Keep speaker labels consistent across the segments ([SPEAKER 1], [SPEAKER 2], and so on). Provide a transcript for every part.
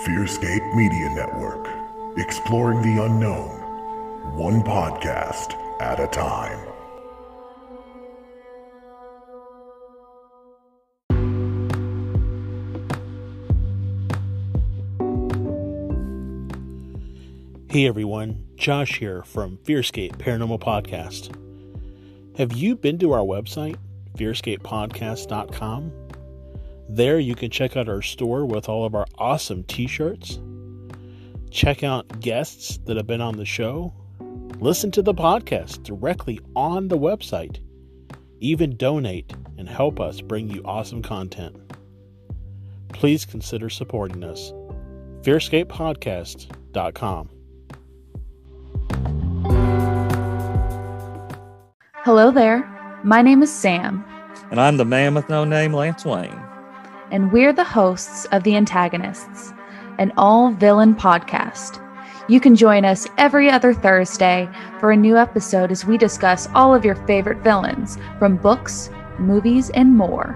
[SPEAKER 1] FearScape Media Network, exploring the unknown, one podcast at a time.
[SPEAKER 2] Hey everyone, Josh here from FearScape Paranormal Podcast. Have you been to our website, FearScapePodcast.com? There you can check out our store with all of our awesome t-shirts, check out guests that have been on the show, listen to the podcast directly on the website, even donate and help us bring you awesome content. Please consider supporting us. FearScapePodcast.com.
[SPEAKER 3] Hello there, my name is Sam.
[SPEAKER 4] And I'm the man with no name, Lance Wayne.
[SPEAKER 3] And we're the hosts of The Antagonists, an all-villain podcast. You can join us every other Thursday for a new episode as we discuss all of your favorite villains from books, movies, and more.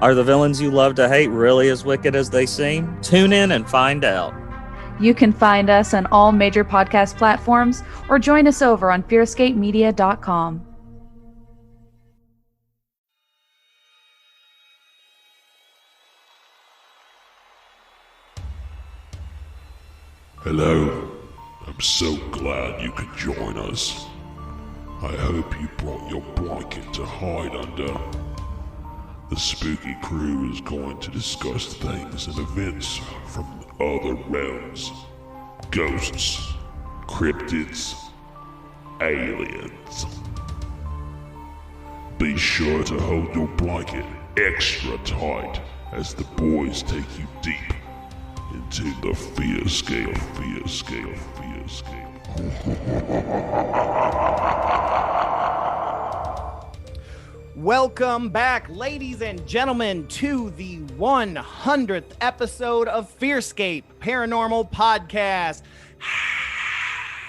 [SPEAKER 4] Are the villains you love to hate really as wicked as they seem? Tune in and find out.
[SPEAKER 3] You can find us on all major podcast platforms or join us over on FearScapeMedia.com.
[SPEAKER 5] Hello. I'm so glad you could join us. I hope you brought your blanket to hide under. The spooky crew is going to discuss things and events from other realms. Ghosts, cryptids, aliens. Be sure to hold your blanket extra tight as the boys take you deep into the FearScape.
[SPEAKER 6] Welcome back, ladies and gentlemen, to the 100th episode of FearScape Paranormal Podcast.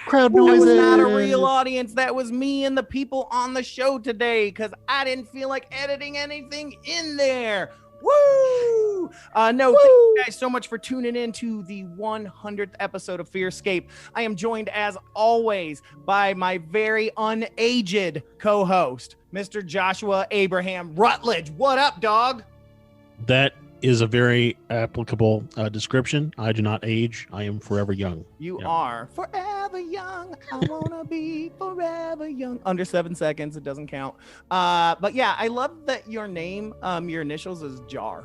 [SPEAKER 7] Crowd
[SPEAKER 6] That
[SPEAKER 7] noises.
[SPEAKER 6] was not a real audience. That was me and the people on the show today because I didn't feel like editing anything in there. Woo! Thank you guys so much for tuning in to the 100th episode of FearScape. I am joined, as always, by my very unaged co-host, Mr. Joshua Abraham Rutledge. What up, dog?
[SPEAKER 2] That is a very applicable description. I do not age. I am forever young.
[SPEAKER 6] You
[SPEAKER 2] Yeah.
[SPEAKER 6] are forever young. I wanna be forever young. Under 7 seconds, it doesn't count. But yeah, I love that your name, your initials is Jar.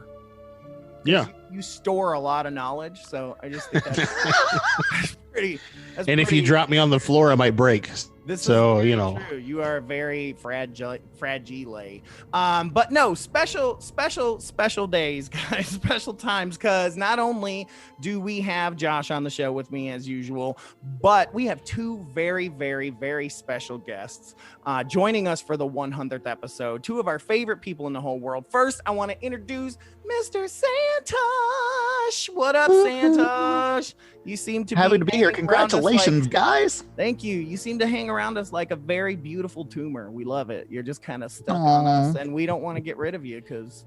[SPEAKER 2] Yeah.
[SPEAKER 6] You store a lot of knowledge, so I just think that's, that's pretty.
[SPEAKER 2] And if you drop me on the floor, I might break.
[SPEAKER 6] This
[SPEAKER 2] So,
[SPEAKER 6] is
[SPEAKER 2] you know.
[SPEAKER 6] true. You are very fragile. But no, special days, guys, special times, because not only do we have Josh on the show with me as usual, but we have two very, very, very special guests joining us for the 100th episode. Two of our favorite people in the whole world. First, I want to introduce Mr. Santosh. What up, Santosh? You seem to
[SPEAKER 7] Happy to be here.
[SPEAKER 6] hanging around us
[SPEAKER 7] Congratulations,
[SPEAKER 6] like-
[SPEAKER 7] guys.
[SPEAKER 6] Thank you. You seem to hang around us like a very beautiful tumor. We love it. You're just kind of stuck on us, and we don't want to get rid of you because,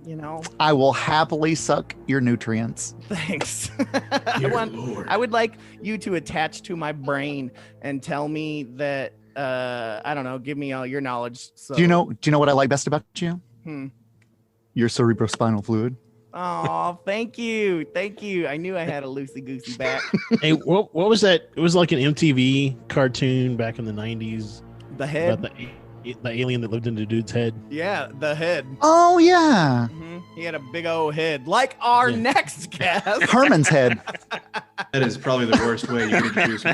[SPEAKER 6] you know.
[SPEAKER 7] I will happily suck your nutrients.
[SPEAKER 6] Thanks. I would like you to attach to my brain and tell me that I don't know. Give me all your knowledge. So.
[SPEAKER 7] Do you know what I like best about you?
[SPEAKER 6] Hmm.
[SPEAKER 7] Your cerebrospinal fluid.
[SPEAKER 6] Oh, thank you. I knew I had a loosey goosey back.
[SPEAKER 2] Hey, what was that? It was like an MTV cartoon back in the 90s.
[SPEAKER 6] The head.
[SPEAKER 2] About the alien that lived in the dude's head.
[SPEAKER 6] Yeah, the head.
[SPEAKER 7] Oh yeah,
[SPEAKER 6] He had a big old head, like our
[SPEAKER 2] Yeah.
[SPEAKER 6] next guest.
[SPEAKER 7] Herman's head.
[SPEAKER 8] That is probably the worst way you can introduce me.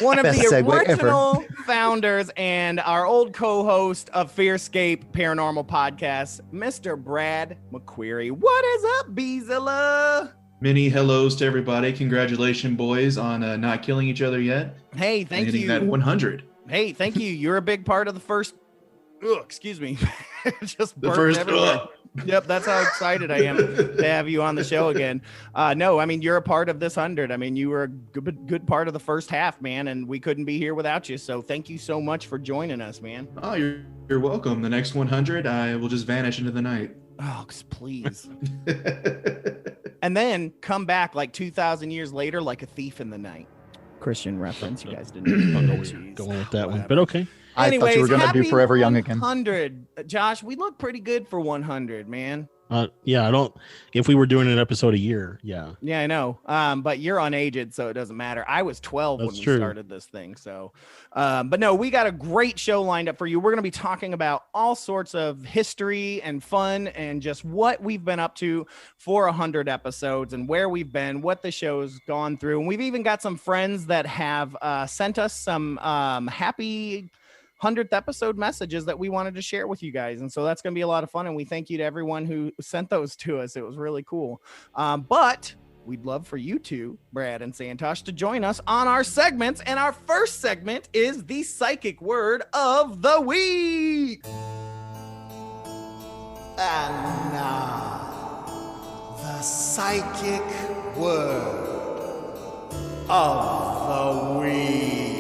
[SPEAKER 6] One of
[SPEAKER 7] Best
[SPEAKER 6] the
[SPEAKER 7] segue
[SPEAKER 6] original founders and our old co-host of FearScape Paranormal Podcast, Mr. Brad McQueary. What is up, Beezilla?
[SPEAKER 8] Many hellos to everybody. Congratulations, boys, on not killing each other yet.
[SPEAKER 6] Hey,
[SPEAKER 8] and
[SPEAKER 6] thank
[SPEAKER 8] hitting
[SPEAKER 6] you.
[SPEAKER 8] that 100.
[SPEAKER 6] Hey, thank you. You're a big part of the first. Excuse me. Just
[SPEAKER 8] The
[SPEAKER 6] burped
[SPEAKER 8] first.
[SPEAKER 6] everywhere. Yep, that's how excited I am to have you on the show again. No, I mean, you're a part of this 100. I mean, you were a good part of the first half, man, and we couldn't be here without you. So thank you so much for joining us, man.
[SPEAKER 8] Oh, you're welcome. The next 100, I will just vanish into the night.
[SPEAKER 6] Oh, please. and then come back like 2,000 years later like a thief in the night. Christian reference. You guys didn't
[SPEAKER 2] I'll
[SPEAKER 6] know.
[SPEAKER 2] go with that one, but okay.
[SPEAKER 7] I thought you were going to do Forever Young again.
[SPEAKER 6] 100. Josh, we look pretty good for 100, man.
[SPEAKER 2] Yeah, I don't. If we were doing an episode a year, yeah.
[SPEAKER 6] Yeah, I know. But you're unaged, so it doesn't matter. I was 12 when we started this thing. So, but no, we got a great show lined up for you. We're going to be talking about all sorts of history and fun and just what we've been up to for 100 episodes and where we've been, what the show's gone through. And we've even got some friends that have sent us some happy 100th episode messages that we wanted to share with you guys. And so that's going to be a lot of fun. And we thank you to everyone who sent those to us. It was really cool. But we'd love for you two, Brad and Santosh, to join us on our segments. And our first segment is the psychic word of the week.
[SPEAKER 9] And now, the psychic word of the week.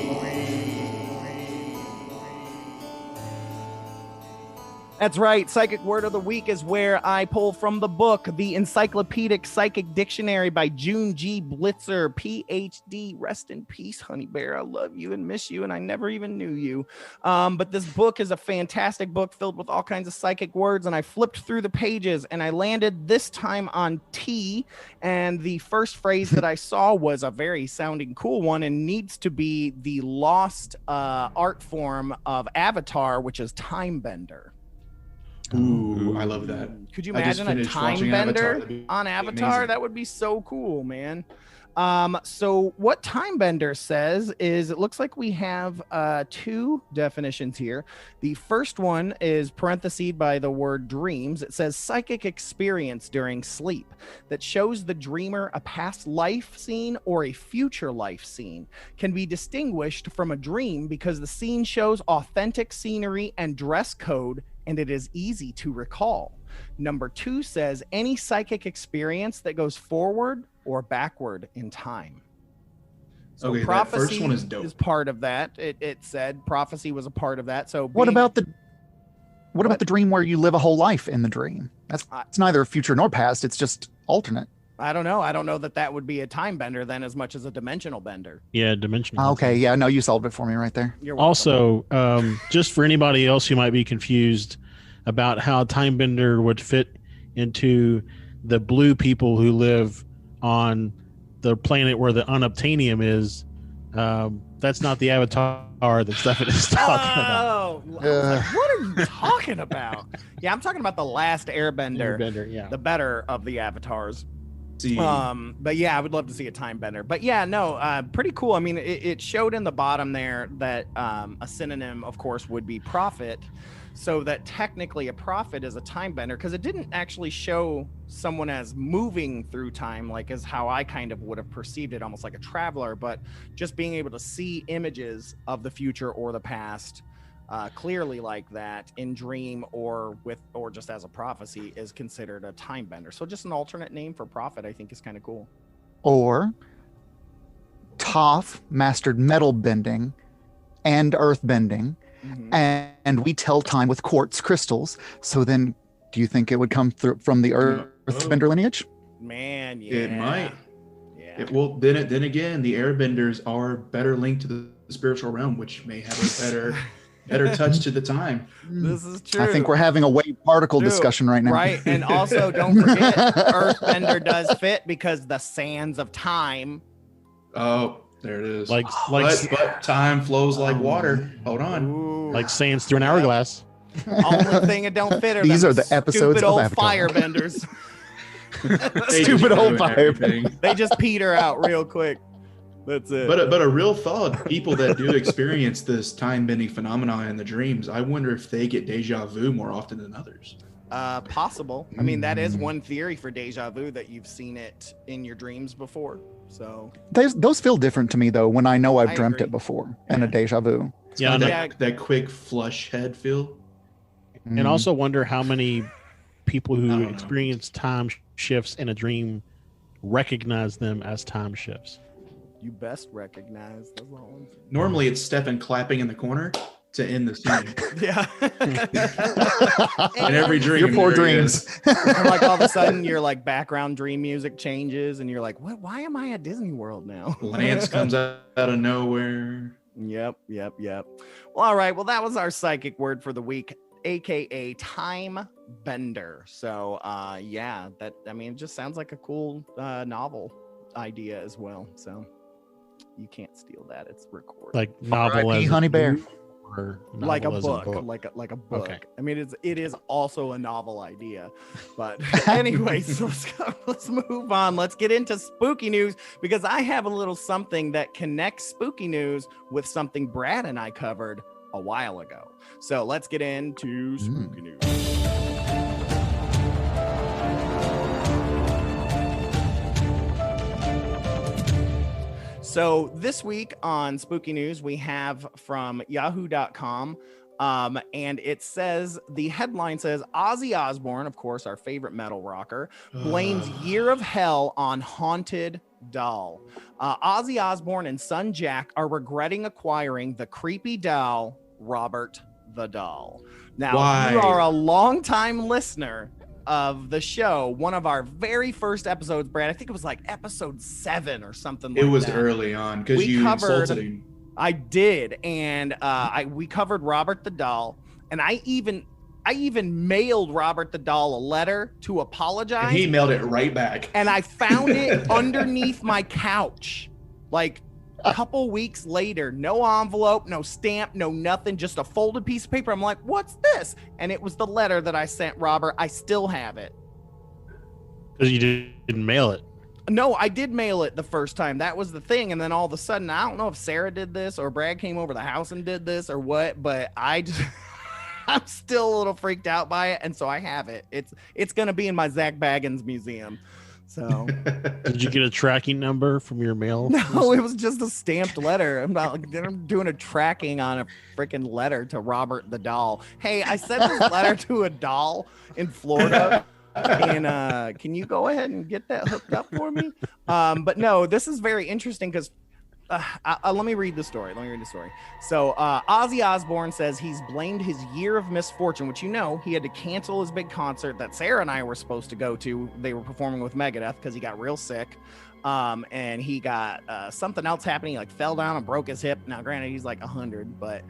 [SPEAKER 6] That's right. Psychic Word of the Week is where I pull from the book, The Encyclopedic Psychic Dictionary by June G. Blitzer, PhD. Rest in peace, honey bear. I love you and miss you, and I never even knew you. But this book is a fantastic book filled with all kinds of psychic words, and I flipped through the pages, and I landed this time on T, and the first phrase that I saw was a very sounding cool one and needs to be the lost art form of Avatar, which is time bender.
[SPEAKER 8] Ooh, I love that.
[SPEAKER 6] Could you imagine a time bender on Avatar? That would be so cool, man. So what time bender says is it looks like we have two definitions here. The first one is parenthesed by the word dreams. It says psychic experience during sleep that shows the dreamer a past life scene or a future life scene, can be distinguished from a dream because the scene shows authentic scenery and dress code, and it is easy to recall. Number two says any psychic experience that goes forward or backward in time. So
[SPEAKER 8] okay,
[SPEAKER 6] prophecy
[SPEAKER 8] that first one is dope.
[SPEAKER 6] Is part of that. It said prophecy was a part of that. So
[SPEAKER 7] what about the dream where you live a whole life in the dream? It's neither future nor past. It's just alternate.
[SPEAKER 6] I don't know. I don't know that would be a time bender then as much as a dimensional bender.
[SPEAKER 2] Yeah, dimensional.
[SPEAKER 7] Okay, yeah, no, you solved it for me right there.
[SPEAKER 6] You're welcome.
[SPEAKER 2] Also, just for anybody else who might be confused about how time bender would fit into the blue people who live on the planet where the unobtainium is, that's not the Avatar that Stefan is talking about.
[SPEAKER 6] What are you talking about? Yeah, I'm talking about the last Airbender,
[SPEAKER 2] yeah,
[SPEAKER 6] the better of the avatars. But yeah, I would love to see a time bender. But yeah, no, pretty cool. I mean, it showed in the bottom there that a synonym, of course, would be prophet. So that technically a prophet is a time bender, because it didn't actually show someone as moving through time, like as how I kind of would have perceived it, almost like a traveler, but just being able to see images of the future or the past clearly like that in dream or just as a prophecy is considered a time bender. So just an alternate name for prophet, I think, is kind of cool.
[SPEAKER 7] Or Toph mastered metal bending and earth bending. Mm-hmm. And we tell time with quartz crystals. So then, do you think it would come through from the earthbender lineage?
[SPEAKER 6] Man, yeah,
[SPEAKER 8] it might.
[SPEAKER 6] Yeah.
[SPEAKER 8] Then again, the airbenders are better linked to the spiritual realm, which may have a better touch to the time.
[SPEAKER 6] This is true.
[SPEAKER 7] I think we're having a wave particle discussion right now.
[SPEAKER 6] Right, and also don't forget, earthbender does fit because the sands of time.
[SPEAKER 8] Oh. There it is.
[SPEAKER 2] But
[SPEAKER 8] time flows like water. Hold on.
[SPEAKER 6] Ooh.
[SPEAKER 2] Like sands through an hourglass.
[SPEAKER 6] Only thing that don't fit are
[SPEAKER 7] these are the episodes
[SPEAKER 6] stupid
[SPEAKER 7] of
[SPEAKER 6] old
[SPEAKER 7] Avatar.
[SPEAKER 6] firebenders.
[SPEAKER 7] Stupid old firebenders.
[SPEAKER 6] They just peter out real quick. That's it.
[SPEAKER 8] But a real thought, people that do experience this time bending phenomenon in the dreams, I wonder if they get deja vu more often than others.
[SPEAKER 6] Possible. I mean, that is one theory for deja vu, that you've seen it in your dreams before. So
[SPEAKER 7] those feel different to me though when I know I've dreamt
[SPEAKER 6] agree.
[SPEAKER 7] it before and a deja vu.
[SPEAKER 2] Yeah,
[SPEAKER 8] that quick flush head feel.
[SPEAKER 2] And also wonder how many people who experience time shifts in a dream recognize them as time shifts.
[SPEAKER 6] You best recognize those ones.
[SPEAKER 8] Normally it's Stefan clapping in the corner. to end the scene.
[SPEAKER 6] Yeah.
[SPEAKER 8] In every dream.
[SPEAKER 7] Your poor
[SPEAKER 8] there he
[SPEAKER 7] dreams.
[SPEAKER 8] is.
[SPEAKER 6] And like all of a sudden your like background dream music changes and you're like, what? Why am I at Disney World now?
[SPEAKER 8] Lance comes out of nowhere.
[SPEAKER 6] Yep. Well, all right. Well, that was our psychic word for the week, aka time bender. So yeah, that, I mean, it just sounds like a cool novel idea as well. So you can't steal that. It's recorded.
[SPEAKER 2] Like novel
[SPEAKER 7] R.I.P.
[SPEAKER 2] as
[SPEAKER 7] Honey
[SPEAKER 2] a
[SPEAKER 7] Bear.
[SPEAKER 2] book or
[SPEAKER 6] Like a
[SPEAKER 2] novel as
[SPEAKER 6] book, like a book.
[SPEAKER 2] Okay.
[SPEAKER 6] I mean, it is also a novel idea, but anyway, so let's move on. Let's get into spooky news because I have a little something that connects spooky news with something Brad and I covered a while ago. So let's get into spooky news. So this week on Spooky News, we have from yahoo.com, and it says, the headline says, Ozzy Osbourne, of course, our favorite metal rocker, blames Year of Hell on haunted doll. Ozzy Osbourne and son Jack are regretting acquiring the creepy doll, Robert the Doll. Now,
[SPEAKER 8] Why?
[SPEAKER 6] you are a longtime listener of the show, one of our very first episodes, Brad, I think it was like episode 7 or something like that.
[SPEAKER 8] It was early on because you insulted him.
[SPEAKER 6] I did, and we covered Robert the Doll, and I even mailed Robert the Doll a letter to apologize.
[SPEAKER 8] And he mailed it right back.
[SPEAKER 6] And I found it underneath my couch, like a couple weeks later. No envelope, no stamp, no nothing, just a folded piece of paper. I'm like, what's this? And it was the letter that I sent Robert. I still have it.
[SPEAKER 2] Because you didn't mail it.
[SPEAKER 6] No, I did mail it the first time. That was the thing. And then all of a sudden, I don't know if Sarah did this or Brad came over the house and did this or what, but I just, I'm still a little freaked out by it. And so I have it. It's going to be in my Zach Baggins museum. So
[SPEAKER 2] Did you get a tracking number from your mail?
[SPEAKER 6] no, it was just a stamped letter. I'm doing a tracking on a freaking letter to Robert the Doll. Hey, I sent this letter to a doll in Florida. And can you go ahead and get that hooked up for me? But no, this is very interesting because let me read the story. So Ozzy Osbourne says he's blamed his year of misfortune, which, you know, he had to cancel his big concert that Sarah and I were supposed to go to. They were performing with Megadeth because he got real sick. And he got something else happening. He like fell down and broke his hip. Now, granted, he's like 100, but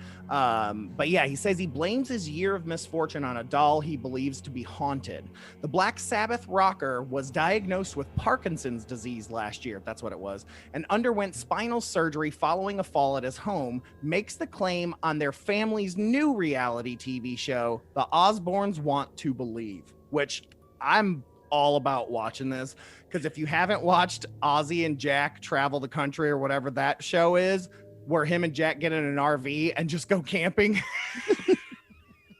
[SPEAKER 6] yeah, he says he blames his year of misfortune on a doll he believes to be haunted. The Black Sabbath rocker was diagnosed with Parkinson's disease last year, if that's what it was, and underwent spinal surgery following a fall at his home. Makes the claim on their family's new reality TV show, The Osbournes Want to Believe, which I'm all about watching this, because if you haven't watched Ozzy and Jack Travel the Country or whatever that show is, where him and Jack get in an RV and just go camping.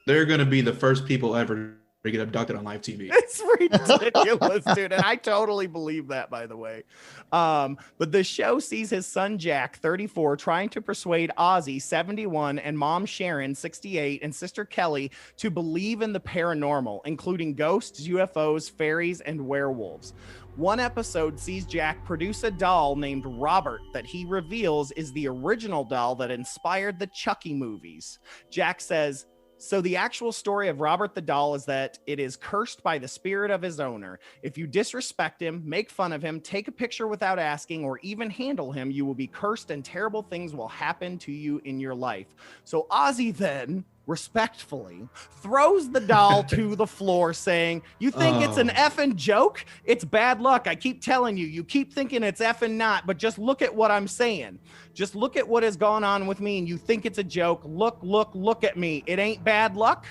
[SPEAKER 8] They're going to be the first people ever to get abducted on live TV.
[SPEAKER 6] It's ridiculous, dude. And I totally believe that, by the way. But the show sees his son Jack, 34, trying to persuade Ozzy, 71, and mom Sharon, 68, and sister Kelly to believe in the paranormal, including ghosts, UFOs, fairies, and werewolves. One episode sees Jack produce a doll named Robert that he reveals is the original doll that inspired the Chucky movies. Jack says, so the actual story of Robert the Doll is that it is cursed by the spirit of his owner. If you disrespect him, make fun of him, take a picture without asking, or even handle him, you will be cursed and terrible things will happen to you in your life. So Ozzy then respectfully throws the doll to the floor saying, you think it's an effing joke? It's bad luck. I keep telling you, you keep thinking it's effing not, but just look at what I'm saying. Just look at what has gone on with me and you think it's a joke. Look at me. It ain't bad luck.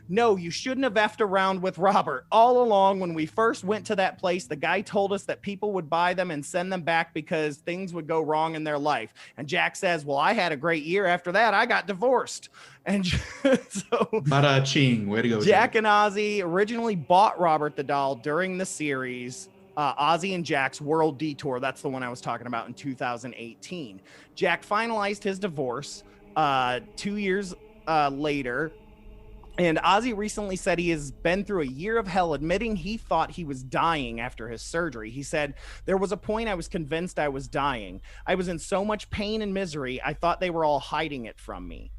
[SPEAKER 6] No, you shouldn't have effed around with Robert. All along, when we first went to that place, the guy told us that people would buy them and send them back because things would go wrong in their life. And Jack says, well, I had a great year. After that, I got divorced. And so
[SPEAKER 8] Bada ching, way to go.
[SPEAKER 6] Jack and Ozzy originally bought Robert the Doll during the series Ozzy and Jack's World Detour. That's the one I was talking about in 2018. Jack finalized his divorce 2 years later. And Ozzy recently said he has been through a year of hell, admitting he thought he was dying after his surgery. He said, there was a point I was convinced I was dying. I was in so much pain and misery, I thought they were all hiding it from me.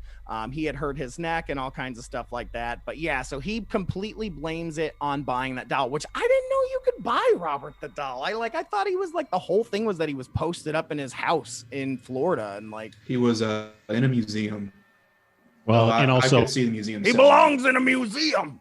[SPEAKER 6] He had hurt his neck and all kinds of stuff like that. But yeah, so he completely blames it on buying that doll, which I didn't know you could buy Robert the doll. I thought he was like, the whole thing was that he was posted up in his house in Florida, and like
[SPEAKER 8] he was in a museum.
[SPEAKER 2] Well, and also
[SPEAKER 8] I could see the museum.
[SPEAKER 6] He belongs in a museum.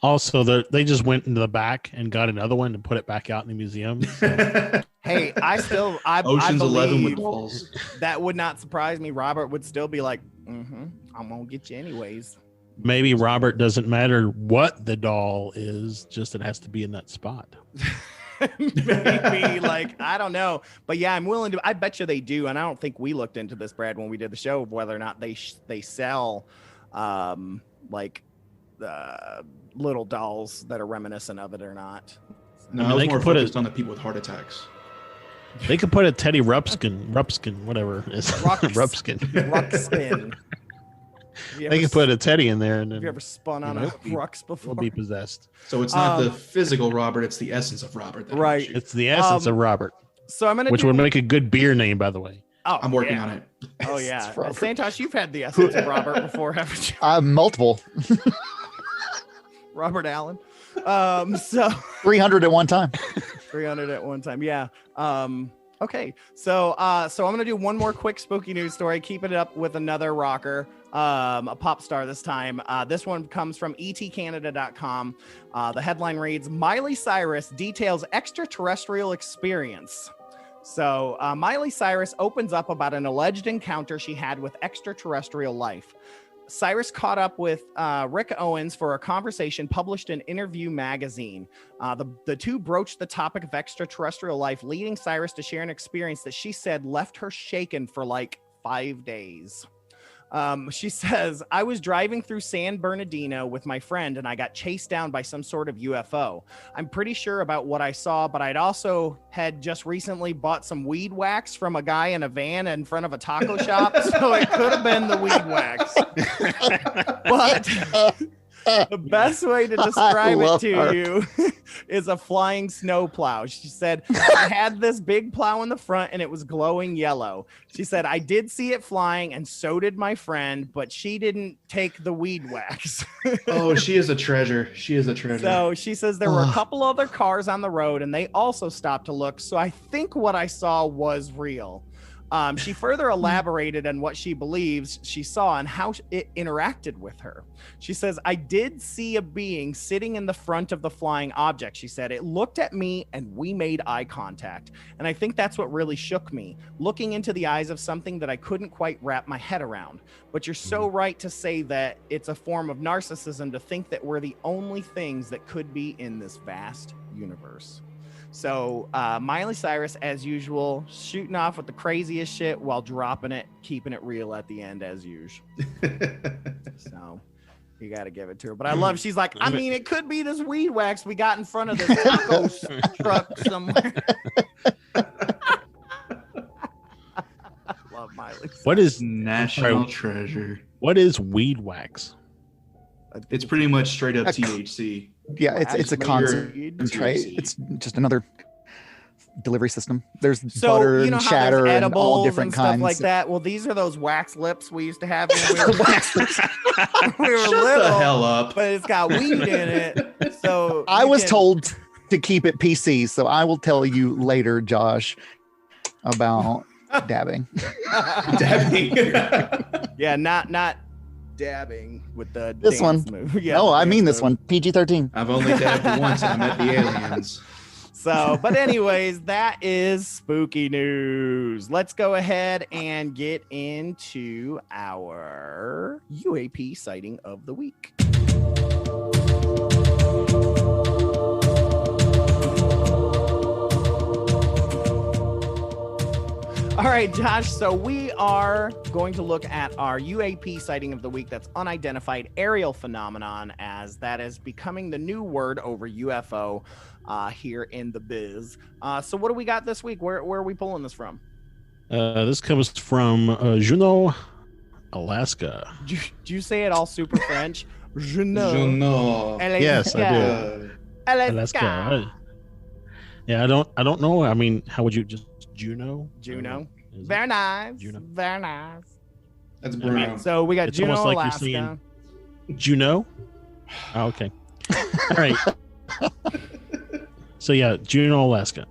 [SPEAKER 2] Also, they just went into the back and got another one and put it back out in the museum. So.
[SPEAKER 6] Hey,
[SPEAKER 8] Ocean's
[SPEAKER 6] I
[SPEAKER 8] 11 with
[SPEAKER 6] believe
[SPEAKER 8] dolls.
[SPEAKER 6] that would not surprise me. Robert would still be like, I'm gonna get you anyways.
[SPEAKER 2] Maybe Robert doesn't matter what the doll is, just it has to be in that spot.
[SPEAKER 6] Maybe, like, I don't know, but yeah, I'm willing to. I bet you they do, and I don't think we looked into this, Brad, when we did the show, whether or not they sell, little dolls that are reminiscent of it or not.
[SPEAKER 8] No,
[SPEAKER 2] I mean,
[SPEAKER 8] I was
[SPEAKER 2] they
[SPEAKER 8] more
[SPEAKER 2] could put
[SPEAKER 8] focused on the people with heart attacks.
[SPEAKER 2] They could put a Teddy Rupskin, whatever it is. Rupskin. They could put a Teddy in there, and then,
[SPEAKER 6] have you ever spun on a Rux before?
[SPEAKER 2] Will be possessed.
[SPEAKER 8] So it's not the physical Robert; it's the essence of Robert.
[SPEAKER 6] Right.
[SPEAKER 2] It's the essence of Robert.
[SPEAKER 6] So I'm gonna,
[SPEAKER 2] which would make a good beer name, by the way.
[SPEAKER 6] Oh,
[SPEAKER 8] I'm working on it.
[SPEAKER 6] Oh yeah, Santosh, you've had the essence of Robert before, haven't you?
[SPEAKER 7] Multiple.
[SPEAKER 6] Robert Allen. So
[SPEAKER 7] 300 at one time.
[SPEAKER 6] 300 at one time. Yeah. Okay. So I'm gonna do one more quick spooky news story. Keeping it up with another rocker, a pop star this time. This one comes from etcanada.com. The headline reads: Miley Cyrus details extraterrestrial experience. So Miley Cyrus opens up about an alleged encounter she had with extraterrestrial life. Cyrus caught up with Rick Owens for a conversation published in Interview magazine. The two broached the topic of extraterrestrial life, leading Cyrus to share an experience that she said left her shaken for like 5 days. She says, I was driving through San Bernardino with my friend and I got chased down by some sort of UFO. I'm pretty sure about what I saw, but I'd also had just recently bought some weed wax from a guy in a van in front of a taco shop. So it could have been the weed wax. But the best way to describe it to you is a flying snow plow. She said, I had this big plow in the front and it was glowing yellow. She said, I did see it flying and so did my friend, but she didn't take the weed wax.
[SPEAKER 8] Oh, she is a treasure. She is a treasure.
[SPEAKER 6] So she says there were a couple other cars on the road and they also stopped to look. So I think what I saw was real. She further elaborated on what she believes she saw and how it interacted with her. She says, I did see a being sitting in the front of the flying object. She said, it looked at me and we made eye contact. And I think that's what really shook me, looking into the eyes of something that I couldn't quite wrap my head around. But you're so right to say that it's a form of narcissism to think that we're the only things that could be in this vast universe. So Miley Cyrus, as usual, shooting off with the craziest shit while dropping it, keeping it real at the end as usual. So you got to give it to her. But I love, she's like, I mean, it could be this weed wax we got in front of this taco truck somewhere. Love Miley.
[SPEAKER 2] What is
[SPEAKER 8] national treasure?
[SPEAKER 2] What is weed wax?
[SPEAKER 8] It's pretty much straight up THC.
[SPEAKER 7] Yeah, it's a concentrate. It's just another delivery system. There's butter and shatter and all different
[SPEAKER 6] and
[SPEAKER 7] kinds
[SPEAKER 6] stuff like that. Well, these are those wax lips we used to have when we were, we were
[SPEAKER 8] Shut
[SPEAKER 6] little.
[SPEAKER 8] The hell up!
[SPEAKER 6] But it's got weed in it. So
[SPEAKER 7] I was told to keep it PC, so I will tell you later, Josh, about dabbing.
[SPEAKER 8] Dabbing.
[SPEAKER 6] Yeah, not dabbing with the
[SPEAKER 7] this one
[SPEAKER 6] move. Yeah,
[SPEAKER 7] no, I mean this one PG-13.
[SPEAKER 8] I've only dabbed once and I met the aliens.
[SPEAKER 6] So, but anyways, that is spooky news. Let's go ahead and get into our UAP sighting of the week. All right, Josh, so we are going to look at our UAP sighting of the week. That's unidentified aerial phenomenon, as that is becoming the new word over UFO here in the biz. So what do we got this week? Where are we pulling this from?
[SPEAKER 2] This comes from Juneau, Alaska.
[SPEAKER 6] Do you say it all super French? Juneau.
[SPEAKER 8] Juneau.
[SPEAKER 2] Yes, I do. Alaska. Yeah, I don't know. I mean, how would you just Juneau?
[SPEAKER 6] Juneau. Very nice.
[SPEAKER 2] Juneau.
[SPEAKER 6] Very nice.
[SPEAKER 8] That's
[SPEAKER 2] I mean,
[SPEAKER 8] brown.
[SPEAKER 6] So we got
[SPEAKER 2] It's
[SPEAKER 6] Juneau,
[SPEAKER 2] almost like
[SPEAKER 6] Alaska.
[SPEAKER 2] you're saying Juneau. Oh, okay. All right. So yeah, Juneau, Alaska.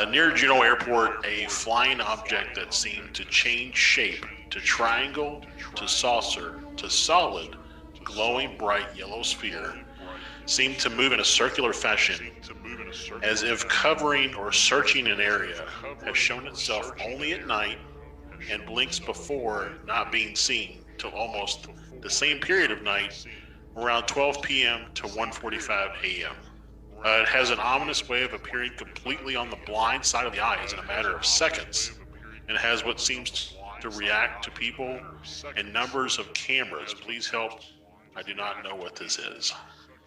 [SPEAKER 10] Near Juneau Airport, a flying object that seemed to change shape to triangle, to saucer, to solid, glowing bright yellow sphere, seemed to move in a circular fashion, as if covering or searching an area, has shown itself only at night and blinks before not being seen till almost the same period of night, around 12 p.m. to 1:45 a.m. It has an ominous way of appearing completely on the blind side of the eyes in a matter of seconds, and has what seems to react to people and numbers of cameras. Please help. I do not know what this is.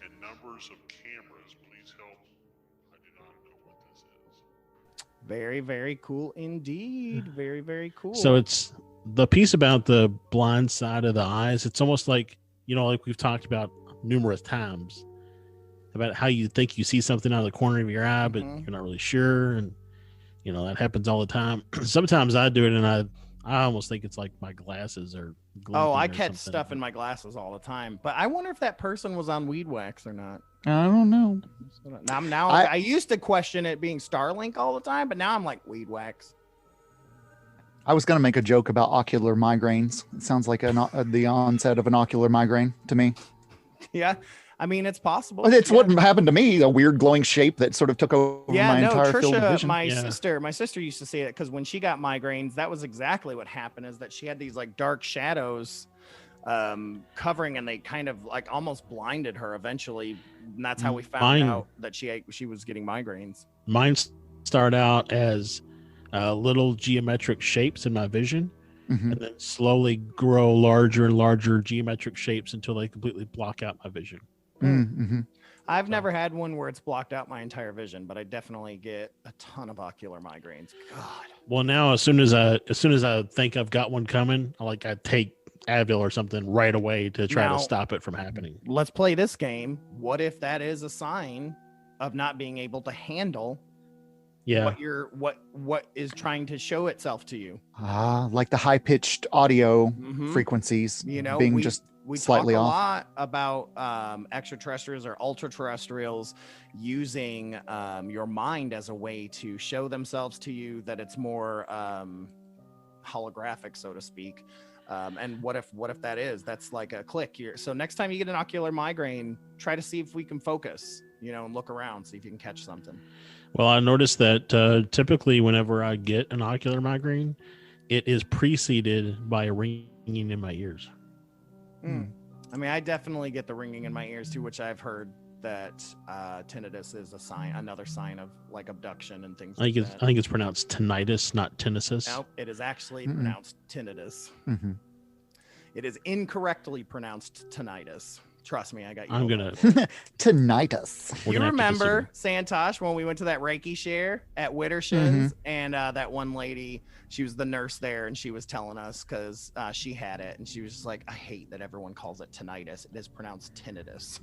[SPEAKER 10] And numbers of cameras. Please help. I do not know what this is.
[SPEAKER 6] Very, very cool indeed. Very, very cool.
[SPEAKER 2] So it's the piece about the blind side of the eyes. It's almost like, like we've talked about numerous times about how you think you see something out of the corner of your eye, but you're not really sure. And, that happens all the time. Sometimes I do it and I almost think it's like my glasses are
[SPEAKER 6] Oh, I
[SPEAKER 2] glinting or
[SPEAKER 6] catch
[SPEAKER 2] something.
[SPEAKER 6] stuff in my glasses all the time. But I wonder if that person was on weed wax or not.
[SPEAKER 7] I don't know.
[SPEAKER 6] I used to question it being Starlink all the time, but now I'm like weed wax.
[SPEAKER 7] I was going to make a joke about ocular migraines. It sounds like the onset of an ocular migraine to me.
[SPEAKER 6] Yeah. I mean, it's possible.
[SPEAKER 7] It's what happened to me, a weird glowing shape that sort of took over my entire field of
[SPEAKER 6] Trisha,
[SPEAKER 7] vision.
[SPEAKER 6] my sister used to say it because when she got migraines, that was exactly what happened, is that she had these like dark shadows covering, and they kind of like almost blinded her eventually. And that's how we found out that she was getting migraines.
[SPEAKER 2] Mine start out as little geometric shapes in my vision, and then slowly grow larger and larger geometric shapes until they completely block out my vision.
[SPEAKER 6] I've never had one where it's blocked out my entire vision, but I definitely get a ton of ocular migraines. God.
[SPEAKER 2] Well, now as soon as I think I've got one coming, I take Advil or something right away to try to stop it from happening.
[SPEAKER 6] Let's play this game. What if that is a sign of not being able to handle what is trying to show itself to you?
[SPEAKER 7] Like the high pitched audio frequencies, being
[SPEAKER 6] we
[SPEAKER 7] slightly
[SPEAKER 6] talk a
[SPEAKER 7] off.
[SPEAKER 6] lot about extraterrestrials or ultra-terrestrials using your mind as a way to show themselves to you, that it's more holographic, so to speak. And what if that's like a click here? So next time you get an ocular migraine, try to see if we can focus, and look around, see if you can catch something.
[SPEAKER 2] Well, I noticed that typically whenever I get an ocular migraine, it is preceded by a ringing in my ears.
[SPEAKER 6] I mean, I definitely get the ringing in my ears too, which I've heard that tinnitus is another sign of like abduction and things like that.
[SPEAKER 2] I think it's pronounced tinnitus, not tinnitus.
[SPEAKER 6] Nope, it is actually pronounced tinnitus. It is incorrectly pronounced tinnitus. Trust me, I got you.
[SPEAKER 2] I'm gonna
[SPEAKER 7] tinnitus.
[SPEAKER 6] You remember Santosh when we went to that Reiki share at Wittershins, and that one lady, she was the nurse there, and she was telling us because she had it, and she was just like, "I hate that everyone calls it tinnitus. It is pronounced tinnitus."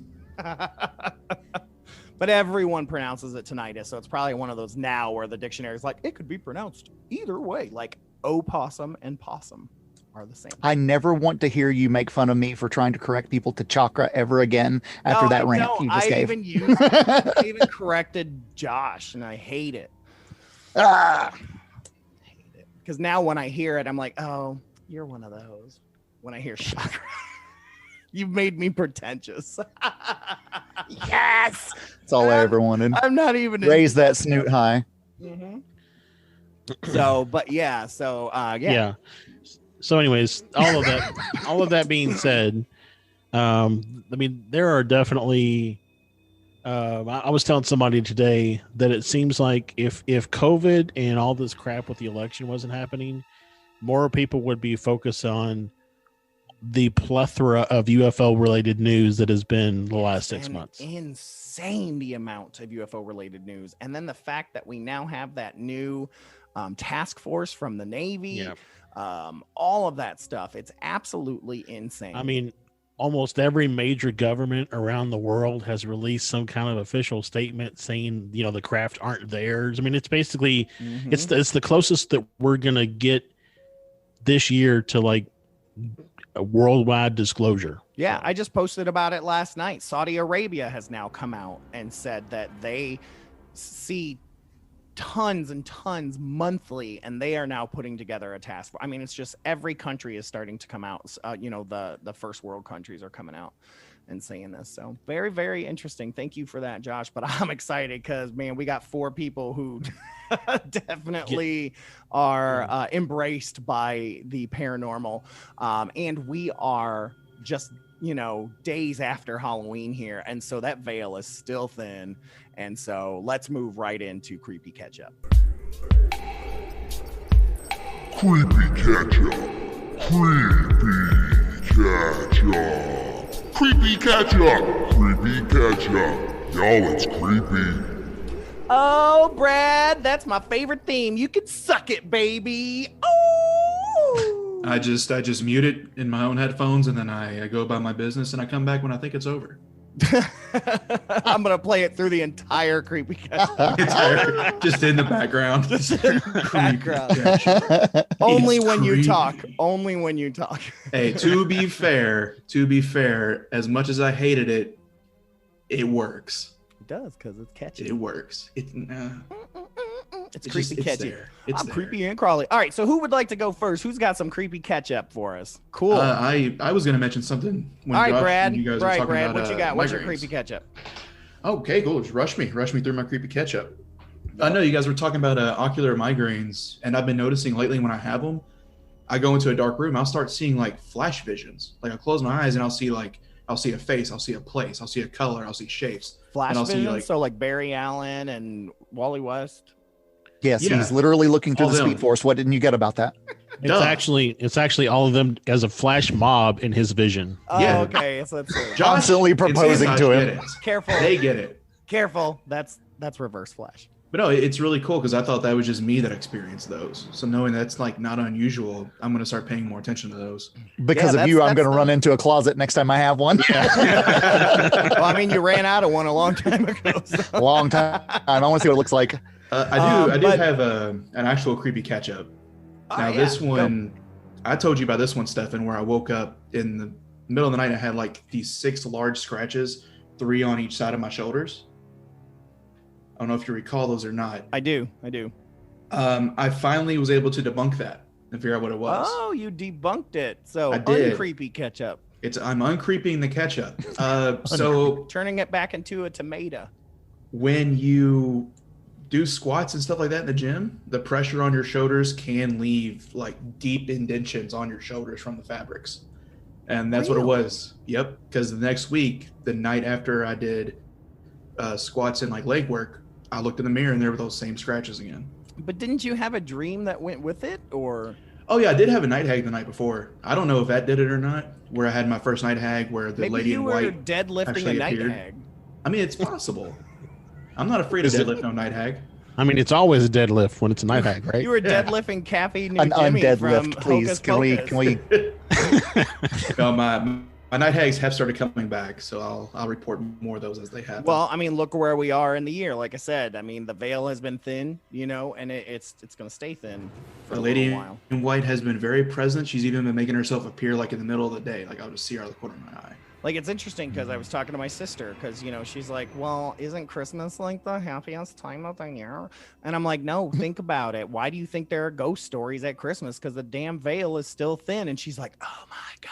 [SPEAKER 6] But everyone pronounces it tinnitus, so it's probably one of those now where the dictionary is like, it could be pronounced either way, like opossum and possum are the same.
[SPEAKER 7] I never want to hear you make fun of me for trying to correct people to chakra ever again after that rant you just gave.
[SPEAKER 6] I even corrected Josh, and I hate it. Because now when I hear it, I'm like, oh, you're one of those. When I hear chakra, you've made me pretentious.
[SPEAKER 7] Yes, that's all I ever wanted.
[SPEAKER 6] I'm not even
[SPEAKER 7] raise that snoot high.
[SPEAKER 6] So, but yeah, so yeah.
[SPEAKER 2] So, anyways, all of that being said, I mean, there are definitely. I was telling somebody today that it seems like if COVID and all this crap with the election wasn't happening, more people would be focused on the plethora of UFO related news that has been the last 6 months.
[SPEAKER 6] Insane the amount of UFO related news, and then the fact that we now have that new task force from the Navy. All of that stuff. It's absolutely insane. I mean,
[SPEAKER 2] almost every major government around the world has released some kind of official statement saying, the craft aren't theirs. I mean, it's basically, it's the closest that we're going to get this year to like a worldwide disclosure.
[SPEAKER 6] Yeah, I just posted about it last night. Saudi Arabia has now come out and said that they see tons and tons monthly, and they are now putting together a task force. I mean, it's just every country is starting to come out. The first world countries are coming out and saying this. So very, very interesting. Thank you for that, Josh. But I'm excited because, man, we got 4 people who definitely are embraced by the paranormal. And we are just, days after Halloween here. And so that veil is still thin. And so let's move right into Creepy Catch-Up.
[SPEAKER 1] Creepy Catch-Up. Creepy Catch-Up. Creepy Catch-Up. Creepy Catch-Up. Y'all, it's creepy.
[SPEAKER 6] Oh, Brad, that's my favorite theme. You can suck it, baby. Oh!
[SPEAKER 8] I just mute it in my own headphones, and then I go about my business, and I come back when I think it's over.
[SPEAKER 6] I'm gonna play it through the entire Creepy Catch-Up.
[SPEAKER 8] Just in the background.
[SPEAKER 6] Just in the background. Only when you talk. Only when you talk.
[SPEAKER 8] Hey, to be fair, as much as I hated it, it works.
[SPEAKER 6] It does, because it's catchy.
[SPEAKER 8] It works. It's
[SPEAKER 6] creepy catchy.
[SPEAKER 8] I'm
[SPEAKER 6] creepy and crawly. All right, so who would like to go first? Who's got some creepy catch-up for us? Cool.
[SPEAKER 8] I was going to mention something.
[SPEAKER 6] All right, Brad.
[SPEAKER 8] You guys were talking
[SPEAKER 6] Brad,
[SPEAKER 8] about,
[SPEAKER 6] what you got? What's your
[SPEAKER 8] migraines.
[SPEAKER 6] creepy catch-up?
[SPEAKER 8] Okay, cool. Just rush me through my creepy catch-up. I know you guys were talking about ocular migraines, and I've been noticing lately when I have them, I go into a dark room, I'll start seeing like flash visions. Like I'll close my eyes and I'll see a face, I'll see a place, I'll see a color, I'll see shapes.
[SPEAKER 6] Flash
[SPEAKER 8] I'll
[SPEAKER 6] vision,
[SPEAKER 8] see,
[SPEAKER 6] so like Barry Allen and Wally West.
[SPEAKER 7] Yes,
[SPEAKER 8] Yeah.
[SPEAKER 7] he's literally looking through
[SPEAKER 8] All
[SPEAKER 7] the
[SPEAKER 8] them.
[SPEAKER 7] Speed Force. What didn't you get about that?
[SPEAKER 2] It's actually all of them as a flash mob in his vision.
[SPEAKER 6] Oh,
[SPEAKER 8] Yeah.
[SPEAKER 6] okay. So that's
[SPEAKER 7] Constantly proposing
[SPEAKER 8] Santosh
[SPEAKER 7] to
[SPEAKER 8] get
[SPEAKER 7] him.
[SPEAKER 8] it.
[SPEAKER 6] Careful.
[SPEAKER 8] They get it.
[SPEAKER 6] Careful. That's reverse flash.
[SPEAKER 8] But no, it's really cool because I thought that was just me that experienced those. So knowing that's like not unusual, I'm going to start paying more attention to those.
[SPEAKER 7] Because of you, I'm going to run into a closet next time I have one.
[SPEAKER 6] Well, I mean, you ran out of one a long time ago. So.
[SPEAKER 7] A long time. I want to see what it looks like.
[SPEAKER 8] I do have an actual creepy catch up. Now this one, I told you about this one, Stefan, where I woke up in the middle of the night. I had like these 6 large scratches, 3 on each side of my shoulders. I don't know if you recall those or not.
[SPEAKER 6] I do.
[SPEAKER 8] I finally was able to debunk that and figure out what it was.
[SPEAKER 6] Oh, you debunked it. So
[SPEAKER 8] I did.
[SPEAKER 6] uncreepy catch up.
[SPEAKER 8] I'm uncreeping the catch up. So
[SPEAKER 6] turning it back into a tomato.
[SPEAKER 8] when you do squats and stuff like that in the gym, the pressure on your shoulders can leave like deep indentions on your shoulders from the fabrics. And that's what it was. Yep. Because the next week, the night after I did squats and like leg work, I looked in the mirror and there were those same scratches again.
[SPEAKER 6] But didn't you have a dream that went with it, or?
[SPEAKER 8] Oh yeah, I did have a night hag the night before. I don't know if that did it or not. Where I had my first night hag, where the lady in white
[SPEAKER 6] deadlifting
[SPEAKER 8] actually
[SPEAKER 6] a night
[SPEAKER 8] appeared.
[SPEAKER 6] hag.
[SPEAKER 8] I mean, it's possible. I'm not afraid of deadlift no night hag.
[SPEAKER 2] I mean, it's always a deadlift when it's a night hag, right?
[SPEAKER 6] You were deadlifting Kathy New
[SPEAKER 7] An
[SPEAKER 6] Jimmy
[SPEAKER 7] undead
[SPEAKER 6] from
[SPEAKER 7] lift, please.
[SPEAKER 6] Hocus
[SPEAKER 7] Can we?
[SPEAKER 8] No, my night hags have started coming back, so I'll report more of those as they happen.
[SPEAKER 6] Well, I mean, look where we are in the year. Like I said, I mean, the veil has been thin, you know, and it's going to stay thin for
[SPEAKER 8] the
[SPEAKER 6] a
[SPEAKER 8] lady
[SPEAKER 6] little while.
[SPEAKER 8] in white has been very present. She's even been making herself appear like in the middle of the day. Like I'll just see her out of the corner of my eye.
[SPEAKER 6] Like, it's interesting because I was talking to my sister because, you know, she's like, well, isn't Christmas like the happiest time of the year? And I'm like, no, think about it. Why do you think there are ghost stories at Christmas? Because the damn veil is still thin. And she's like, oh my God.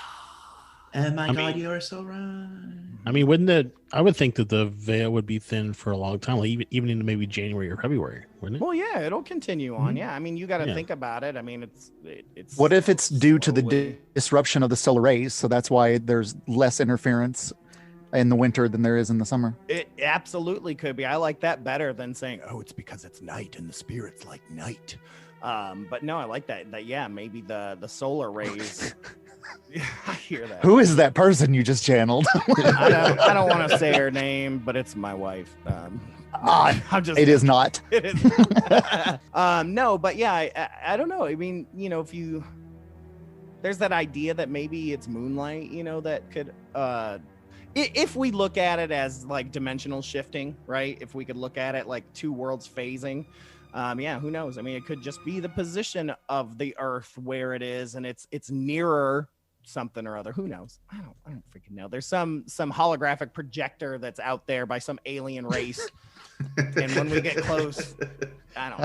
[SPEAKER 8] Oh my God, you are so right.
[SPEAKER 2] I mean, I would think that the veil would be thin for a long time, like even into maybe January or February, wouldn't it?
[SPEAKER 6] Well, yeah, it'll continue on.
[SPEAKER 8] Mm-hmm.
[SPEAKER 6] Yeah, I mean, you got to think about it. I mean, it's.
[SPEAKER 7] What if it's due to the
[SPEAKER 6] slowly-
[SPEAKER 7] disruption of the solar rays? So that's why there's less interference in the winter than there is in the summer.
[SPEAKER 6] It absolutely could be. I like that better than saying, oh, it's because it's night and the spirits like night. But no, I like that yeah, maybe the solar rays. I hear that.
[SPEAKER 7] Who is that person you just channeled?
[SPEAKER 6] I don't want to say her name, but it's my wife. I'm just.
[SPEAKER 7] It is not.
[SPEAKER 6] It is. No, but yeah, I don't know. I mean, you know, there's that idea that maybe it's moonlight, you know, that could, if we look at it as like dimensional shifting, right? If we could look at it like two worlds phasing, yeah, who knows? I mean, it could just be the position of the Earth where it is, and it's nearer something or other. Who knows? I don't freaking know. There's some holographic projector that's out there by some alien race. And when we get close, I don't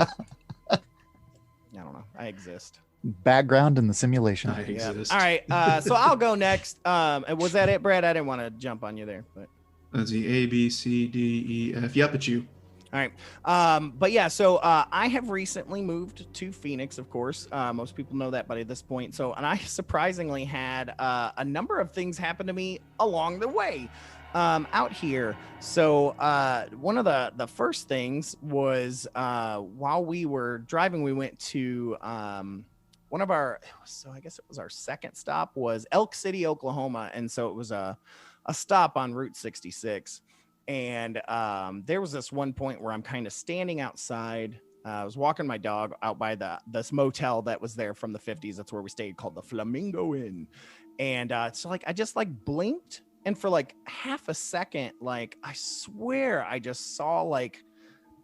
[SPEAKER 6] know. I exist.
[SPEAKER 7] Background in the simulation.
[SPEAKER 8] I exist.
[SPEAKER 6] All right. So I'll go next. Was that it, Brad? I didn't want to jump on you there, but
[SPEAKER 8] Let's see, A, B, C, D, E, F. Yep, it's you.
[SPEAKER 6] all right. But yeah, so I have recently moved to Phoenix, of course. Most people know that by this point. So, and I surprisingly had a number of things happen to me along the way out here. So one of the first things was while we were driving, we went to one of our, so I guess it was our second stop was Elk City, Oklahoma. And so it was a stop on Route 66. And there was this one point where I'm kind of standing outside. I was walking my dog out by this motel that was there from the 50s. That's where we stayed, called the Flamingo Inn. And so like I just like blinked, and for like half a second, like I swear I just saw like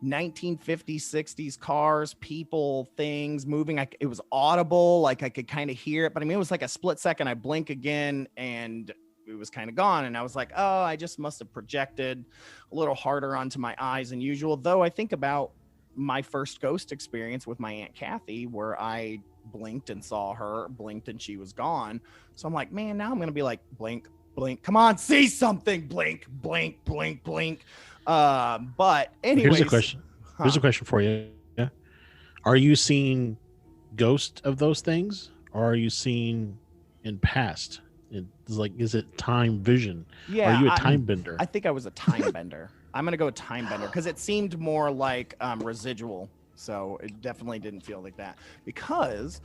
[SPEAKER 6] 1950s, 60s cars, people, things moving. It was audible, like I could kind of hear it, but I mean it was like a split second. I blink again and it was kind of gone. And I was like, oh, I just must have projected a little harder onto my eyes than usual. Though I think about my first ghost experience with my Aunt Kathy, where I blinked and saw her, blinked and she was gone. So I'm like, man, now I'm going to be like, blink, blink, come on, see something, blink, blink, blink, blink. But anyways.
[SPEAKER 2] Here's a question. Here's a question for you. Yeah. Are you seeing ghosts of those things, or are you seeing in past? It's like, is it time vision?
[SPEAKER 6] Yeah.
[SPEAKER 2] Are you a time bender?
[SPEAKER 6] I think I was a time bender. I'm going to go with time bender because it seemed more like residual. So it definitely didn't feel like that, because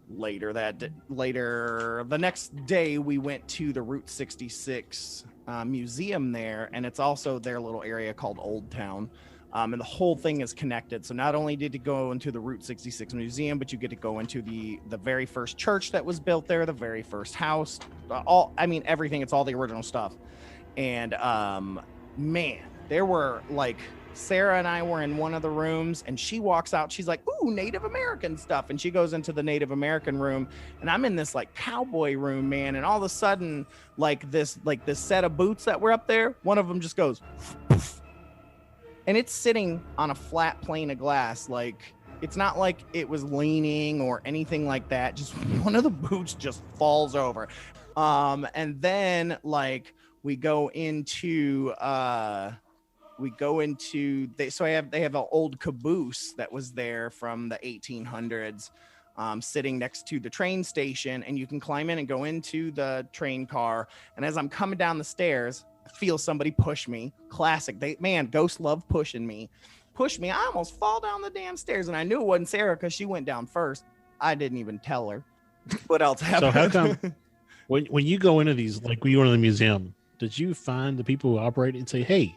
[SPEAKER 6] later the next day we went to the Route 66 museum there, and it's also their little area called Old Town. And the whole thing is connected. So not only did you go into the Route 66 museum, but you get to go into the very first church that was built there, the very first house, everything. It's all the original stuff. And man, there were like, Sarah and I were in one of the rooms, and she walks out. She's like, ooh, Native American stuff. And she goes into the Native American room, and I'm in this like cowboy room, man. And all of a sudden, like this set of boots that were up there, one of them just goes, poof, and it's sitting on a flat plane of glass. Like, it's not like it was leaning or anything like that. Just one of the boots just falls over. And then like they have an old caboose that was there from the 1800s, sitting next to the train station, and you can climb in and go into the train car. And as I'm coming down the stairs, I feel somebody push me. Classic. Ghosts love pushing me. Push me. I almost fall down the damn stairs, and I knew it wasn't Sarah because she went down first. I didn't even tell her. What else happened?
[SPEAKER 2] So how come when you go into these, like when you go to the museum, did you find the people who operate it and say, hey,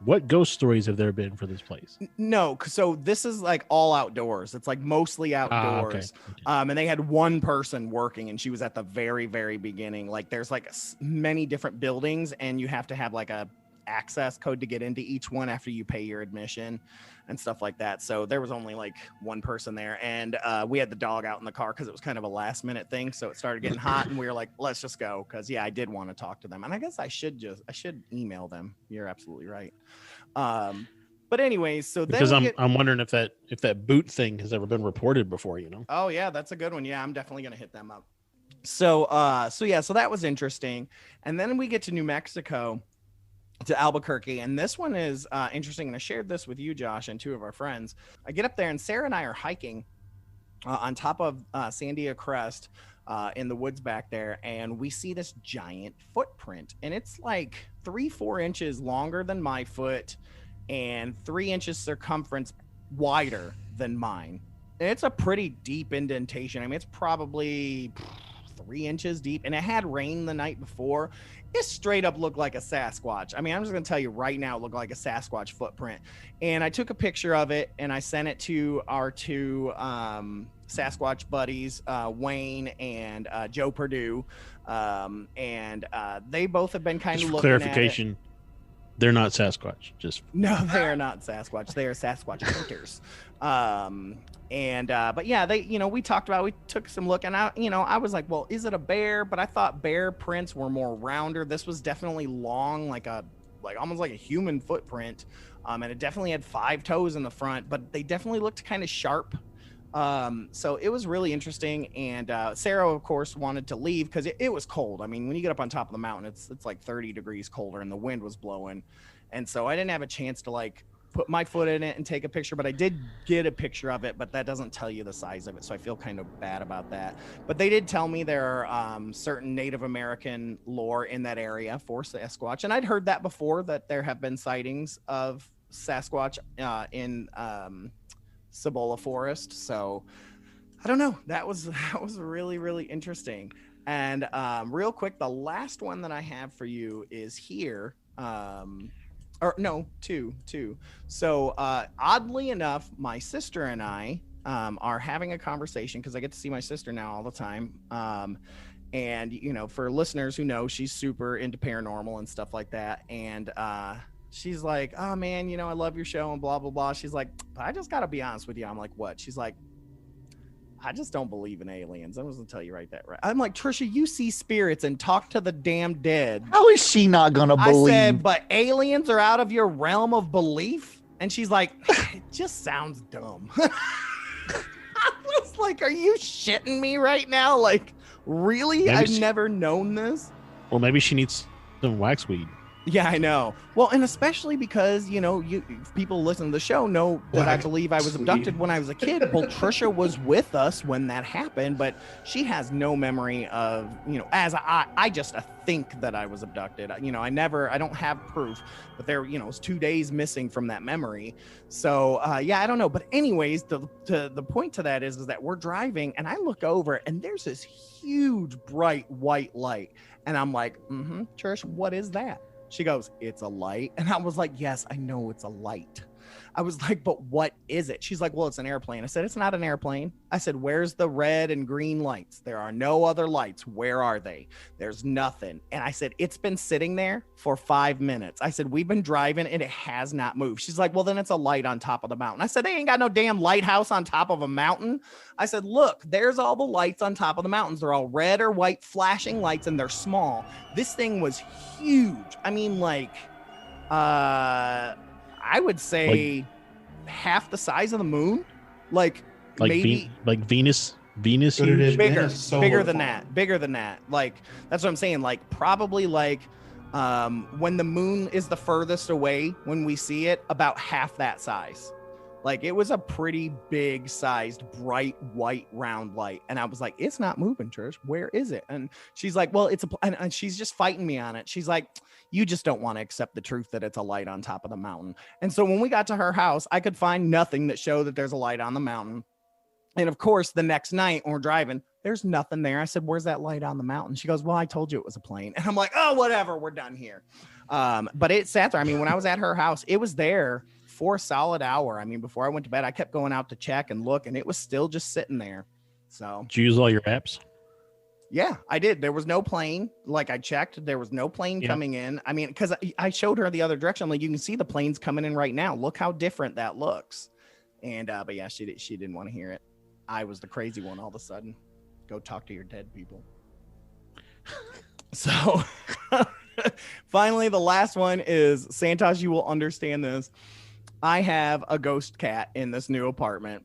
[SPEAKER 2] what ghost stories have there been for this place?
[SPEAKER 6] No, so this is like all outdoors. It's like mostly outdoors.
[SPEAKER 2] Okay.
[SPEAKER 6] And they had one person working, and she was at the very, very beginning. Like there's like many different buildings, and you have to have like a access code to get into each one after you pay your admission and stuff like that. So there was only like one person there, and we had the dog out in the car because it was kind of a last minute thing. So it started getting hot, and we were like, let's just go, because I did want to talk to them, and I guess I should email them. You're absolutely right. But anyways, so
[SPEAKER 2] because I'm wondering if that boot thing has ever been reported before, you know?
[SPEAKER 6] Oh yeah, that's a good one. Yeah, I'm definitely gonna hit them up. So that was interesting. And then we get to New Mexico, to Albuquerque, and this one is interesting, and I shared this with you, Josh, and two of our friends. I get up there, and Sarah and I are hiking on top of Sandia Crest in the woods back there, and we see this giant footprint, and it's like 3-4 inches longer than my foot and 3 inches circumference wider than mine. And it's a pretty deep indentation. I mean, it's probably 3 inches deep, and it had rain the night before. It straight up looked like a Sasquatch. I mean, I'm just gonna tell you right now, it looked like a Sasquatch footprint. And I took a picture of it, and I sent it to our two Sasquatch buddies, Wayne and Joe Purdue, and they both have been kind of looking
[SPEAKER 2] clarification.
[SPEAKER 6] at it.
[SPEAKER 2] They're not Sasquatch. Just
[SPEAKER 6] No, they are not Sasquatch. They are Sasquatch hunters. But yeah, we talked about, we took some look, and I was like, well, is it a bear? But I thought bear prints were more rounder. This was definitely long, like almost like a human footprint. And it definitely had 5 toes in the front, but they definitely looked kind of sharp. So it was really interesting. And Sarah, of course, wanted to leave because it was cold. I mean, when you get up on top of the mountain, it's like 30 degrees colder and the wind was blowing. And so I didn't have a chance to like put my foot in it and take a picture, but I did get a picture of it, but that doesn't tell you the size of it. So I feel kind of bad about that. But they did tell me there are certain Native American lore in that area for Sasquatch. And I'd heard that before, that there have been sightings of Sasquatch in Cibola Forest. So I don't know. That was really, really interesting. And real quick, the last one that I have for you is here. Two. So oddly enough, my sister and I are having a conversation because I get to see my sister now all the time. And for listeners who know, she's super into paranormal and stuff like that. And she's like, oh man, I love your show and blah, blah, blah. She's like, I just got to be honest with you. I'm like, what? She's like, I just don't believe in aliens. I'm just gonna tell you right. I'm like, Trisha, you see spirits and talk to the damn dead.
[SPEAKER 7] How is she not gonna believe?
[SPEAKER 6] I said, but aliens are out of your realm of belief. And she's like, it just sounds dumb. I was like, are you shitting me right now? Like, really? I've never known this.
[SPEAKER 2] Well, maybe she needs some waxweed.
[SPEAKER 6] Yeah, I know. Well, and especially because, people listen to the show know that I believe I was abducted when I was a kid. Well, Trisha was with us when that happened, but she has no memory of, as I just think that I was abducted. I don't have proof, but there, was 2 days missing from that memory. So, yeah, I don't know. But anyways, the point to that is that we're driving and I look over and there's this huge bright white light. And I'm like, Trish, what is that? She goes, it's a light. And I was like, yes, I know it's a light. I was like, but what is it? She's like, well, it's an airplane. I said, it's not an airplane. I said, where's the red and green lights? There are no other lights. Where are they? There's nothing. And I said, it's been sitting there for 5 minutes. I said, we've been driving and it has not moved. She's like, well, then it's a light on top of the mountain. I said, they ain't got no damn lighthouse on top of a mountain. I said, look, there's all the lights on top of the mountains. They're all red or white flashing lights and they're small. This thing was huge. I mean, I would say half the size of the moon, like maybe
[SPEAKER 2] Venus.
[SPEAKER 6] Huge? Bigger than that. Like, that's what I'm saying. Like, probably when the moon is the furthest away, when we see it, about half that size. Like, it was a pretty big sized, bright, white, round light. And I was like, it's not moving, Trish. Where is it? And she's like, well, and she's just fighting me on it. She's like, you just don't want to accept the truth that it's a light on top of the mountain. And so when we got to her house, I could find nothing that showed that there's a light on the mountain. And of course, the next night when we're driving, there's nothing there. I said, where's that light on the mountain? She goes, well, I told you it was a plane. And I'm like, oh, whatever, we're done here. But it sat there. I mean, when I was at her house, it was there for a solid hour. I mean, before I went to bed, I kept going out to check and look, and it was still just sitting there. So
[SPEAKER 2] did you use all your apps?
[SPEAKER 6] Yeah, I did. There was no plane. Like, I checked, there was no plane coming in. I mean, because I showed her the other direction. I'm like, you can see the planes coming in right now. Look how different that looks. And but yeah, she didn't want to hear it. I was the crazy one all of a sudden. Go talk to your dead people. So finally, the last one is, Santosh, you will understand this. I have a ghost cat in this new apartment.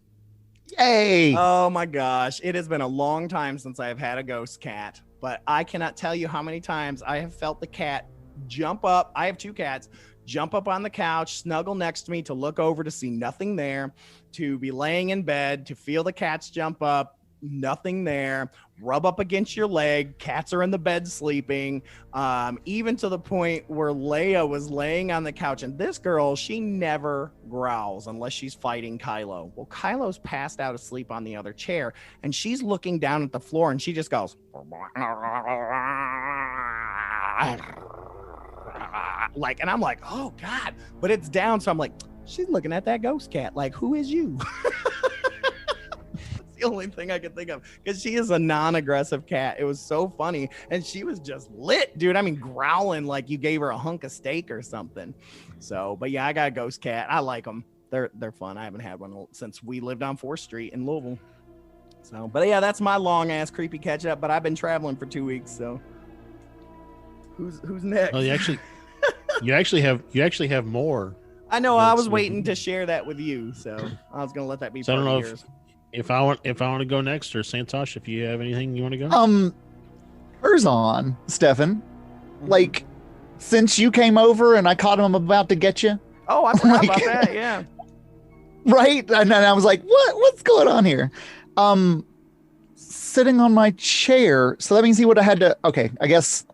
[SPEAKER 7] Yay!
[SPEAKER 6] Oh my gosh. It has been a long time since I have had a ghost cat, but I cannot tell you how many times I have felt the cat jump up. I have 2 cats. Jump up on the couch, snuggle next to me, to look over to see nothing there, to be laying in bed, to feel the cats jump up, nothing there, rub up against your leg, cats are in the bed sleeping, even to the point where Leia was laying on the couch, and this girl, she never growls unless she's fighting Kylo. Well, Kylo's passed out asleep on the other chair, and she's looking down at the floor, and she just goes like, and I'm like, oh God, but it's down. So I'm like, she's looking at that ghost cat. Like, who is you? the only thing I could think of, because she is a non-aggressive cat. It was so funny, and she was just lit, dude. I mean, growling like you gave her a hunk of steak or something. So, but yeah, I got a ghost cat. I like them. They're fun. I haven't had one since we lived on 4th Street in Louisville. So, but yeah, that's my long ass creepy catch up. But I've been traveling for 2 weeks, so who's next?
[SPEAKER 2] Well, you actually have more.
[SPEAKER 6] I know. I was waiting to share that with you, so I was gonna let that be.
[SPEAKER 2] So I don't know if I want to go next, or Santosh, if you have anything you want to go.
[SPEAKER 7] Hers on, Stefan. Like, since you came over and I caught him about to get you.
[SPEAKER 6] Oh, I forgot about that. Yeah.
[SPEAKER 7] Right, and I was like, what's going on here? Sitting on my chair, so that means he would have had to. Okay, I guess.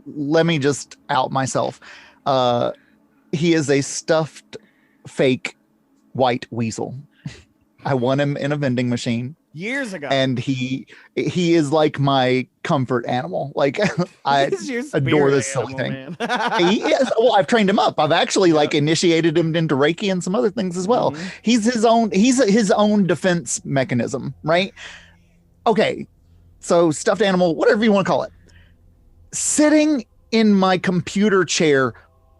[SPEAKER 7] Let me just out myself. He is a stuffed fake white weasel. I won him in a vending machine
[SPEAKER 6] years ago,
[SPEAKER 7] and he is like my comfort animal. Like, I adore this silly thing. Well, I've trained him up. I've actually like initiated him into Reiki and some other things as well. He's his own defense mechanism, right? Okay, so stuffed animal, whatever you want to call it, sitting in my computer chair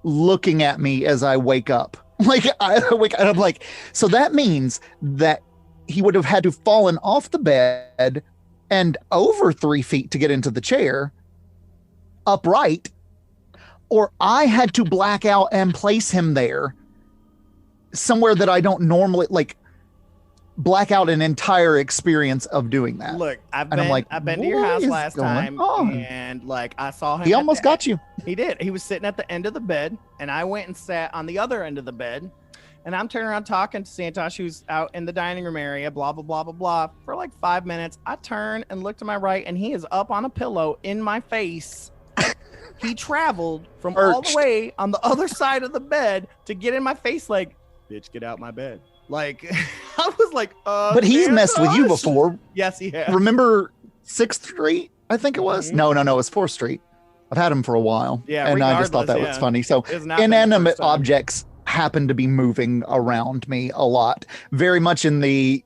[SPEAKER 7] looking at me as I wake up. Like, I wake up, I'm like, so that means that he would have had to fallen off the bed and over 3 feet to get into the chair upright, or I had to black out and place him there somewhere that I don't normally, like, black out an entire experience of doing that.
[SPEAKER 6] Look, I've been to your house last time, and like I saw him.
[SPEAKER 7] He almost got you.
[SPEAKER 6] He did. He was sitting at the end of the bed, and I went and sat on the other end of the bed, and I'm turning around talking to Santosh, who's out in the dining room area, blah blah blah blah blah, for like 5 minutes. I turn and look to my right, and he is up on a pillow in my face. He traveled from all the way on the other side of the bed to get in my face, like, bitch, get out my bed. Like, I was like,
[SPEAKER 7] but he's messed with you before.
[SPEAKER 6] Yes, he has.
[SPEAKER 7] Remember 6th Street? I think it was. No, it was 4th Street. I've had him for a while.
[SPEAKER 6] Yeah,
[SPEAKER 7] and I just thought that was funny. So inanimate objects happen to be moving around me a lot. Very much in the,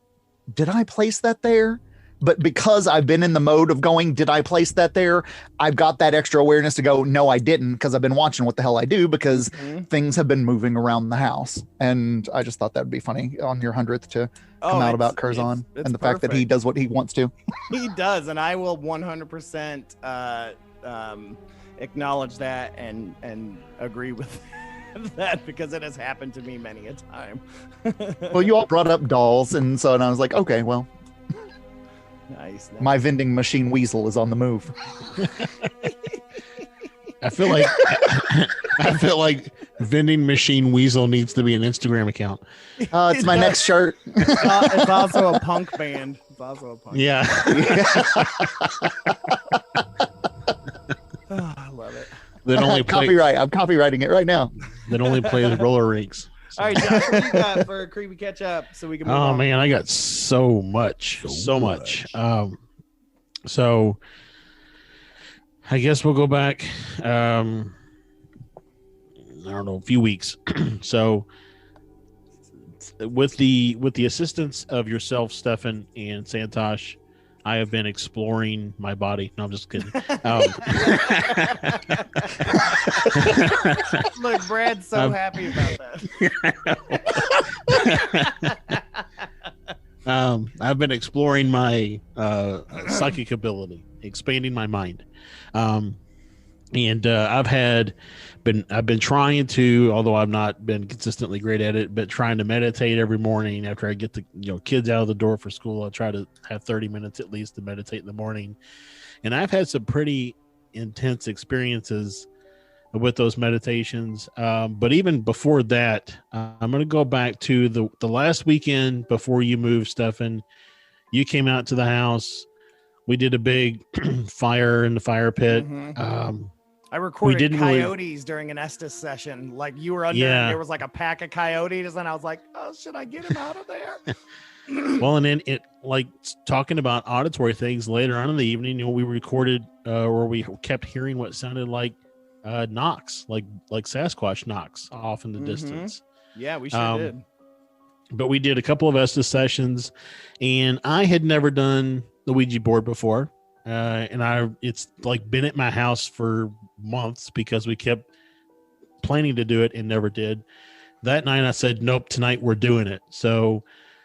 [SPEAKER 7] did I place that there? But because I've been in the mode of going, did I place that there? I've got that extra awareness to go, no, I didn't, because I've been watching what the hell I do, because things have been moving around the house. And I just thought that would be funny on your 100th to come out about Curzon and the fact that he does what he wants to.
[SPEAKER 6] He does, and I will 100% acknowledge that and agree with that, because it has happened to me many a time.
[SPEAKER 7] Well, you all brought up dolls, and I was like, okay, well.
[SPEAKER 6] Nice.
[SPEAKER 7] My vending machine weasel is on the move.
[SPEAKER 2] I feel like vending machine weasel needs to be an Instagram account.
[SPEAKER 7] It's my next shirt.
[SPEAKER 6] It's also a punk band.
[SPEAKER 2] Yeah.
[SPEAKER 6] Oh, I love it.
[SPEAKER 2] That only
[SPEAKER 7] copyright. I'm copywriting it right now.
[SPEAKER 2] That only plays roller rinks.
[SPEAKER 6] So. All right, Josh, what do you got for a creepy catch up so we can move on?
[SPEAKER 2] Man, I got so much. So I guess we'll go back I don't know, a few weeks. So with the assistance of yourself, Stefan, and Santosh, I have been exploring my body. No, I'm just kidding.
[SPEAKER 6] Look, Brad's so happy about that.
[SPEAKER 2] I've been exploring my psychic ability, expanding my mind. And I've been trying to, although I've not been consistently great at it, but trying to meditate every morning after I get the kids out of the door for school. I try to have 30 minutes at least to meditate in the morning. And I've had some pretty intense experiences with those meditations. But even before that, I'm going to go back to the last weekend before you moved, Stefan. You came out to the house. We did a big fire in the fire pit.
[SPEAKER 6] I recorded coyotes during an Estes session. Like, you were under, and there was like a pack of coyotes, and I was like, oh, should I get him out of there?
[SPEAKER 2] Well, and then it, like, talking about auditory things later on in the evening, we recorded or we kept hearing what sounded like knocks, like Sasquatch knocks off in the distance.
[SPEAKER 6] Yeah, we sure did.
[SPEAKER 2] but we did a couple of Estes sessions, and I had never done the Ouija board before. And it's like been at my house for months because we kept planning to do it and never did. That night I said, nope, tonight we're doing it. So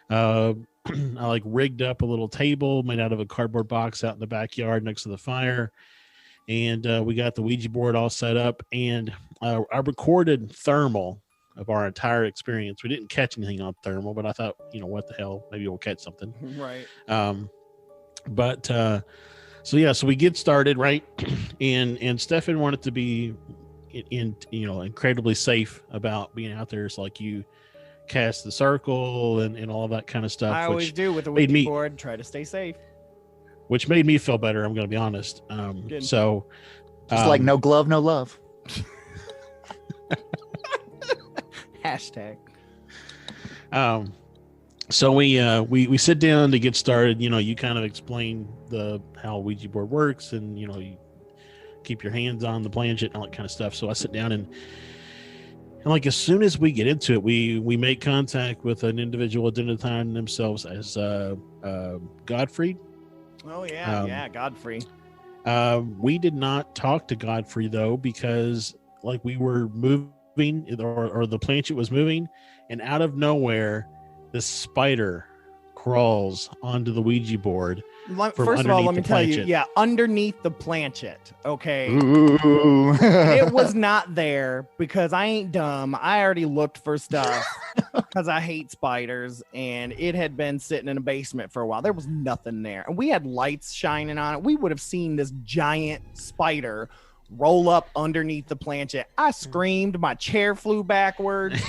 [SPEAKER 2] I like rigged up a little table made out of a cardboard box out in the backyard next to the fire. And we got the Ouija board all set up, and I recorded thermal of our entire experience. We didn't catch anything on thermal, but I thought, what the hell, maybe we'll catch something.
[SPEAKER 6] Right.
[SPEAKER 2] So we get started, right? And Stefan wanted to be incredibly safe about being out there. It's like you cast the circle and all that kind of stuff.
[SPEAKER 6] I always do with the Ouija board, try to stay safe.
[SPEAKER 2] Which made me feel better, I'm going to be honest. Just
[SPEAKER 7] like no glove, no love.
[SPEAKER 6] Hashtag.
[SPEAKER 2] So we sit down to get started. You kind of explain how Ouija board works, and you keep your hands on the planchette and all that kind of stuff. So I sit down and like as soon as we get into it, we make contact with an individual identifying themselves as Godfrey.
[SPEAKER 6] Oh yeah, Godfrey.
[SPEAKER 2] We did not talk to Godfrey though, because like we were moving or the planchette was moving, and out of nowhere this spider crawls onto the Ouija board.
[SPEAKER 6] First of all, let me tell you, underneath the planchette. Okay.
[SPEAKER 7] Ooh.
[SPEAKER 6] It was not there because I ain't dumb. I already looked for stuff because I hate spiders, and it had been sitting in a basement for a while. There was nothing there, and we had lights shining on it. We would have seen this giant spider roll up underneath the planchette. I screamed. My chair flew backwards.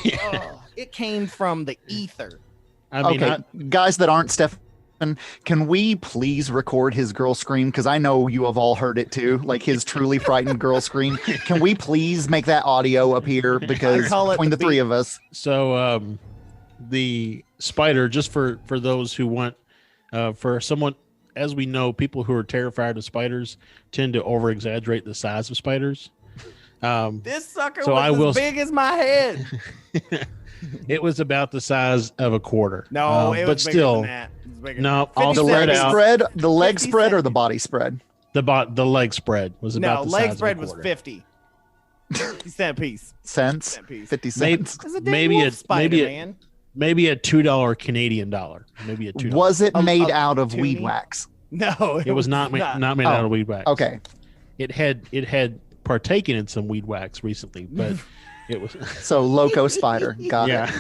[SPEAKER 6] It came from the ether.
[SPEAKER 7] Guys that aren't Stefan, can we please record his girl scream? Because I know you have all heard it too, like his truly frightened girl scream. Can we please make that audio appear? Because between the three of us.
[SPEAKER 2] So the spider, just for those who want, for someone, as we know, people who are terrified of spiders tend to over exaggerate the size of spiders.
[SPEAKER 6] This sucker was as big as my head.
[SPEAKER 2] It was about the size of a quarter.
[SPEAKER 6] No, it was
[SPEAKER 2] but still,
[SPEAKER 6] bigger than that.
[SPEAKER 2] No,
[SPEAKER 7] the leg spread, or the body spread.
[SPEAKER 2] The leg spread was about the size
[SPEAKER 6] leg spread
[SPEAKER 2] of a
[SPEAKER 6] was
[SPEAKER 2] quarter.
[SPEAKER 6] 50 cent piece.
[SPEAKER 7] 50 cents.
[SPEAKER 2] Maybe a $2 Canadian dollar. Maybe a $2.
[SPEAKER 7] Was it made out of weed wax?
[SPEAKER 6] No,
[SPEAKER 2] it was not made out of weed wax.
[SPEAKER 7] Okay.
[SPEAKER 2] It had partaken in some weed wax recently, but it was
[SPEAKER 7] so loco spider. Got it.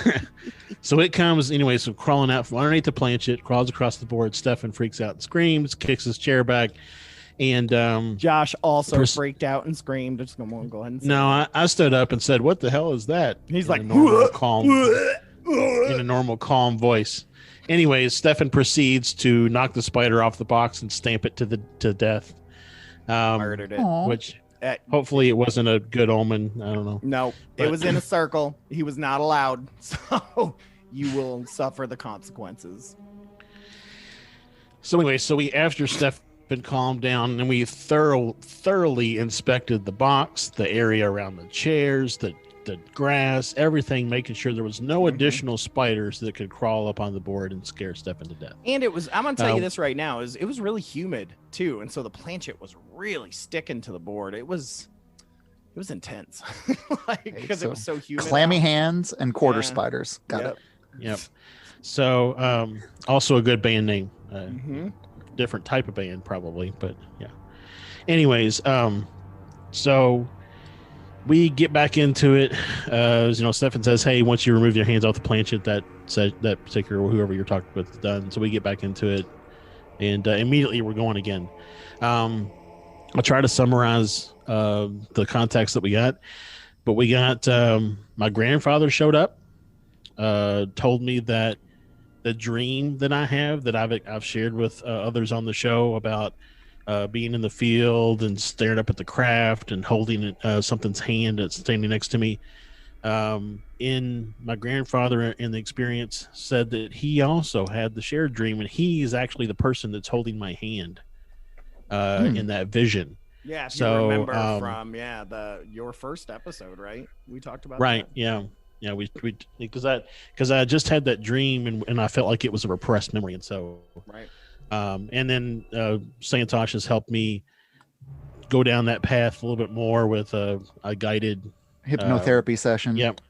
[SPEAKER 2] So it comes anyway. So crawling out from underneath the planchette, crawls across the board. Stefan freaks out and screams, kicks his chair back, and
[SPEAKER 6] Josh also freaked out and screamed. Just go ahead and say
[SPEAKER 2] I stood up and said, "What the hell is that?"
[SPEAKER 6] He's like,
[SPEAKER 2] in a normal calm voice. Anyways, Stefan proceeds to knock the spider off the box and stamp it to death.
[SPEAKER 6] Murdered it.
[SPEAKER 2] Which hopefully it wasn't a good omen. I don't know.
[SPEAKER 6] No, it was in a circle. He was not allowed. So you will suffer the consequences.
[SPEAKER 2] So anyway, after Stefan calmed down, and we thoroughly inspected the box, the area around the chairs, the grass, everything, making sure there was no additional spiders that could crawl up on the board and scare Stefan to death.
[SPEAKER 6] And I'm going to tell you this right now, it was really humid too. And so the planchette was really sticking to the board. It was intense because it was so humid.
[SPEAKER 7] Clammy hands and quarter spiders. Got it.
[SPEAKER 2] Yep. So also a good band name, different type of band probably, but yeah. Anyways, so we get back into it. Stefan says, "Hey, once you remove your hands off the planchette, that particular whoever you're talking with is done." So we get back into it, and immediately we're going again. I'll try to summarize the context that we got, but we got my grandfather showed up, told me that the dream that I have that I've shared with others on the show about. Being in the field and staring up at the craft and holding something's hand that's standing next to me. In my grandfather in the experience said that he also had the shared dream, and he is actually the person that's holding my hand in that vision.
[SPEAKER 6] Yeah, if you remember from your first episode, right? We talked about
[SPEAKER 2] right.
[SPEAKER 6] That.
[SPEAKER 2] Yeah. Yeah, we because I just had that dream and I felt like it was a repressed memory, and so
[SPEAKER 6] right.
[SPEAKER 2] And then Santosh has helped me go down that path a little bit more with a guided
[SPEAKER 7] hypnotherapy session.
[SPEAKER 2] Yep.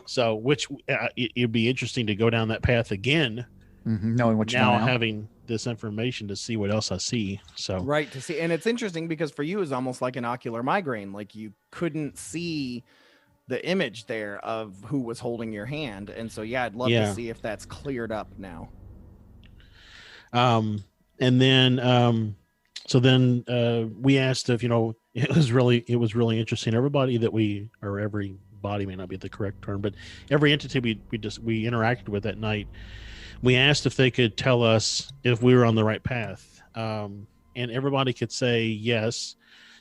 [SPEAKER 2] So, which it'd be interesting to go down that path again,
[SPEAKER 7] knowing what you
[SPEAKER 2] now
[SPEAKER 7] know now.
[SPEAKER 2] having this information to see what else I see. So
[SPEAKER 6] right, to see, and it's interesting because for you it's almost like an ocular migraine, like you couldn't see the image there of who was holding your hand, and so I'd love to see if that's cleared up now.
[SPEAKER 2] And then so then we asked if it was really interesting. Everybody may not be the correct term, but every entity we interacted with that night, we asked if they could tell us if we were on the right path, and everybody could say yes.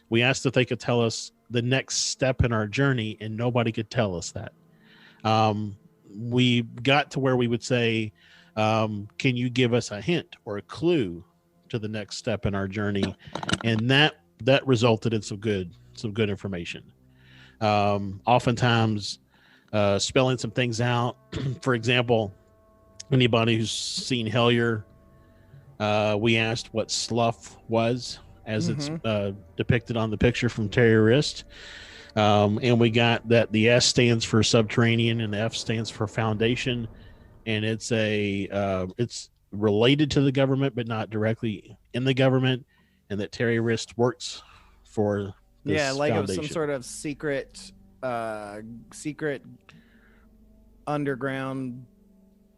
[SPEAKER 2] We asked if they could tell us the next step in our journey, and nobody could tell us that. We got to where we would say, can you give us a hint or a clue to the next step in our journey? And that resulted in some good information. Oftentimes spelling some things out. For example, anybody who's seen Hellier, we asked what slough was as it's depicted on the picture from Terrorist. And we got that the S stands for subterranean and the F stands for foundation. And it's it's related to the government, but not directly in the government. And that Terrorist works for this
[SPEAKER 6] like
[SPEAKER 2] foundation.
[SPEAKER 6] It was some sort of secret underground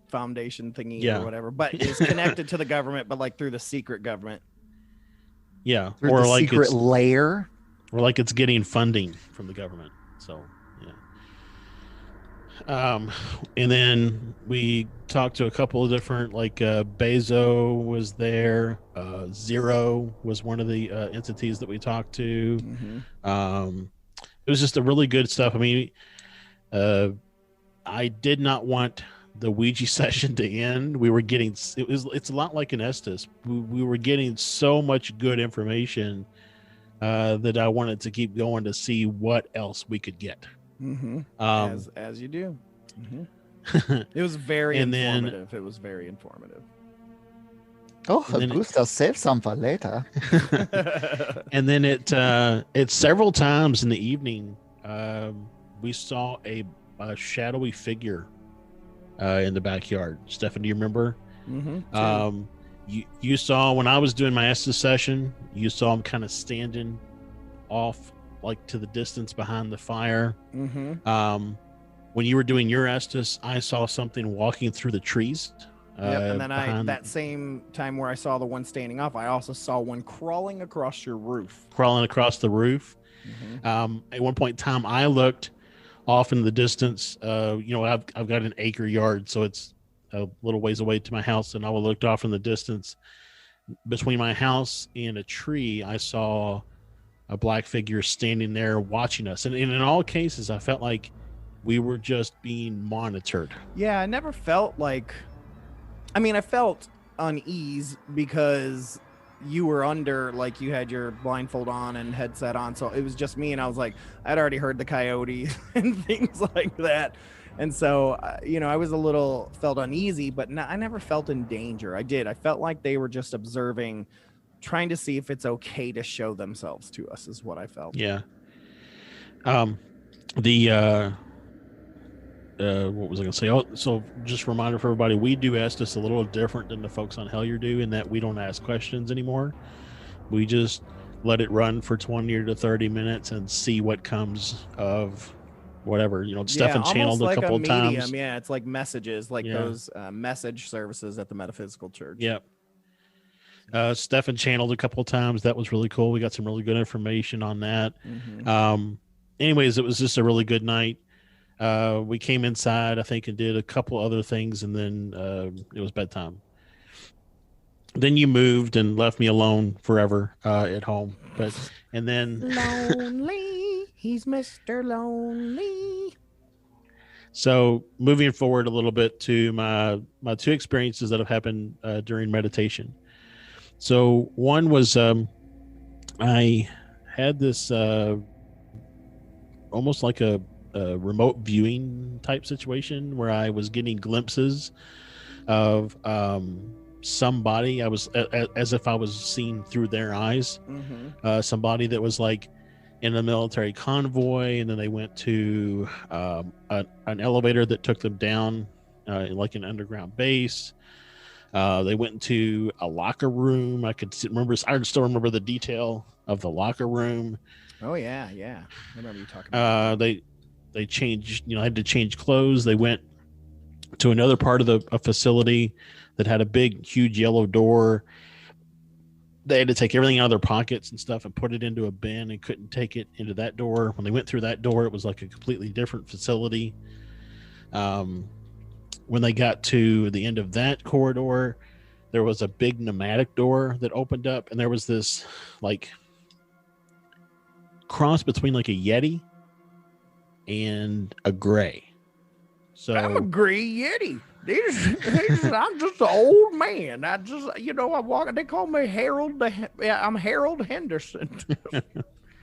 [SPEAKER 6] foundation thingy or whatever, but it's connected to the government, but like through the secret government.
[SPEAKER 2] Yeah,
[SPEAKER 7] through
[SPEAKER 2] or
[SPEAKER 7] the
[SPEAKER 2] like
[SPEAKER 7] secret layer,
[SPEAKER 2] or like it's getting funding from the government. So and then we talked to a couple of different, like Bezo was there, Zero was one of the entities that we talked to. It was just a really good stuff. I mean, I did not want the Ouija session to end. We were getting it's a lot like an Estes. We were getting so much good information that I wanted to keep going to see what else we could get.
[SPEAKER 6] As you do. It was very informative. It was very informative.
[SPEAKER 7] Oh, Augusta, save some for later.
[SPEAKER 2] And then it several times in the evening, we saw a shadowy figure in the backyard. Stefan, do you remember? You saw when I was doing my Estes session, you saw him kind of standing off, like to the distance behind the fire. When you were doing your Estes, I saw something walking through the trees.
[SPEAKER 6] And then that same time where I saw the one standing off, I also saw one crawling across your roof.
[SPEAKER 2] Crawling across the roof. At one point in time, I looked off in the distance. I've got an acre yard, so it's a little ways away to my house, and I looked off in the distance between my house and a tree. I saw a black figure standing there watching us, and in all cases, I felt like we were just being monitored.
[SPEAKER 6] Yeah, I never felt like. I mean, I felt unease because you were under, like you had your blindfold on and headset on, so it was just me, and I was like, I'd already heard the coyote and things like that, and so I was felt uneasy, but I never felt in danger. I felt like they were just observing, trying to see if it's okay to show themselves to us, is what I felt.
[SPEAKER 2] What was I going to say? Oh, so just a reminder for everybody, we do Estes a little different than the folks on Hellier do, in that we don't ask questions anymore. We just let it run for 20 to 30 minutes and see what comes of whatever. Stefan channeled
[SPEAKER 6] like
[SPEAKER 2] a couple of times.
[SPEAKER 6] Yeah, it's like messages, like those message services at the Metaphysical Church.
[SPEAKER 2] Yep. Stefan channeled a couple of times. That was really cool. We got some really good information on that. Anyways, it was just a really good night. We came inside, I think, and did a couple other things, and then it was bedtime. Then you moved and left me alone forever at home. And then
[SPEAKER 6] lonely, he's Mr. Lonely.
[SPEAKER 2] So moving forward a little bit to my two experiences that have happened during meditation. So one was I had this almost like a remote viewing type situation where I was getting glimpses of somebody. I was as if I was seeing through their eyes. Somebody that was like in a military convoy, and then they went to an elevator that took them down like an underground base. They went into a locker room. I still remember the detail of the locker room.
[SPEAKER 6] Oh yeah, I remember you talking about
[SPEAKER 2] they changed, I had to change clothes. They went to another part of a facility that had a big, huge yellow door. They had to take everything out of their pockets and stuff and put it into a bin, and couldn't take it into that door. When they went through that door, it was like a completely different facility. When they got to the end of that corridor, there was a big pneumatic door that opened up, and there was this like cross between like a Yeti and a gray. So
[SPEAKER 6] I'm a gray Yeti. I'm just an old man. I just, I walk. They call me Harold. I'm Harold Henderson.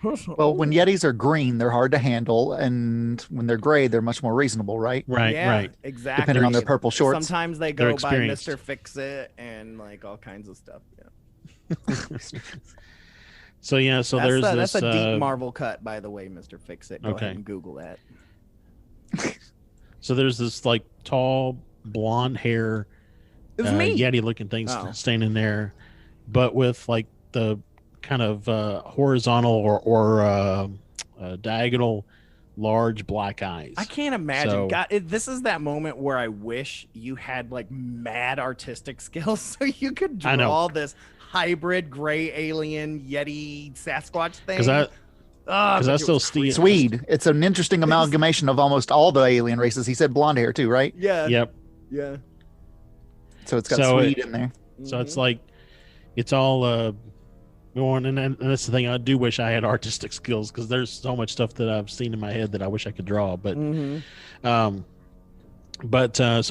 [SPEAKER 7] Well, when Yetis are green, they're hard to handle, and when they're gray, they're much more reasonable, right?
[SPEAKER 2] Right.
[SPEAKER 6] Exactly.
[SPEAKER 7] Depending on their purple shorts.
[SPEAKER 6] Sometimes they go by Mr. Fix-It and like all kinds of stuff. Yeah.
[SPEAKER 2] So
[SPEAKER 6] that's a deep Marvel cut, by the way, Mr. Fix-It. Go ahead and Google that.
[SPEAKER 2] So there's this like tall blonde hair,
[SPEAKER 6] it was me.
[SPEAKER 2] Yeti looking thing standing there, but with like the kind of horizontal or diagonal large black eyes.
[SPEAKER 6] I can't imagine. This is that moment where I wish you had like mad artistic skills so you could draw this hybrid gray alien Yeti Sasquatch thing.
[SPEAKER 2] Because I still see
[SPEAKER 7] Swede. It's an interesting amalgamation of almost all the alien races. He said blonde hair too, right?
[SPEAKER 6] Yeah.
[SPEAKER 2] Yep.
[SPEAKER 6] Yeah.
[SPEAKER 7] So it's got Swede in there.
[SPEAKER 2] So it's like, it's all going, and that's the thing. I do wish I had artistic skills, because there's so much stuff that I've seen in my head that I wish I could draw. But, so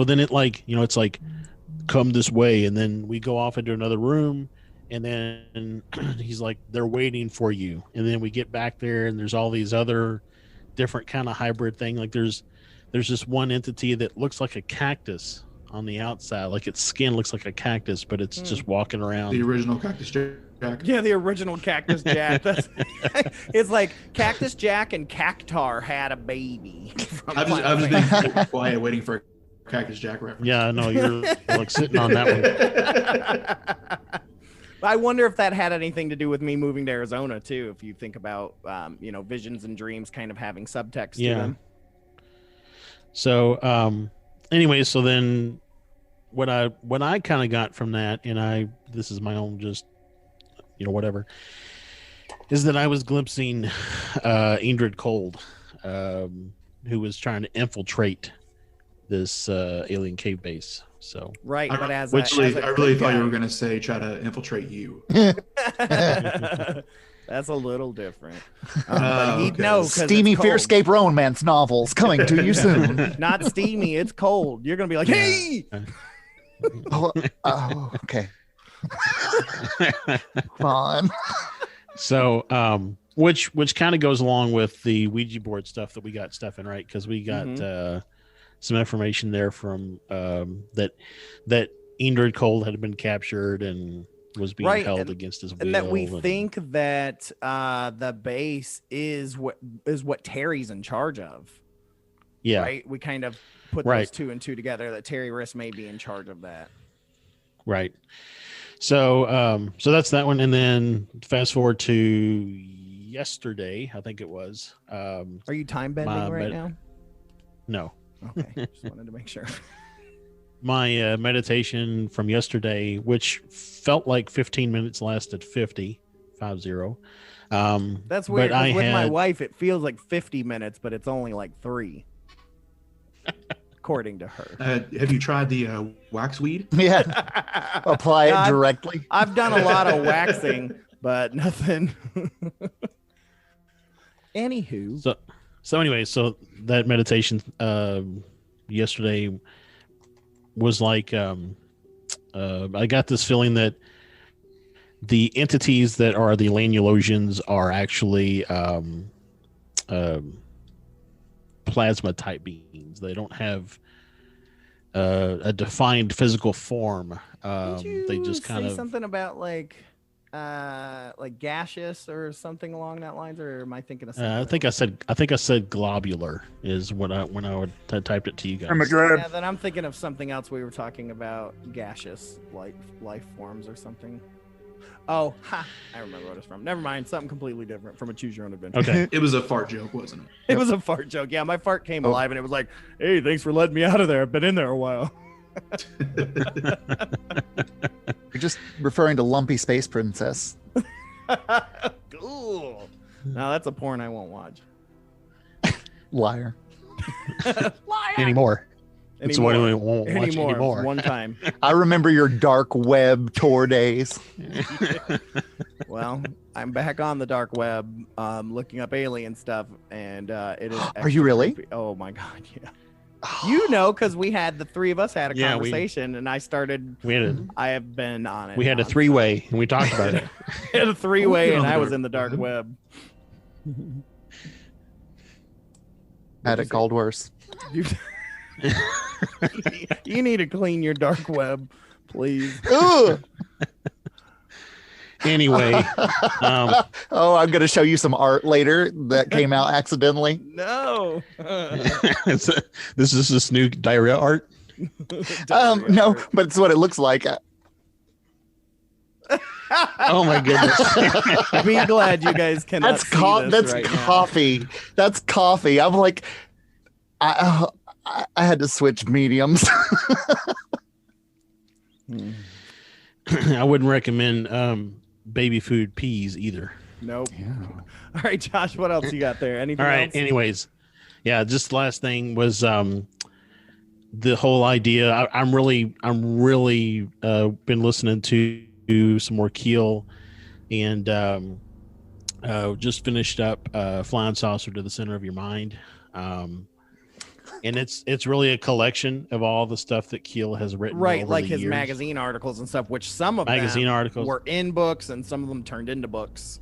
[SPEAKER 2] then it like, it's like, come this way, and then we go off into another room. And then he's like, they're waiting for you. And then we get back there, and there's all these other different kind of hybrid thing. Like there's this one entity that looks like a cactus on the outside. Like its skin looks like a cactus, but it's just walking around.
[SPEAKER 8] The original Cactus Jack.
[SPEAKER 6] Yeah, the original Cactus Jack. It's like Cactus Jack and Cactar had a baby.
[SPEAKER 8] I've just been quiet waiting for a Cactus Jack reference.
[SPEAKER 2] Yeah, I know. You're like sitting on that one.
[SPEAKER 6] I wonder if that had anything to do with me moving to Arizona too. If you think about, visions and dreams kind of having subtext to them.
[SPEAKER 2] So, anyway, so then what I kind of got from that, and this is my own just, whatever, is that I was glimpsing Ingrid Cold, who was trying to infiltrate this alien cave base. So
[SPEAKER 6] right, but
[SPEAKER 8] I really thought you were going to say try to infiltrate you.
[SPEAKER 6] That's a little different. But he'd know.
[SPEAKER 7] Steamy FearScape romance novels coming to you soon.
[SPEAKER 6] Not steamy, it's cold. You're going to be like, hey!
[SPEAKER 7] Okay. Fun.
[SPEAKER 2] So, which kind of goes along with the Ouija board stuff that we got, Stefan, right? Because we got some information there from that Ingrid Cold had been captured and was being held against his will,
[SPEAKER 6] and that we think that the base is what Terry's in charge of.
[SPEAKER 2] Yeah,
[SPEAKER 6] right. We kind of put those two and two together, that Terry Riss may be in charge of that.
[SPEAKER 2] Right. So that's that one, and then fast forward to yesterday, I think it was.
[SPEAKER 6] Are you time bending right now?
[SPEAKER 2] No.
[SPEAKER 6] Okay, just wanted to make sure.
[SPEAKER 2] My meditation from yesterday, which felt like 15 minutes, lasted 50.
[SPEAKER 6] That's weird. With my wife, it feels like 50 minutes, but it's only like 3, according to her.
[SPEAKER 8] Have you tried the wax weed?
[SPEAKER 7] Yeah, apply it directly.
[SPEAKER 6] I've done a lot of waxing, but nothing. Anywho.
[SPEAKER 2] So anyway, so that meditation yesterday was like, I got this feeling that the entities that are the Lanulosians are actually plasma type beings. They don't have a defined physical form. They just kind of
[SPEAKER 6] something about like gaseous or something along that lines, or am I thinking of something?
[SPEAKER 2] I think I said globular is what when I typed it to you guys.
[SPEAKER 6] Yeah, then I'm thinking of something else. We were talking about gaseous life forms or something. Oh, I remember what it's from. Never mind. Something completely different from a Choose Your Own Adventure.
[SPEAKER 2] Okay.
[SPEAKER 8] It was a fart joke, wasn't it?
[SPEAKER 6] It was a fart joke. Yeah, my fart came alive and it was like, hey, thanks for letting me out of there. I've been in there a while.
[SPEAKER 7] You're just referring to Lumpy Space Princess.
[SPEAKER 6] Cool. Now that's a porn I won't watch.
[SPEAKER 7] Liar.
[SPEAKER 6] Liar.
[SPEAKER 2] Anymore. It's what we won't watch anymore.
[SPEAKER 6] One time.
[SPEAKER 7] I remember your dark web tour days.
[SPEAKER 6] Well, I'm back on the dark web, looking up alien stuff, and it is.
[SPEAKER 7] Are you really?
[SPEAKER 6] Creepy. Oh my god, yeah. You know, because the three of us had a conversation, and I started. I have been on it.
[SPEAKER 2] We had a three-way, and we talked about it.
[SPEAKER 6] We had a three-way, and I was in the dark web.
[SPEAKER 7] Had it called worse.
[SPEAKER 6] You need to clean your dark web, please.
[SPEAKER 2] Anyway,
[SPEAKER 7] I'm going to show you some art later that came out accidentally.
[SPEAKER 6] No.
[SPEAKER 2] This is this new diarrhea art.
[SPEAKER 7] No, but it's what it looks like.
[SPEAKER 2] Oh my goodness!
[SPEAKER 6] Be glad you guys cannot.
[SPEAKER 7] That's coffee.
[SPEAKER 6] Now.
[SPEAKER 7] That's coffee. I'm like, I had to switch mediums.
[SPEAKER 2] I wouldn't recommend baby food peas either.
[SPEAKER 6] Nope.
[SPEAKER 7] Yeah.
[SPEAKER 6] All right, Josh, what else you got there? Anything
[SPEAKER 2] All right.
[SPEAKER 6] else?
[SPEAKER 2] Anyways, yeah, just the last thing was the whole idea. I'm really been listening to some more Keel, and just finished up Flying Saucer to the Center of Your Mind. And it's really a collection of all the stuff that Keel has written.
[SPEAKER 6] Right,
[SPEAKER 2] over
[SPEAKER 6] like
[SPEAKER 2] the
[SPEAKER 6] his
[SPEAKER 2] years.
[SPEAKER 6] magazine articles and stuff, which some of
[SPEAKER 2] magazine
[SPEAKER 6] them
[SPEAKER 2] articles
[SPEAKER 6] were in books and some of them turned into books.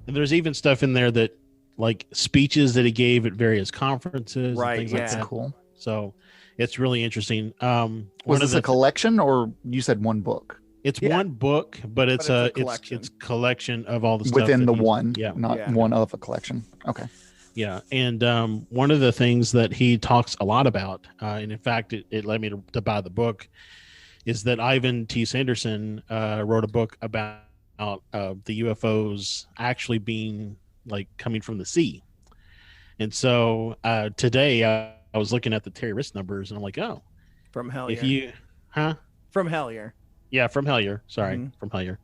[SPEAKER 2] And there's even stuff in there that, like, speeches that he gave at various conferences.
[SPEAKER 6] Right,
[SPEAKER 2] and things
[SPEAKER 6] yeah.
[SPEAKER 2] like that.
[SPEAKER 7] That's cool.
[SPEAKER 2] So it's really interesting.
[SPEAKER 7] Was this a collection, or you said one book?
[SPEAKER 2] It's one book, but it's a collection of all the stuff
[SPEAKER 7] within the
[SPEAKER 2] he,
[SPEAKER 7] one,
[SPEAKER 2] yeah,
[SPEAKER 7] not one of a collection. Okay.
[SPEAKER 2] Yeah, and one of the things that he talks a lot about, and in fact, it led me to buy the book, is that Ivan T. Sanderson wrote a book about the UFOs actually being like coming from the sea. And so today I was looking at the terrorist numbers, and I'm like, oh,
[SPEAKER 6] from Hellier. From Hellier.
[SPEAKER 2] Yeah, from Hellier. Sorry, from Hellier.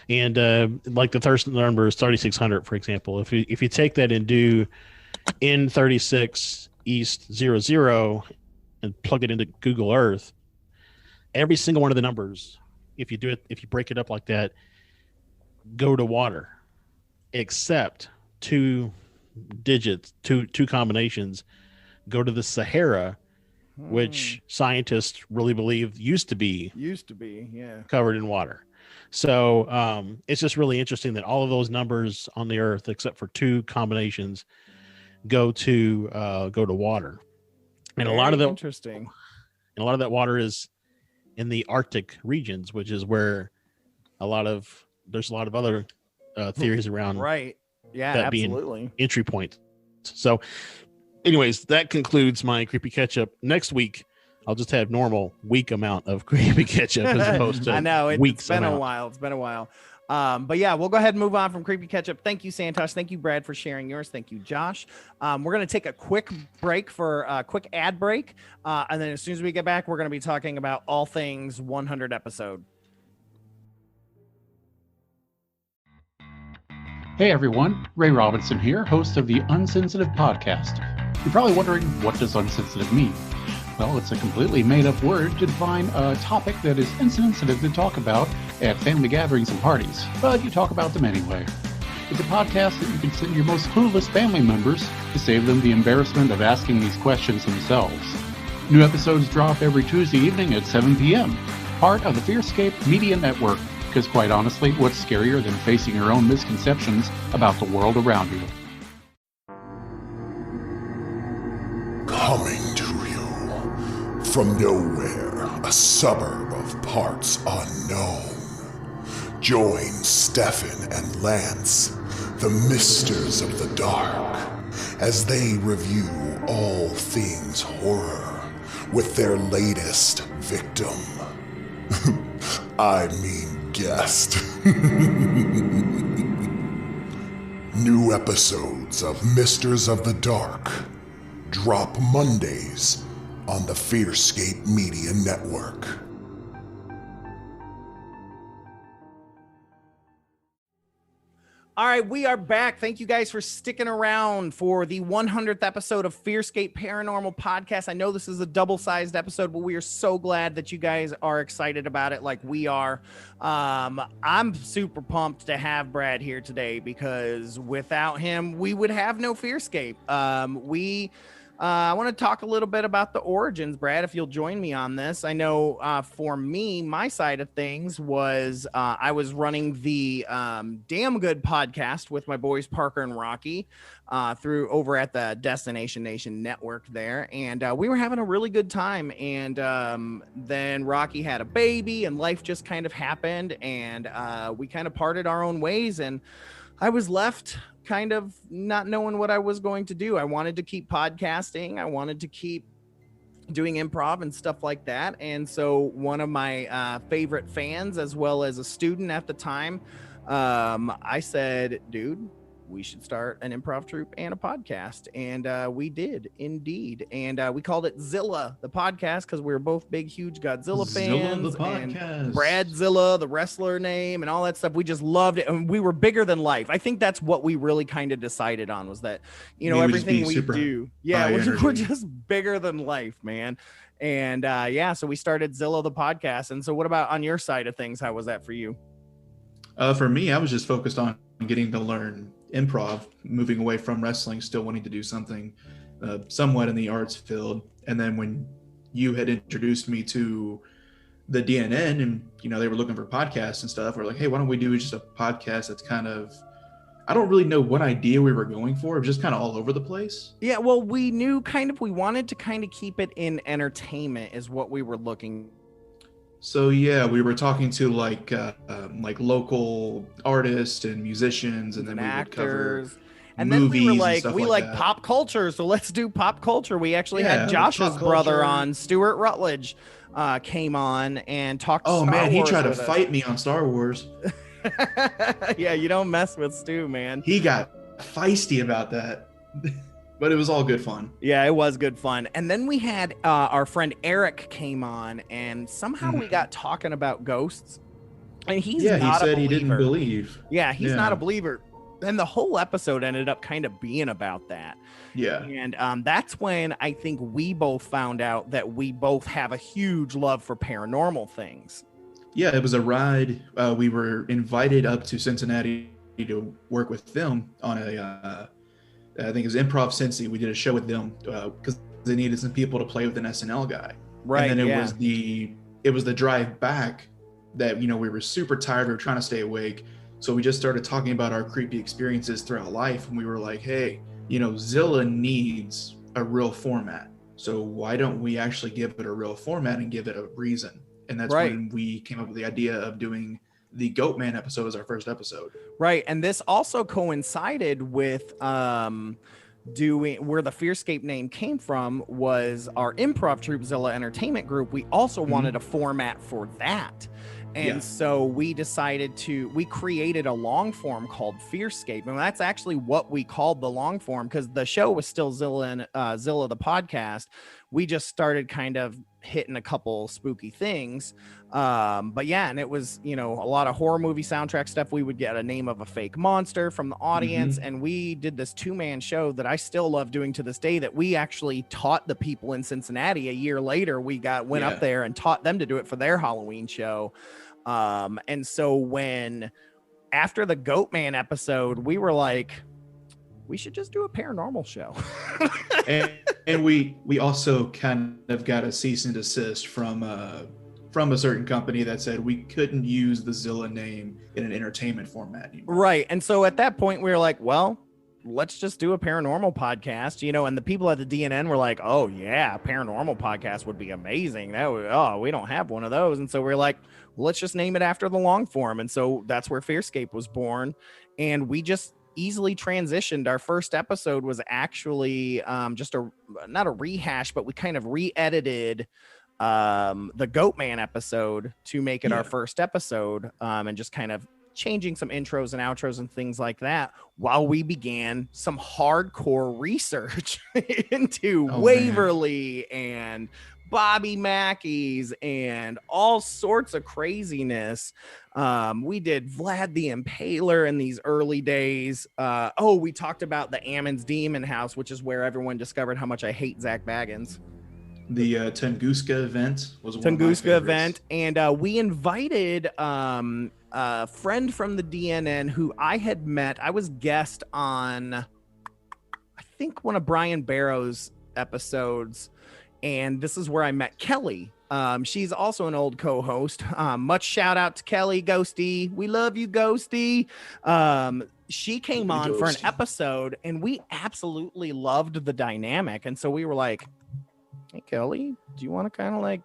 [SPEAKER 2] And like the first number is 3600, for example. If you take that and do N36 East 00 and plug it into Google Earth, every single one of the numbers, if you break it up like that, go to water, except two digits, two combinations go to the Sahara, which scientists really believe used to be covered in water. So it's just really interesting that all of those numbers on the Earth, except for two combinations, go to water, and a lot of them
[SPEAKER 6] interesting.
[SPEAKER 2] And a lot of that water is in the Arctic regions, which is where there's a lot of other theories around.
[SPEAKER 6] Right. Yeah.
[SPEAKER 2] That
[SPEAKER 6] absolutely.
[SPEAKER 2] Being entry point. So, anyways, that concludes my creepy catch-up. Next week, I'll just have normal week amount of creepy catch-up as opposed to
[SPEAKER 6] I know
[SPEAKER 2] it's
[SPEAKER 6] been
[SPEAKER 2] amount.
[SPEAKER 6] a while. It's been a while. But yeah, we'll go ahead and move on from creepy catch-up. Thank you, Santosh. Thank you, Brad, for sharing yours. Thank you, Josh. We're going to take a quick break for a quick ad break. And then as soon as we get back, we're going to be talking about all things 100 episode.
[SPEAKER 11] Hey everyone, Ray Robinson here, host of the Unsensitive Podcast. You're probably wondering, what does unsensitive mean? Well, it's a completely made-up word to define a topic that is insensitive to talk about at family gatherings and parties, but you talk about them anyway. It's a podcast that you can send your most clueless family members to save them the embarrassment of asking these questions themselves. New episodes drop every Tuesday evening at 7 p.m., part of the FearScape Media Network. Because quite honestly, what's scarier than facing your own misconceptions about the world around you?
[SPEAKER 1] From nowhere, a suburb of parts unknown. Join Stefan and Lance, the Misters of the Dark, as they review all things horror with their latest victim. I mean guest. New episodes of Misters of the Dark drop Mondays on the FearScape Media Network.
[SPEAKER 6] All right, we are back. Thank you guys for sticking around for the 100th episode of FearScape Paranormal Podcast. I know this is a double-sized episode, but we are so glad that you guys are excited about it like we are. I'm super pumped to have Brad here today because without him, we would have no FearScape. I want to talk a little bit about the origins, Brad, if you'll join me on this. I know for me, my side of things was I was running the Damn Good podcast with my boys Parker and Rocky through over at the Destination Nation network there. And we were having a really good time. And then Rocky had a baby and life just kind of happened. And we kind of parted our own ways. And I was left kind of not knowing what I was going to do. I wanted to keep podcasting. I wanted to keep doing improv and stuff like that. And so one of my favorite fans, as well as a student at the time, I said, dude, we should start an improv troupe and a podcast. And we did indeed. And we called it Zilla, the podcast, because we were both big, huge Godzilla fans.
[SPEAKER 8] The podcast.
[SPEAKER 6] And Bradzilla, the wrestler name, and all that stuff. We just loved it. And we were bigger than life. I think that's what we really kind of decided on, was that, you know, everything we do. Yeah, we're just bigger than life, man. And so we started Zilla, the podcast. And so what about on your side of things? How was that for you?
[SPEAKER 8] For me, I was just focused on getting to learn improv, moving away from wrestling, still wanting to do something somewhat in the arts field. And then when you had introduced me to the DNN and, you know, they were looking for podcasts and stuff, we're like, hey, why don't we do just a podcast that's kind of, I don't really know what idea we were going for. It was just kind of all over the place.
[SPEAKER 6] Yeah, well, we knew we wanted to kind of keep it in entertainment is what we were looking.
[SPEAKER 8] So yeah, we were talking to like local artists and musicians, and then we would cover
[SPEAKER 6] and then we were
[SPEAKER 8] like,
[SPEAKER 6] we like pop culture, so let's do pop culture. We actually had Josh's brother on, Stuart Rutledge, came on and talked.
[SPEAKER 8] Oh man, he tried to fight me on Star Wars.
[SPEAKER 6] Yeah, you don't mess with Stu, man.
[SPEAKER 8] He got feisty about that. But it was all good fun.
[SPEAKER 6] Yeah, it was good fun. And then we had our friend Eric came on, and somehow we got talking about ghosts. And he's not a believer. He said he didn't believe. Yeah, he's not a believer. And the whole episode ended up kind of being about that.
[SPEAKER 8] Yeah.
[SPEAKER 6] And that's when I think we both found out that we both have a huge love for paranormal things.
[SPEAKER 8] Yeah, it was a ride. We were invited up to Cincinnati to work with them on a... I think it was Improv Cincy. We did a show with them because they needed some people to play with an SNL guy.
[SPEAKER 6] Right.
[SPEAKER 8] And then it was the drive back that, you know, we were super tired. We were trying to stay awake. So we just started talking about our creepy experiences throughout life. And we were like, hey, you know, Zilla needs a real format. So why don't we actually give it a real format and give it a reason? And that's when we came up with the idea of doing the Goatman episode as our first episode.
[SPEAKER 6] Right. And this also coincided with doing where the FearScape name came from was our improv troupe, Zilla Entertainment Group. We also wanted a format for that. And so we decided we created a long form called FearScape. And that's actually what we called the long form, because the show was still Zilla the podcast. We just started kind of hitting a couple spooky things. But yeah, and it was, you know, a lot of horror movie soundtrack stuff. We would get a name of a fake monster from the audience. And we did this 2-man show that I still love doing to this day, that we actually taught the people in Cincinnati a year later. We went up there and taught them to do it for their Halloween show. And so after the Goatman episode, we were like, we should just do a paranormal show.
[SPEAKER 8] and we also kind of got a cease and desist from a certain company that said we couldn't use the Zilla name in an entertainment format anymore.
[SPEAKER 6] Right. And so at that point we were like, well, let's just do a paranormal podcast, you know, and the people at the DNN were like, oh yeah, paranormal podcast would be amazing. We don't have one of those. And so we're like, well, let's just name it after the long form. And so that's where FearScape was born. And we just easily transitioned. Our first episode was actually just not a rehash, but we kind of re-edited the Goatman episode to make it our first episode, and just kind of changing some intros and outros and things like that while we began some hardcore research into Waverly and Bobby Mackey's and all sorts of craziness. We did Vlad the Impaler in these early days. We talked about the Ammon's Demon House, which is where everyone discovered how much I hate Zach Baggins.
[SPEAKER 8] The Tunguska event was one
[SPEAKER 6] Tunguska event, and we invited a friend from the DNN who I had met. I was guest on, I think, one of Brian Barrow's episodes, and this is where I met Kelly. She's also an old co-host. Much shout out to Kelly, Ghosty. We love you, Ghosty. She came on for an episode, and we absolutely loved the dynamic, and so we were like, hey, Kelly, do you want to kind of like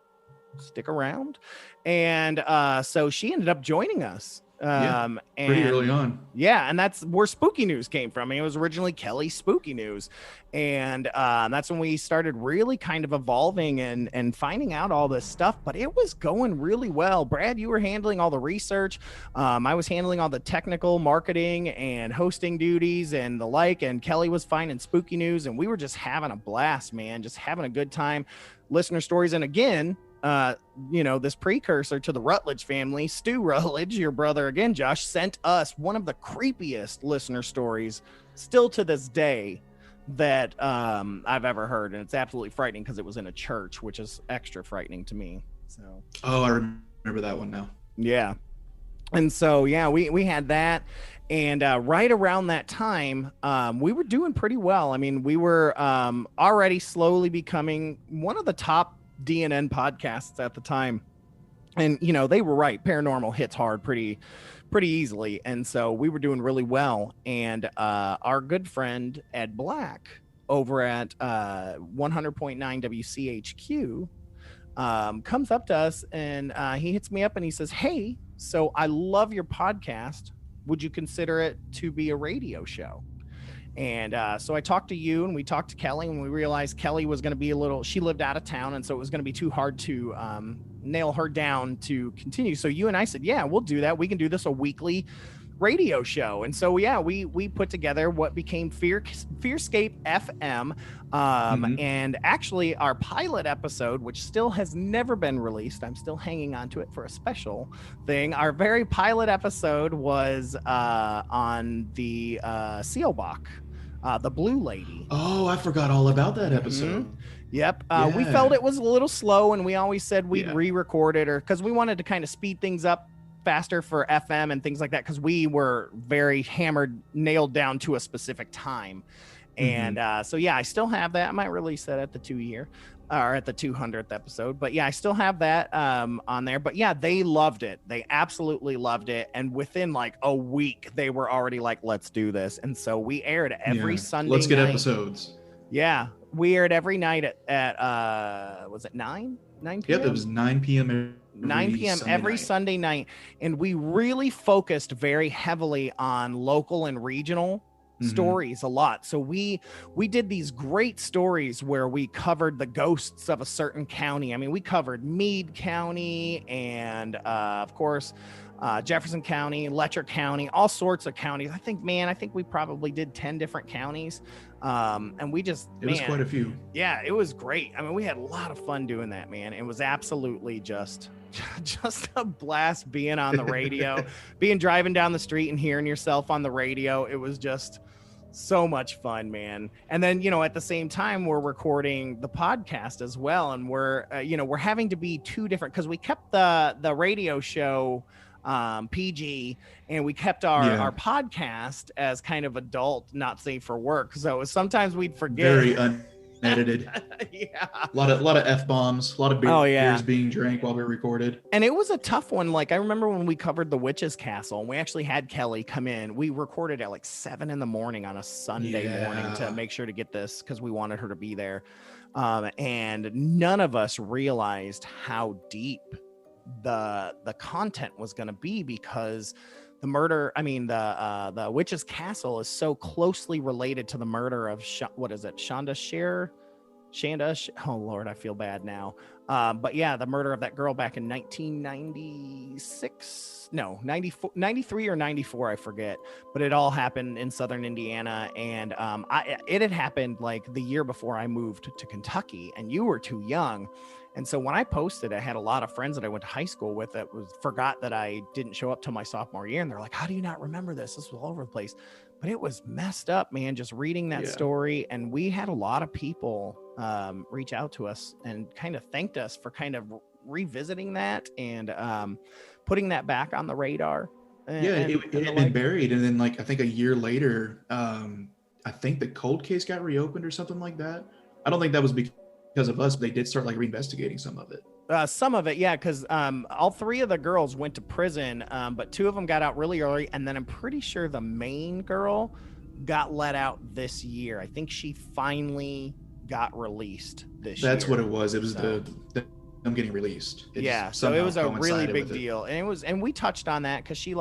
[SPEAKER 6] stick around? And so she ended up joining us.
[SPEAKER 8] And pretty early on.
[SPEAKER 6] Yeah, and that's where Spooky News came from. I mean, it was originally Kelly's Spooky News. And that's when we started really kind of evolving and finding out all this stuff. But it was going really well. Brad, you were handling all the research. I was handling all the technical marketing and hosting duties and the like. And Kelly was finding Spooky News. And we were just having a blast, man. Just having a good time. Listener stories. And again, this precursor to the Rutledge family, Stu Rutledge, your brother again, Josh, sent us one of the creepiest listener stories still to this day that I've ever heard. And it's absolutely frightening because it was in a church, which is extra frightening to me. So.
[SPEAKER 8] Oh, I remember that one now.
[SPEAKER 6] Yeah. And so, yeah, we had that. And right around that time, we were doing pretty well. I mean, we were already slowly becoming one of the top DNN podcasts at the time, and they were right. Paranormal hits hard pretty easily, and so we were doing really well. And our good friend Ed Black over at 100.9 WCHQ comes up to us, and he hits me up and he says, hey, so I love your podcast, would you consider it to be a radio show? And so I talked to you, and we talked to Kelly, and we realized Kelly was going to be she lived out of town, and so it was going to be too hard to nail her down to continue. So you and I said, yeah, we'll do that. We can do this a weekly radio show. And so, yeah, we put together what became FearScape FM. And actually our pilot episode, which still has never been released, I'm still hanging on to it for a special thing. Our very pilot episode was on the Sealbach. The Blue Lady.
[SPEAKER 8] Oh, I forgot all about that episode.
[SPEAKER 6] Yep. We felt it was a little slow, and we always said we'd re-record it, or because we wanted to kind of speed things up faster for FM and things like that, because we were very nailed down to a specific time. And so, yeah, I still have that. I might release that at the 2-year or at the 200th episode. But yeah, I still have that on there. But yeah, they loved it. They absolutely loved it. And within like a week, they were already like, let's do this. And so we aired every Sunday
[SPEAKER 8] Let's get
[SPEAKER 6] night.
[SPEAKER 8] Episodes.
[SPEAKER 6] Yeah. We aired every night at was it 9 p.m.?
[SPEAKER 8] Yep, it was 9 p.m.
[SPEAKER 6] 9 p.m. every Sunday night. And we really focused very heavily on local and regional stories a lot. So we did these great stories where we covered the ghosts of a certain county. I mean, we covered Meade County and of course Jefferson County, Letcher County, all sorts of counties. I think we probably did 10 different counties. And we just,
[SPEAKER 8] it was quite a few.
[SPEAKER 6] Yeah, it was great. I mean, we had a lot of fun doing that, man. It was absolutely just a blast being on the radio, driving down the street and hearing yourself on the radio. It was just so much fun, man. And then, at the same time, we're recording the podcast as well. And we're having to be two different, because we kept the radio show PG, and we kept our podcast as kind of adult, not safe for work. So sometimes we'd forget.
[SPEAKER 8] Very edited.
[SPEAKER 6] Yeah.
[SPEAKER 8] A lot of F-bombs, a lot of beers being drank while we recorded.
[SPEAKER 6] And it was a tough one. Like, I remember when we covered the Witch's Castle, and we actually had Kelly come in. We recorded at like 7 a.m. on a Sunday morning to make sure to get this because we wanted her to be there. And none of us realized how deep the content was going to be, because the murder, the Witch's Castle is so closely related to the murder of Shanda. Oh Lord, I feel bad now. But yeah, the murder of that girl back in 1996, 93 or 94, I forget. But it all happened in Southern Indiana, and it had happened like the year before I moved to Kentucky, and you were too young. And so when I posted, I had a lot of friends that I went to high school with that forgot that I didn't show up till my sophomore year. And they're like, how do you not remember this? This was all over the place. But it was messed up, man, just reading that story. And we had a lot of people reach out to us and kind of thanked us for kind of revisiting that and putting that back on the radar.
[SPEAKER 8] It had been buried. And then like, I think a year later, I think the cold case got reopened or something like that. I don't think that was because of us, but they did start like reinvestigating some of it.
[SPEAKER 6] Some of it, yeah, because all 3 of the girls went to prison, but 2 of them got out really early, and then I'm pretty sure the main girl got let out this year. I think she finally got released this year. That's
[SPEAKER 8] what it was. It was them getting released.
[SPEAKER 6] So it was a really big deal, and we touched on that because she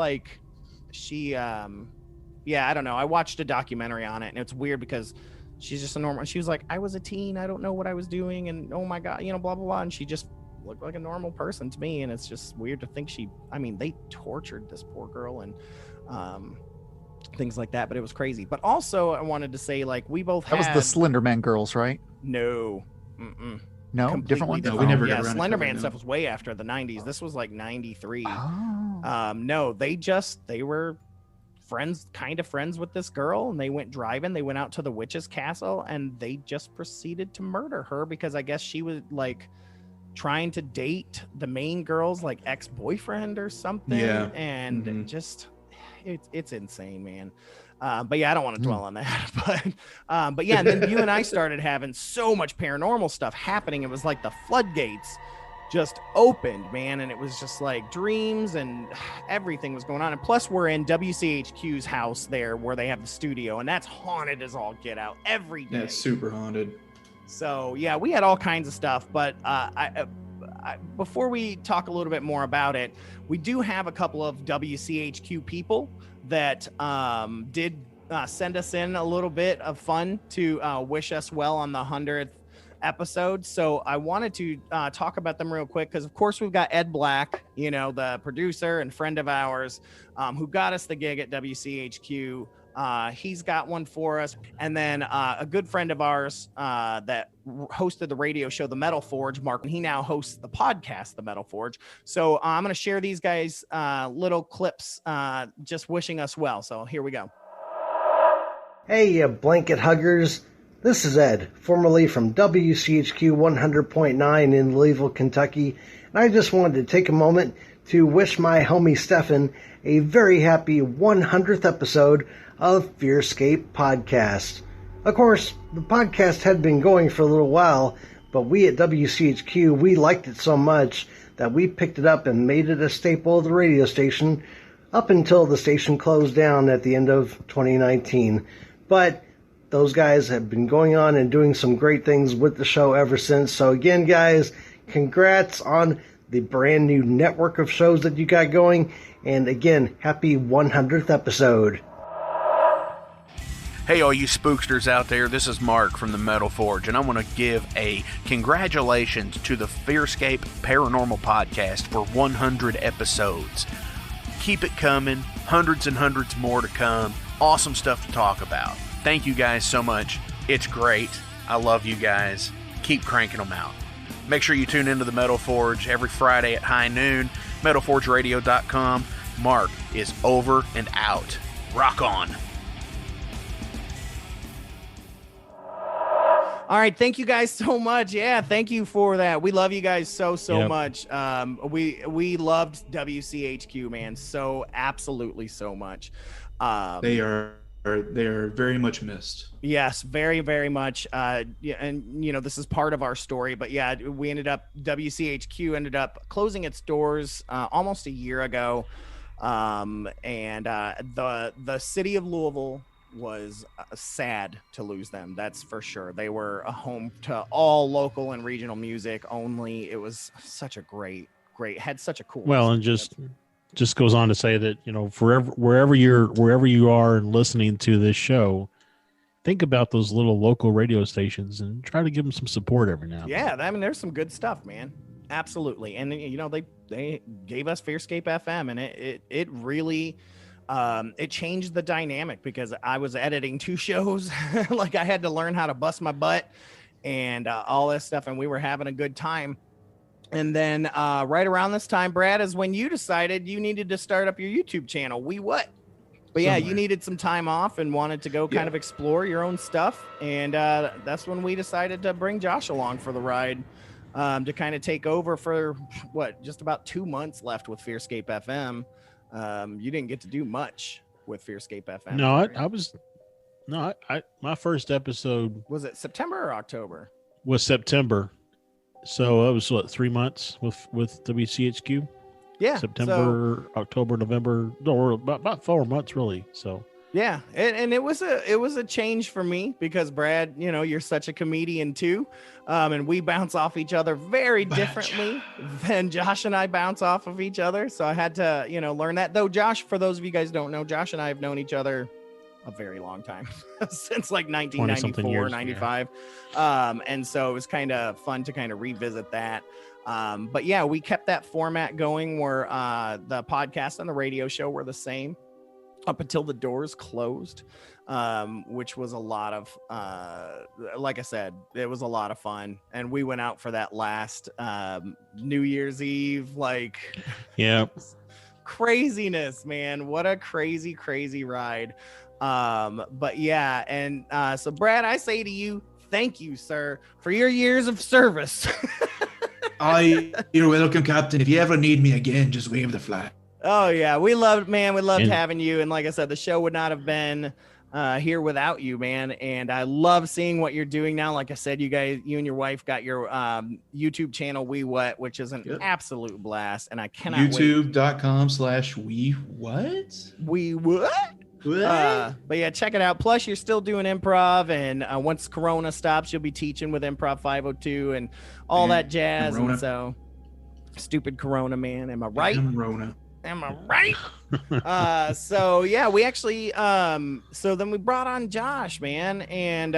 [SPEAKER 6] I don't know. I watched a documentary on it, and it's weird because she's just a normal. She was like, I was a teen. I don't know what I was doing. And oh my God, blah, blah, blah. And she just looked like a normal person to me. And it's just weird to think they tortured this poor girl and things like that. But it was crazy. But also I wanted to say, like, we both
[SPEAKER 7] That was the Slender Man girls, right?
[SPEAKER 6] No.
[SPEAKER 7] No, different one?
[SPEAKER 8] No, we never got around to
[SPEAKER 6] Slender Man
[SPEAKER 8] them.
[SPEAKER 6] stuff was way after the 90s. This was like 93.
[SPEAKER 7] Oh.
[SPEAKER 6] No, they were kind of friends with this girl, and they went driving. They went out to the Witch's Castle, and they just proceeded to murder her because I guess she was like trying to date the main girl's like ex-boyfriend or something. And just it's insane, man. But yeah, I don't want to dwell on that. But yeah, and then you and I started having so much paranormal stuff happening. It was like the floodgates just opened, man, and it was just like dreams and everything was going on. And plus we're in WCHQ's house there where they have the studio, and that's haunted as all get out every day.
[SPEAKER 8] That's super haunted.
[SPEAKER 6] So yeah, we had all kinds of stuff, but before we talk a little bit more about it, we do have a couple of WCHQ people that did send us in a little bit of fun to wish us well on the 100th episode. So I wanted to talk about them real quick because of course we've got Ed Black, the producer and friend of ours, who got us the gig at WCHQ. He's got one for us. And then a good friend of ours that hosted the radio show The Metal Forge, Mark, and he now hosts the podcast The Metal Forge. So I'm going to share these guys little clips just wishing us well. So here we go.
[SPEAKER 12] Hey, you blanket huggers. This is Ed, formerly from WCHQ 100.9 in Louisville, Kentucky, and I just wanted to take a moment to wish my homie Stefan a very happy 100th episode of FearScape Podcast. Of course, the podcast had been going for a little while, but we at WCHQ, we liked it so much that we picked it up and made it a staple of the radio station up until the station closed down at the end of 2019. But those guys have been going on and doing some great things with the show ever since. So again, guys, congrats on the brand new network of shows that you got going. And again, happy 100th episode.
[SPEAKER 13] Hey, all you spooksters out there, this is Mark from the Metal Forge, and I want to give a congratulations to the FearScape Paranormal Podcast for 100 episodes. Keep it coming, hundreds and hundreds more to come, awesome stuff to talk about. Thank you guys so much. It's great. I love you guys. Keep cranking them out. Make sure you tune into the Metal Forge every Friday at high noon. MetalForgeRadio.com. Mark is over and out. Rock on.
[SPEAKER 6] All right, thank you guys so much. Yeah, thank you for that. We love you guys so much. We loved WCHQ, man, so absolutely so much.
[SPEAKER 8] They are they're very much missed.
[SPEAKER 6] Yes, very, very much. Yeah, and this is part of our story, but yeah, WCHQ ended up closing its doors almost a year ago. And the city of Louisville was sad to lose them. That's for sure. They were a home to all local and regional music only. It was such a great, had such a cool.
[SPEAKER 2] Well, and just goes on to say that, wherever you are and listening to this show, think about those little local radio stations and try to give them some support every now and then.
[SPEAKER 6] Yeah, I mean, there's some good stuff, man. Absolutely. And they gave us FearScape FM, and it really it changed the dynamic, because I was editing 2 shows. Like, I had to learn how to bust my butt and all this stuff, and we were having a good time. And then right around this time, Brad, is when you decided you needed to start up your YouTube channel. But yeah, you needed some time off and wanted to go kind of explore your own stuff. And that's when we decided to bring Josh along for the ride, to kind of take over for just about 2 months left with FearScape FM. You didn't get to do much with FearScape FM.
[SPEAKER 2] No, my first episode.
[SPEAKER 6] Was it September or October?
[SPEAKER 2] Was September. So it was 3 months with WCHQ.
[SPEAKER 6] Yeah,
[SPEAKER 2] September, October, November, or about 4 months really. So
[SPEAKER 6] yeah, and it was a change for me, because Brad, you're such a comedian too, and we bounce off each other very differently than Josh and I bounce off of each other. So I had to learn that. Though Josh, for those of you guys don't know, Josh and I have known each other a very long time, since like 1994, 95. Yeah. And so it was kind of fun to kind of revisit that. But yeah, we kept that format going where the podcast and the radio show were the same up until the doors closed, which was a lot of, like I said, it was a lot of fun. And we went out for that last New Year's Eve, craziness, man. What a crazy ride. But yeah, and so Brad, I say to you, thank you, sir, for your years of service.
[SPEAKER 8] You're welcome, Captain. If you ever need me again, just wave the flag.
[SPEAKER 6] Oh yeah, we loved having you, and like I said, the show would not have been here without you, man. And I love seeing what you're doing now. Like I said, you and your wife got your YouTube channel, We What, which is an absolute blast, and I cannot
[SPEAKER 8] YouTube.com/We What?
[SPEAKER 6] We What? But yeah, check it out. Plus, you're still doing improv, and once Corona stops, you'll be teaching with Improv 502 and all that jazz. Corona. And so, stupid Corona, man. Am I right?
[SPEAKER 8] Corona.
[SPEAKER 6] Am I right? So yeah, we actually so then we brought on Josh, man, and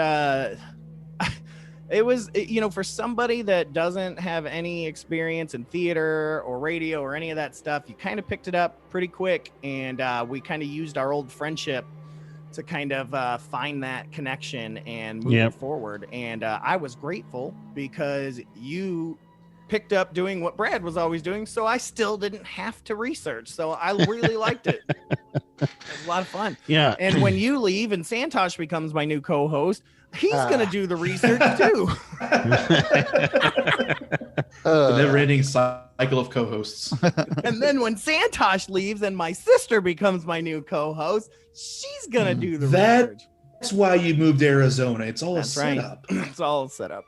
[SPEAKER 6] it was, for somebody that doesn't have any experience in theater or radio or any of that stuff, you kind of picked it up pretty quick, and we kind of used our old friendship to kind of find that connection and move it forward. And I was grateful, because you picked up doing what Brad was always doing, so I still didn't have to research. So I really liked it. It was a lot of fun.
[SPEAKER 2] Yeah.
[SPEAKER 6] And when you leave and Santosh becomes my new co-host, he's gonna do the research too.
[SPEAKER 8] The never-ending cycle of co-hosts.
[SPEAKER 6] And then when Santosh leaves and my sister becomes my new co-host, she's gonna do the research.
[SPEAKER 8] That's why you moved to Arizona. It's all set up.
[SPEAKER 6] It's all set up.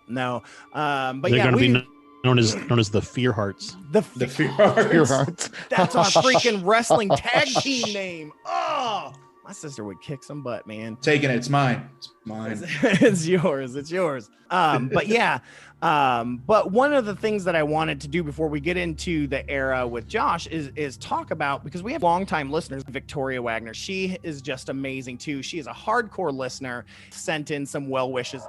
[SPEAKER 6] No, but
[SPEAKER 2] they're gonna be known as the Fearhearts.
[SPEAKER 6] The Fearhearts. That's our freaking wrestling tag team name. Oh, my sister would kick some butt, man.
[SPEAKER 8] Taking it. It's mine.
[SPEAKER 6] It's yours. But yeah. But one of the things that I wanted to do before we get into the era with Josh is talk about, because we have longtime listeners, Victoria Wagner. She is just amazing too. She is a hardcore listener, sent in some well wishes.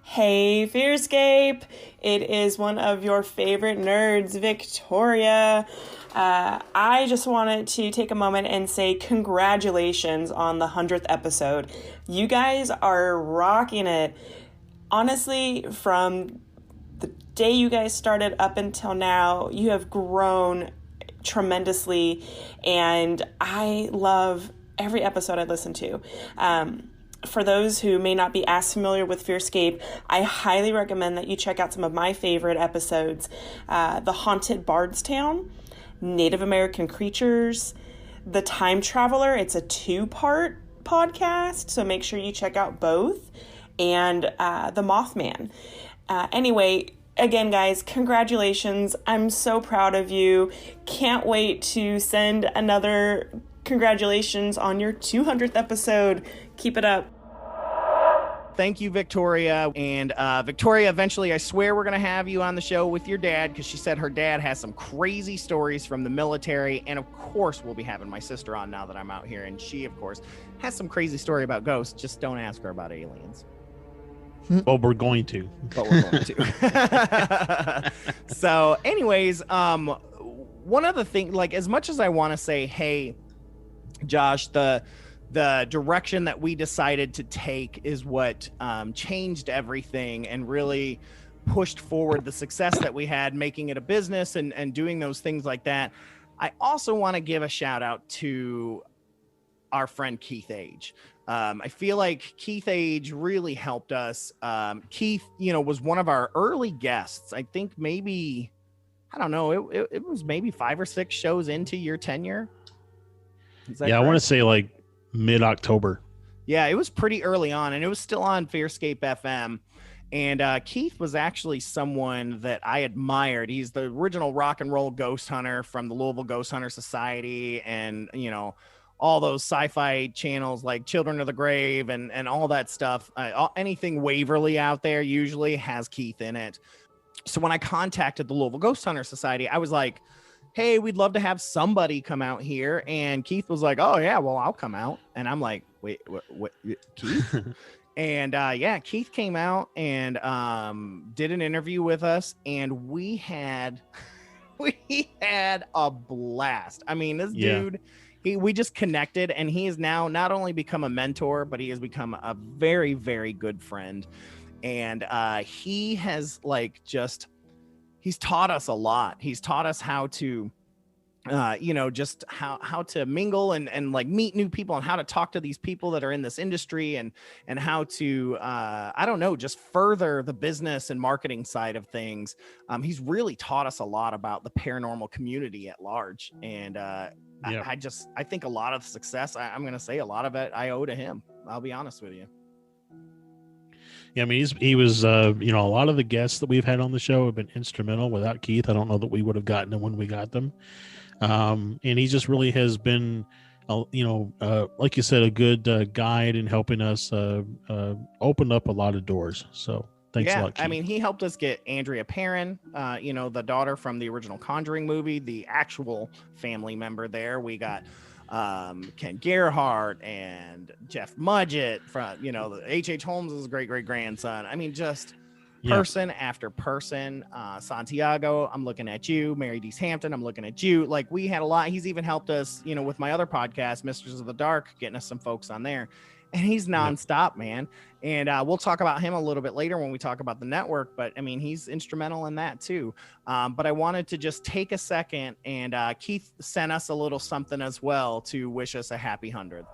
[SPEAKER 14] Hey, FearScape. It is one of your favorite nerds, Victoria. I just wanted to take a moment and say congratulations on the 100th episode. You guys are rocking it. Honestly, from the day you guys started up until now, you have grown tremendously, and I love every episode I listen to. For those who may not be as familiar with FearScape, I highly recommend that you check out some of my favorite episodes. The Haunted Bardstown, Native American Creatures, The Time Traveler. It's a 2-part podcast, so make sure you check out both. And The Mothman. Anyway, again, guys, congratulations. I'm so proud of you. Can't wait to send another congratulations on your 200th episode. Keep it up.
[SPEAKER 6] Thank you, Victoria. And Victoria, eventually, I swear we're going to have you on the show with your dad, because she said her dad has some crazy stories from the military. And of course, we'll be having my sister on now that I'm out here. And she, of course, has some crazy story about ghosts. Just don't ask her about aliens.
[SPEAKER 2] Well, we're going to.
[SPEAKER 6] But we're going to. So anyways, one other thing, like, as much as I want to say, hey, Josh, the direction that we decided to take is what changed everything and really pushed forward the success that we had, making it a business and doing those things like that. I also want to give a shout out to our friend Keith Age. I feel like Keith Age really helped us. Keith, was one of our early guests. I think maybe, I don't know, it was maybe 5 or 6 shows into your tenure.
[SPEAKER 2] Yeah, I want to say like mid-October.
[SPEAKER 6] Yeah, it was pretty early on, and it was still on FearScape FM. And Keith was actually someone that I admired. He's the original rock and roll ghost hunter from the Louisville Ghost Hunter Society, and all those sci-fi channels like Children of the Grave and all that stuff. Anything Waverly out there usually has Keith in it. So when I contacted the Louisville Ghost Hunter Society, I was like, hey, we'd love to have somebody come out here. And Keith was like, oh yeah, well, I'll come out. And I'm like, wait, what Keith? And yeah, Keith came out and did an interview with us, and we had a blast. I mean, this dude, we just connected, and he has now not only become a mentor, but he has become a very, very good friend. And he has he's taught us a lot. He's taught us how to, just how to mingle and like meet new people, and how to talk to these people that are in this industry, and how to, I don't know, just further the business and marketing side of things. He's really taught us a lot about the paranormal community at large. And I think a lot of the success, I'm going to say a lot of it, I owe to him. I'll be honest with you.
[SPEAKER 2] Yeah, I mean, he was, a lot of the guests that we've had on the show have been instrumental. Without Keith, I don't know that we would have gotten them when we got them. And he just really has been, like you said, a good guide in helping us open up a lot of doors. So thanks a lot, Keith.
[SPEAKER 6] I mean, he helped us get Andrea Perrin, the daughter from the original Conjuring movie, the actual family member there. We got Ken Gearhart and Jeff Mudgett from, H.H. Holmes' great-great-grandson. I mean, just person after person. Santiago, I'm looking at you. Mary Dees Hampton, I'm looking at you. Like, we had a lot. He's even helped us, with my other podcast, Misters of the Dark, getting us some folks on there. And he's nonstop, man. And we'll talk about him a little bit later when we talk about the network. But I mean, he's instrumental in that too. But I wanted to just take a second, and Keith sent us a little something as well to wish us a happy 100th.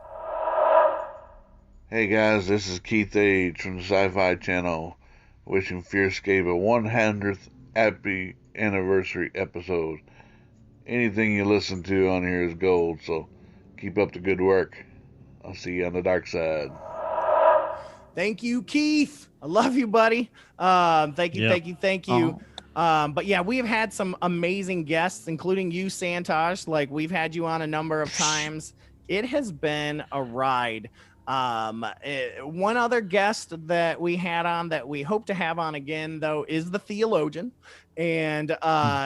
[SPEAKER 15] Hey guys, this is Keith Age from the Sci-Fi Channel, wishing FearScape a 100th happy anniversary episode. Anything you listen to on here is gold, so keep up the good work. I'll see you on the dark side.
[SPEAKER 6] Thank you, Keith. I love you, buddy. Thank you. But yeah, we have had some amazing guests, including you, Santosh. Like, we've had you on a number of times. It has been a ride. One other guest that we had on that we hope to have on again, though, is the theologian. And,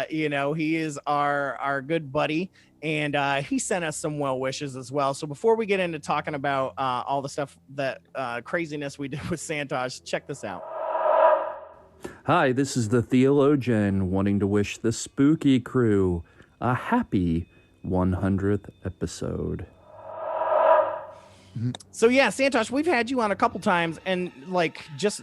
[SPEAKER 6] he is our good buddy. And he sent us some well wishes as well. So before we get into talking about all the stuff that craziness we did with Santosh, check this out.
[SPEAKER 16] Hi, this is the theologian wanting to wish the spooky crew a happy 100th episode.
[SPEAKER 6] So yeah, Santosh, we've had you on a couple times, and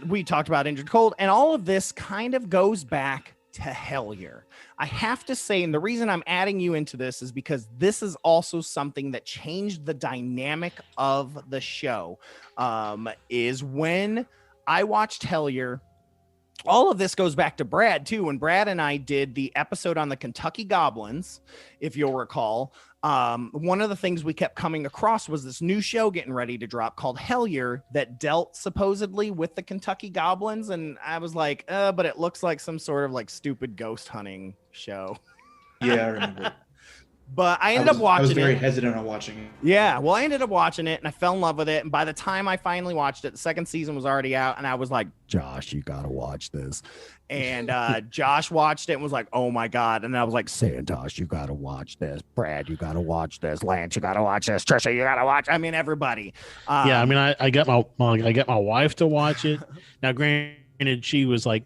[SPEAKER 6] we talked about Injured Cold, and all of this kind of goes back to Hellier. I have to say, and the reason I'm adding you into this is because this is also something that changed the dynamic of the show. Is when I watched Hellier. All of this goes back to Brad too. When Brad and I did the episode on the Kentucky Goblins, if you'll recall, one of the things we kept coming across was this new show getting ready to drop called Hellier that dealt supposedly with the Kentucky Goblins. And I was like, but it looks like some sort of like stupid ghost hunting show.
[SPEAKER 8] Yeah, I remember.
[SPEAKER 6] But I ended up watching it.
[SPEAKER 8] I was very hesitant on watching it.
[SPEAKER 6] Yeah, well, I ended up watching it and I fell in love with it. And by the time I finally watched it, the second season was already out. And I was like, Josh, you got to watch this. And Josh watched it and was like, oh my God. And I was like, Santosh, you got to watch this. Brad, you got to watch this. Lance, you got to watch this. Trisha, you got to watch. I mean, everybody.
[SPEAKER 2] Yeah, I mean, I got my wife to watch it. Now, granted, she was like,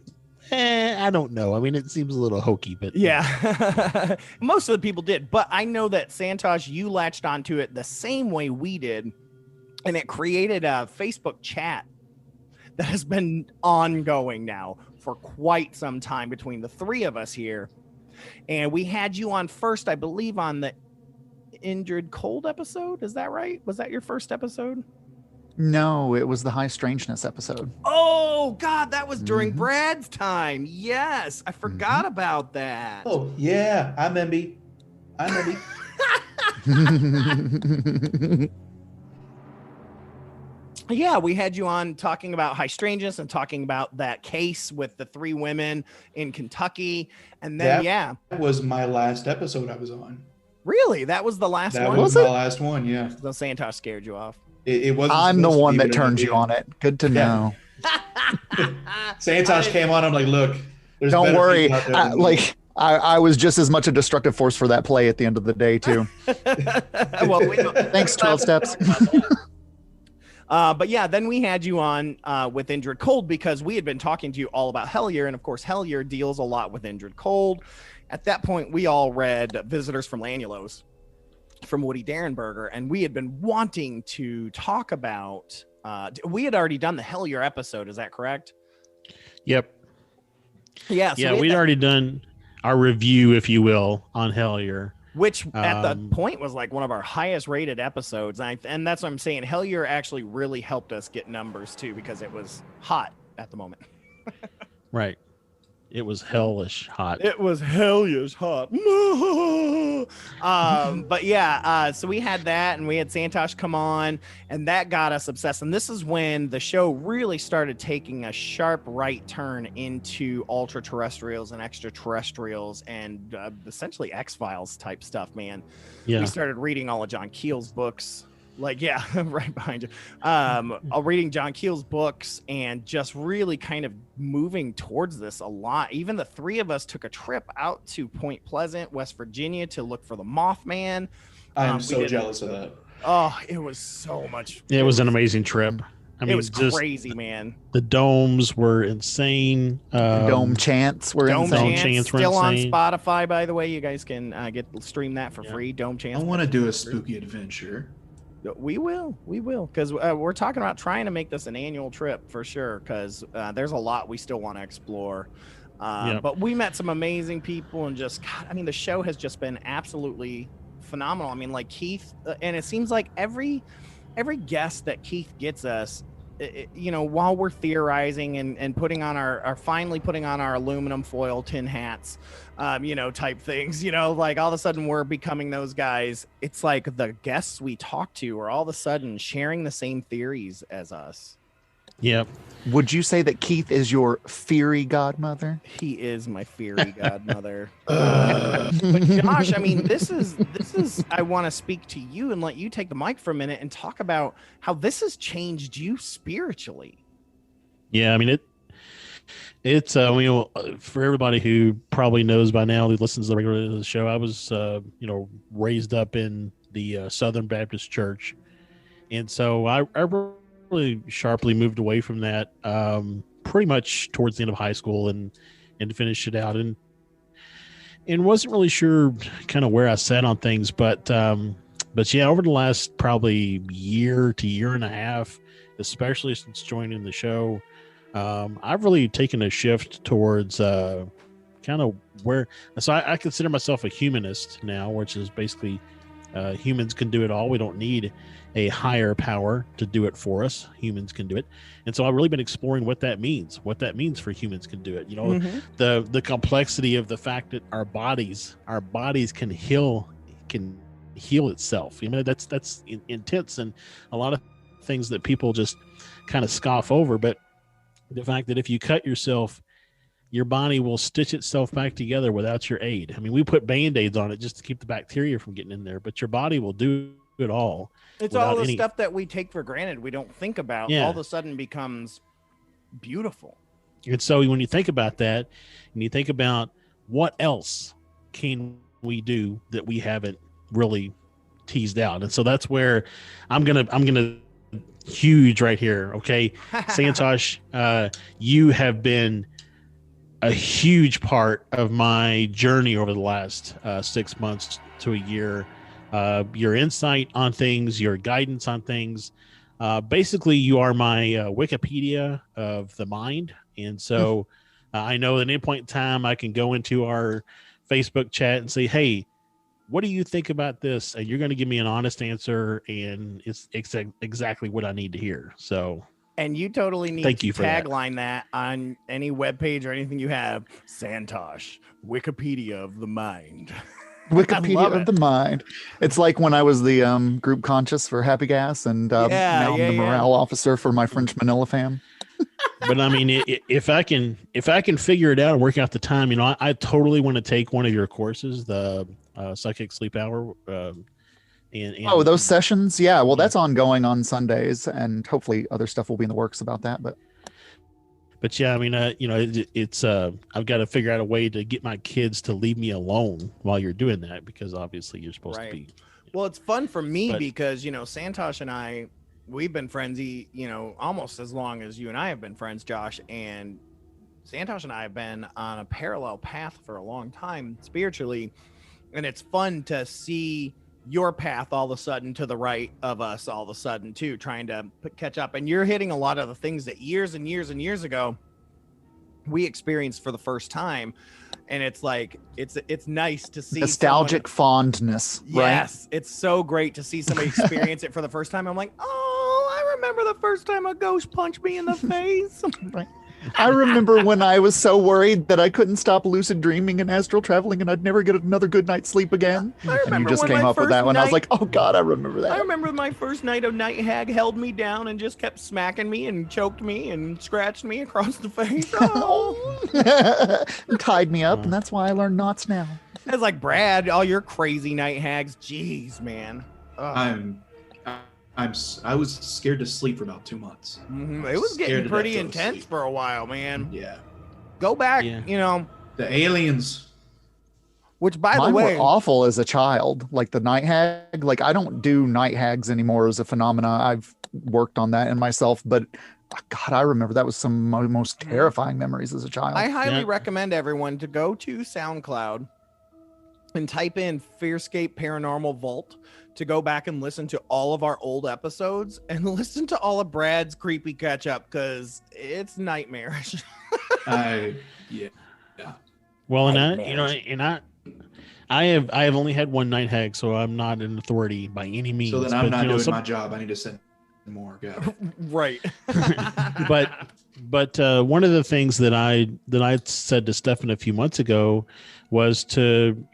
[SPEAKER 2] I don't know. I mean, it seems a little hokey, but
[SPEAKER 6] yeah, most of the people did. But I know that Santosh, you latched onto it the same way we did, and it created a Facebook chat that has been ongoing now for quite some time between the three of us here. And we had you on first, I believe, on the Injured Cold episode. Is that right? Was that your first episode?
[SPEAKER 7] No, it was the High Strangeness episode.
[SPEAKER 6] Oh, God, that was during Brad's time. Yes, I forgot about that.
[SPEAKER 8] Oh, yeah, I'm Emby.
[SPEAKER 6] Yeah, we had you on talking about High Strangeness and talking about that case with the three women in Kentucky. And then,
[SPEAKER 8] that was my last episode I was on.
[SPEAKER 6] Really? That was the last one?
[SPEAKER 8] That was my last one, yeah.
[SPEAKER 6] So Santosh scared you off.
[SPEAKER 8] It wasn't.
[SPEAKER 7] I'm the one that turned you on it. Good to know.
[SPEAKER 8] Santosh came on. I'm like, look, there's
[SPEAKER 7] don't worry. I was just as much a destructive force for that play at the end of the day too.
[SPEAKER 6] Well, we don't,
[SPEAKER 7] thanks, 12 steps.
[SPEAKER 6] But yeah, then we had you on with Injured Cold because we had been talking to you all about Hellier, and of course, Hellier deals a lot with Injured Cold. At that point, we all read Visitors from Lanulos from Woody Derenberger, and we had been wanting to talk about we had already done the Hellier episode, is that correct?
[SPEAKER 2] Yep.
[SPEAKER 6] Yeah, so
[SPEAKER 2] we'd already done our review, if you will, on Hellier,
[SPEAKER 6] which at the point was like one of our highest rated episodes, and that's what I'm saying. Hellier actually really helped us get numbers too because it was hot at the moment.
[SPEAKER 2] Right. It was hellish hot.
[SPEAKER 6] It was hellish hot. But yeah, so we had that, and we had Santosh come on, and that got us obsessed. And this is when the show really started taking a sharp right turn into ultra terrestrials and extraterrestrials and essentially X-Files type stuff, man.
[SPEAKER 2] Yeah.
[SPEAKER 6] We started reading all of John Keel's books. Like, yeah, right behind you. Reading John Keel's books and just really kind of moving towards this a lot. Even the three of us took a trip out to Point Pleasant, West Virginia to look for the Mothman.
[SPEAKER 8] I am so jealous of that.
[SPEAKER 6] Oh, it was so much.
[SPEAKER 2] It was an amazing trip. I mean,
[SPEAKER 6] it was just crazy, man.
[SPEAKER 2] The domes were insane.
[SPEAKER 7] Dome chants were insane.
[SPEAKER 6] Dome chants were still insane. On Spotify, by the way. You guys can stream that for free. Dome chants.
[SPEAKER 8] I want to do a spooky adventure.
[SPEAKER 6] We will, because we're talking about trying to make this an annual trip for sure, because there's a lot we still want to explore. But we met some amazing people, and just, God, I mean, the show has just been absolutely phenomenal. I mean, like Keith, and it seems like every guest that Keith gets us, while we're theorizing and putting on finally putting on our aluminum foil tin hats, type things, like all of a sudden we're becoming those guys. It's like the guests we talk to are all of a sudden sharing the same theories as us.
[SPEAKER 2] Yep.
[SPEAKER 7] Would you say that Keith is your fiery godmother?
[SPEAKER 6] He is my fiery godmother. But Josh, I mean, this is. I want to speak to you and let you take the mic for a minute and talk about how this has changed you spiritually.
[SPEAKER 2] Yeah, I mean it's for everybody who probably knows by now who listens to the regular show. I was raised up in the Southern Baptist Church, and so I really sharply moved away from that pretty much towards the end of high school and finished it out and wasn't really sure kind of where I sat on things, but yeah, over the last probably year to year and a half, especially since joining the show, I've really taken a shift towards kind of where, so I consider myself a humanist now, which is basically humans can do it all. We don't need a higher power to do it for us. Humans can do it. And so I've really been exploring what that means for humans can do it. The complexity of the fact that our bodies can heal heal itself. I mean, that's intense, and a lot of things that people just kind of scoff over. But the fact that if you cut yourself, your body will stitch itself back together without your aid. I mean, we put Band-Aids on it just to keep the bacteria from getting in there, but your body will do it all.
[SPEAKER 6] It's all the stuff that we take for granted, we don't think about,
[SPEAKER 2] Yeah.
[SPEAKER 6] all of a sudden becomes beautiful.
[SPEAKER 2] And so when you think about that, and you think about what else can we do that we haven't really teased out, and so that's where I'm gonna huge right here. Okay, Santosh, you have been a huge part of my journey over the last 6 months to a year. Your insight on things, your guidance on things. Basically, you are my Wikipedia of the mind. And so I know at any point in time, I can go into our Facebook chat and say, hey, what do you think about this? And you're going to give me an honest answer. And it's exactly what I need to hear. So.
[SPEAKER 6] And you totally need
[SPEAKER 2] Thank
[SPEAKER 6] to
[SPEAKER 2] you for that.
[SPEAKER 6] tagline that on any webpage or anything you have. Santosh, Wikipedia of the mind.
[SPEAKER 7] Wikipedia of the mind. It's like when I was the group conscious for Happy Gas, and now I'm the morale officer for my French Manila fam.
[SPEAKER 2] But I mean, if I can figure it out and work out the time, I totally want to take one of your courses, the Psychic Sleep Hour. And
[SPEAKER 7] those sessions, yeah. Well, that's ongoing on Sundays, and hopefully other stuff will be in the works about that.
[SPEAKER 2] But yeah, I mean, it's I've got to figure out a way to get my kids to leave me alone while you're doing that, because obviously you're supposed to be.
[SPEAKER 6] Well, it's fun for me because, Santosh and I, we've been friends, almost as long as you and I have been friends, Josh. And Santosh and I have been on a parallel path for a long time spiritually. And it's fun to see your path all of a sudden to the right of us all of a sudden too, trying to catch up. And you're hitting a lot of the things that years and years and years ago we experienced for the first time. And it's like, it's nice to see
[SPEAKER 7] nostalgic fondness.
[SPEAKER 6] Yes.
[SPEAKER 7] Right?
[SPEAKER 6] It's so great to see somebody experience it for the first time. I'm like, oh, I remember the first time a ghost punched me in the face.
[SPEAKER 7] Right. I remember when I was so worried that I couldn't stop lucid dreaming and astral traveling, and I'd never get another good night's sleep again. And you just came up with that one. I was like, oh God, I remember that.
[SPEAKER 6] I remember my first night of Night Hag held me down and just kept smacking me and choked me and scratched me across the face. Oh.
[SPEAKER 7] And tied me up, and that's why I learned knots now.
[SPEAKER 6] It's like, Brad, all your crazy night hags. Jeez, man.
[SPEAKER 8] I was scared to sleep for about 2 months.
[SPEAKER 6] Mm-hmm. It was getting pretty intense for a while, man.
[SPEAKER 8] Yeah.
[SPEAKER 6] Go back,
[SPEAKER 8] The aliens.
[SPEAKER 6] Which, by
[SPEAKER 7] Mine
[SPEAKER 6] the way,
[SPEAKER 7] were awful as a child. Like the night hag. Like, I don't do night hags anymore as a phenomena. I've worked on that in myself, but God, I remember that was some of my most terrifying memories as a child.
[SPEAKER 6] I highly recommend everyone to go to SoundCloud and type in FearScape Paranormal Vault to go back and listen to all of our old episodes and listen to all of Brad's creepy catch up, because it's nightmarish.
[SPEAKER 8] Yeah.
[SPEAKER 2] Well, I have only had one night hag, so I'm not an authority by any means.
[SPEAKER 8] So then I'm not doing my job. I need to send more.
[SPEAKER 6] Right.
[SPEAKER 2] But one of the things that I said to Stefan a few months ago was to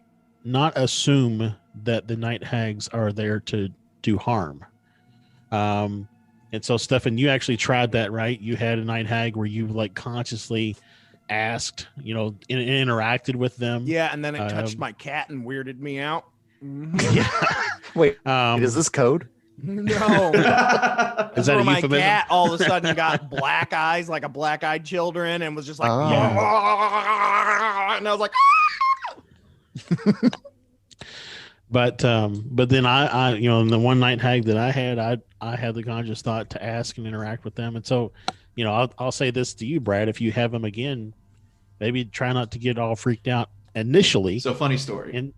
[SPEAKER 2] not assume that the night hags are there to do harm. And so, Stefan, you actually tried that, right? You had a night hag where you like consciously asked, interacted with them.
[SPEAKER 6] Yeah, and then it touched my cat and weirded me out.
[SPEAKER 2] Yeah.
[SPEAKER 7] Wait, is this code?
[SPEAKER 6] No.
[SPEAKER 2] Is that a
[SPEAKER 6] my
[SPEAKER 2] euphemism?
[SPEAKER 6] cat all of a sudden got black eyes, like a black-eyed children, and was just like, and I was like,
[SPEAKER 2] But then I in the one night hag that I had the conscious thought to ask and interact with them. And so, I'll say this to you, Brad, if you have them again, maybe try not to get all freaked out initially.
[SPEAKER 8] So, funny story.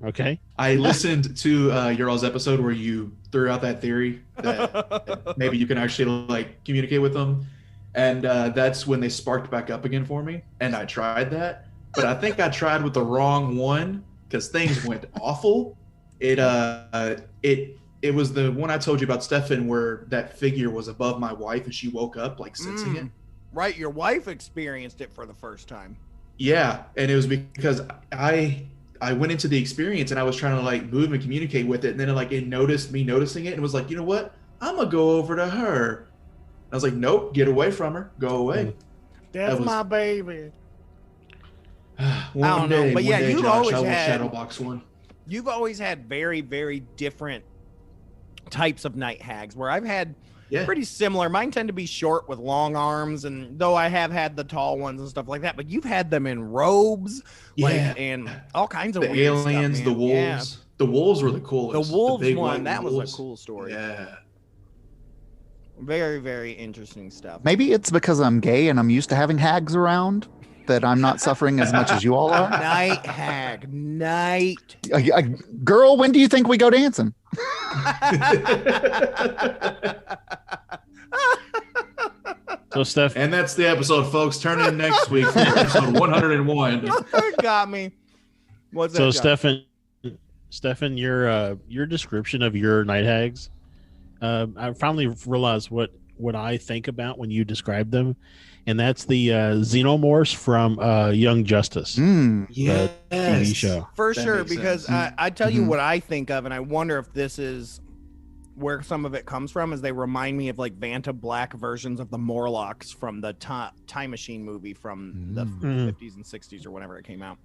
[SPEAKER 2] Okay.
[SPEAKER 8] I listened to your all's episode where you threw out that theory that maybe you can actually communicate with them. And that's when they sparked back up again for me. And I tried that, but I think I tried with the wrong one, because things went awful. It was the one I told you about, Stefan, where that figure was above my wife and she woke up sensing it.
[SPEAKER 6] Right, your wife experienced it for the first time.
[SPEAKER 8] Yeah, and it was because I went into the experience and I was trying to like move and communicate with it, and then it noticed me noticing it and was like, you know what? I'm gonna go over to her. I was like, nope, get away from her, go away.
[SPEAKER 6] That's my baby.
[SPEAKER 8] I don't know, but yeah,
[SPEAKER 6] you've
[SPEAKER 8] Josh,
[SPEAKER 6] always
[SPEAKER 8] I will
[SPEAKER 6] had
[SPEAKER 8] Shadowbox one.
[SPEAKER 6] You've always had very, very different types of night hags where I've had pretty similar. Mine tend to be short with long arms, and though I have had the tall ones and stuff like that, but you've had them in robes, and all kinds of
[SPEAKER 8] the
[SPEAKER 6] weird
[SPEAKER 8] aliens,
[SPEAKER 6] stuff,
[SPEAKER 8] the wolves.
[SPEAKER 6] Yeah.
[SPEAKER 8] The wolves were the coolest.
[SPEAKER 6] The wolves
[SPEAKER 8] big
[SPEAKER 6] one,
[SPEAKER 8] white
[SPEAKER 6] that
[SPEAKER 8] wolves.
[SPEAKER 6] was a cool story.
[SPEAKER 8] Yeah.
[SPEAKER 6] Very, very interesting stuff.
[SPEAKER 7] Maybe it's because I'm gay and I'm used to having hags around that I'm not suffering as much as you all are.
[SPEAKER 6] Night hag, night.
[SPEAKER 7] Girl, when do you think we go dancing?
[SPEAKER 2] So, Steph.
[SPEAKER 8] And that's the episode, folks. Turn in next week for episode 101.
[SPEAKER 6] Got me. What's that?
[SPEAKER 2] So, Stefan, your description of your night hags, I finally realized what I think about when you describe them, and that's the Xenomorphs from Young Justice,
[SPEAKER 8] yes.
[SPEAKER 2] TV show.
[SPEAKER 6] For sure, because I tell you what I think of, and I wonder if this is where some of it comes from, is they remind me of like Vanta Black versions of the Morlocks from the Time Machine movie from the 50s and 60s or whenever it came out.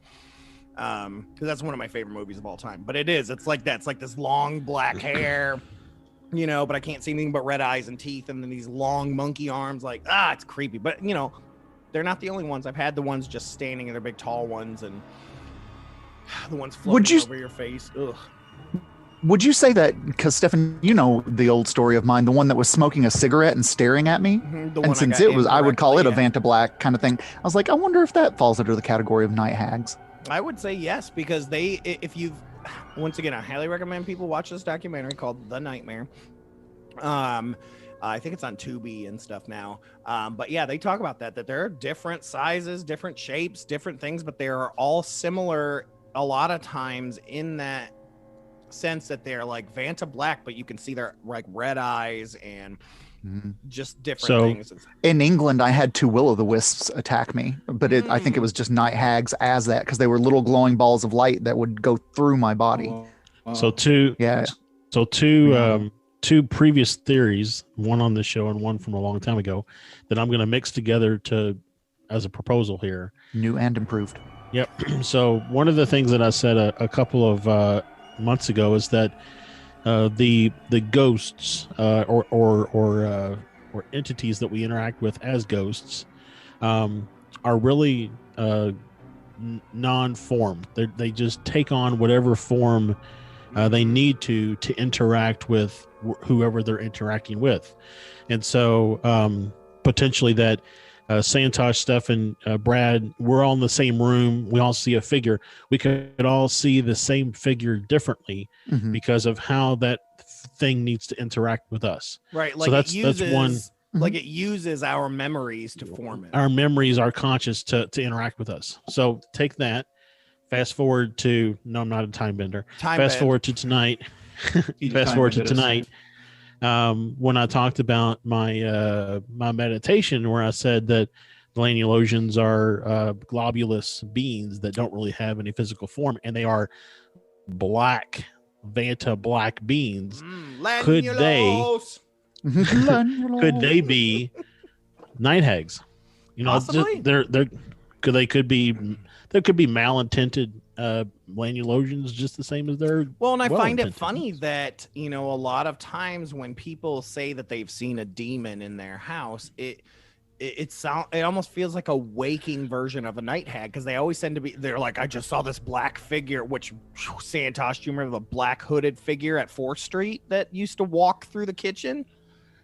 [SPEAKER 6] Because that's one of my favorite movies of all time. But it's like that. It's like this long black hair, but I can't see anything but red eyes and teeth, and then these long monkey arms. Like, it's creepy. But they're not the only ones. I've had the ones just standing in their big tall ones, and the ones floating over your face. Ugh.
[SPEAKER 7] Would you say that, because Stefan, you know the old story of mine, the one that was smoking a cigarette and staring at me? And since it was, I would call it a Vanta Black kind of thing. I was like, I wonder if that falls under the category of night hags.
[SPEAKER 6] I would say yes, because once again, I highly recommend people watch this documentary called The Nightmare. I think it's on Tubi and stuff now. But yeah, they talk about that there are different sizes, different shapes, different things, but they are all similar a lot of times in that sense that they're like Vanta Black, but you can see their like red eyes and just different things.
[SPEAKER 7] In England, I had 2 will-o'-the-wisps attack me, but I think it was just night hags as that, because they were little glowing balls of light that would go through my body.
[SPEAKER 2] So two previous theories, one on this show and one from a long time ago, that I'm going to mix together as a proposal here.
[SPEAKER 7] New and improved.
[SPEAKER 2] Yep. So one of the things that I said a couple of months ago is that the ghosts or entities that we interact with as ghosts are really non-form. They just take on whatever form they need to interact with whoever they're interacting with. And so potentially that Santosh, Stefan, Brad, we're all in the same room. We all see a figure. We could all see the same figure differently because of how that thing needs to interact with us.
[SPEAKER 6] Right. Like
[SPEAKER 2] so that's one.
[SPEAKER 6] Like it uses our memories to form it.
[SPEAKER 2] Our memories are conscious to interact with us. So take that. Fast forward to I'm not a time bender. Fast forward to tonight. Fast forward to tonight. When I talked about my meditation, where I said that the Laniologians are globulous beings that don't really have any physical form, and they are black, Vanta Black beings. Could they be night hags?
[SPEAKER 6] Possibly.
[SPEAKER 2] There could be malintended Laniologians just the same as they're
[SPEAKER 6] and I find it funny that a lot of times when people say that they've seen a demon in their house, it almost feels like a waking version of a night hag, because they always tend to be, they're like, I just saw this black figure, which Santosh, do you remember the black hooded figure at 4th Street that used to walk through the kitchen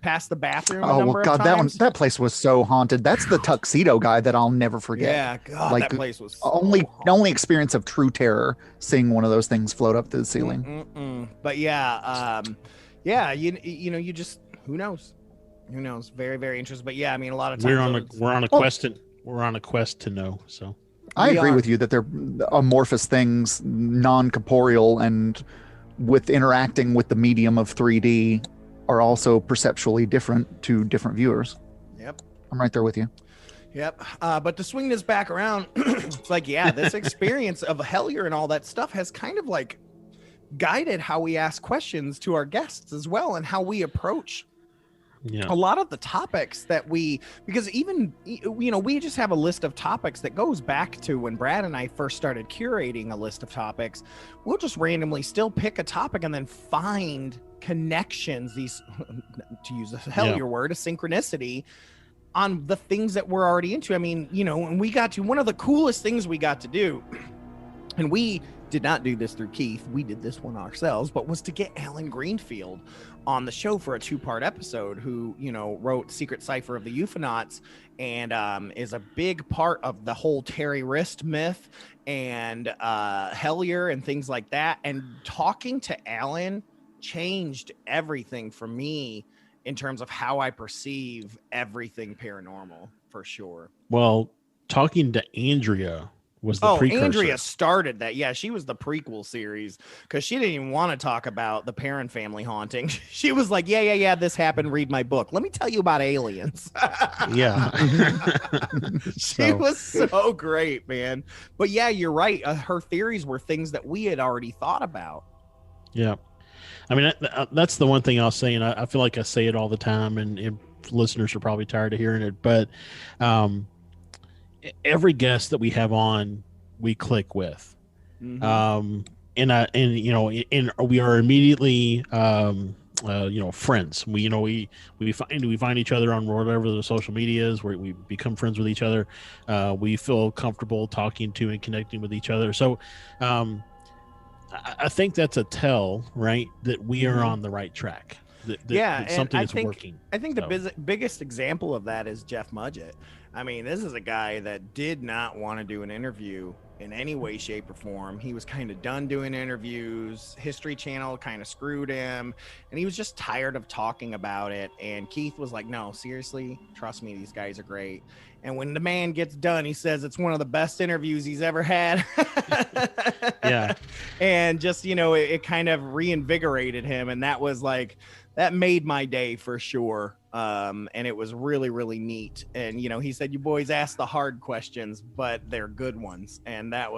[SPEAKER 6] past the bathroom?
[SPEAKER 7] That place was so haunted. That's the tuxedo guy that I'll never forget.
[SPEAKER 6] Yeah, God, that place was so
[SPEAKER 7] only experience of true terror, seeing one of those things float up to the ceiling.
[SPEAKER 6] But yeah, you just, who knows? Very, very interesting. But yeah, I mean, a lot of times
[SPEAKER 2] we're on a quest to know. So
[SPEAKER 7] I agree with you that they're amorphous things, non-corporeal, and with interacting with the medium of 3D are also perceptually different to different viewers.
[SPEAKER 6] Yep.
[SPEAKER 7] I'm right there with you.
[SPEAKER 6] Yep. But to swing this back around, it's like, yeah, this experience of Hellier and all that stuff has kind of like guided how we ask questions to our guests as well, and how we approach a lot of the topics that because even, you know, we just have a list of topics that goes back to when Brad and I first started curating a list of topics. We'll just randomly still pick a topic and then find connections, these, to use a Hellier word, a synchronicity on the things that we're already into. I mean, you know, and we got to, one of the coolest things we got to do, and we did not do this through Keith, we did this one ourselves, but was to get Alan Greenfield on the show for a 2-part episode, who, you know, wrote Secret Cipher of the Euphonauts and is a big part of the whole Terry Wrist myth and Hellier and things like that. And talking to Alan changed everything for me in terms of how I perceive everything paranormal, for sure.
[SPEAKER 2] Well, talking to Andrea was the precursor.
[SPEAKER 6] Andrea started that. Yeah, she was the prequel series, because she didn't even want to talk about the Perrin family haunting. She was like, yeah, this happened. Read my book. Let me tell you about aliens.
[SPEAKER 2] Yeah.
[SPEAKER 6] She was so great, man. But yeah, you're right. Her theories were things that we had already thought about.
[SPEAKER 2] Yeah. I mean, that's the one thing I'll say, and I feel like I say it all the time, and listeners are probably tired of hearing it, but every guest that we have on, we click with. Mm-hmm. And we are immediately friends. We find each other on whatever the social media is, where we become friends with each other. We feel comfortable talking to and connecting with each other. So I think that's a tell, right, that we are on the right track. That something is working.
[SPEAKER 6] I think the biggest example of that is Jeff Mudgett. I mean, this is a guy that did not want to do an interview in any way, shape, or form. He was kind of done doing interviews. History Channel kind of screwed him, and he was just tired of talking about it. And Keith was like, no, seriously, trust me, these guys are great. And when the man gets done, he says it's one of the best interviews he's ever had.
[SPEAKER 2] Yeah.
[SPEAKER 6] And just, it kind of reinvigorated him. And that was like, that made my day for sure. And it was really, really neat. And, he said, you boys ask the hard questions, but they're good ones. And that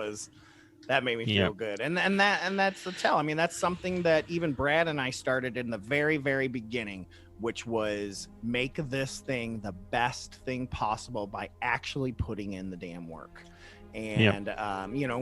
[SPEAKER 6] made me feel good. And that's the tell. I mean, that's something that even Brad and I started in the very, very beginning, which was make this thing the best thing possible by actually putting in the damn work. And,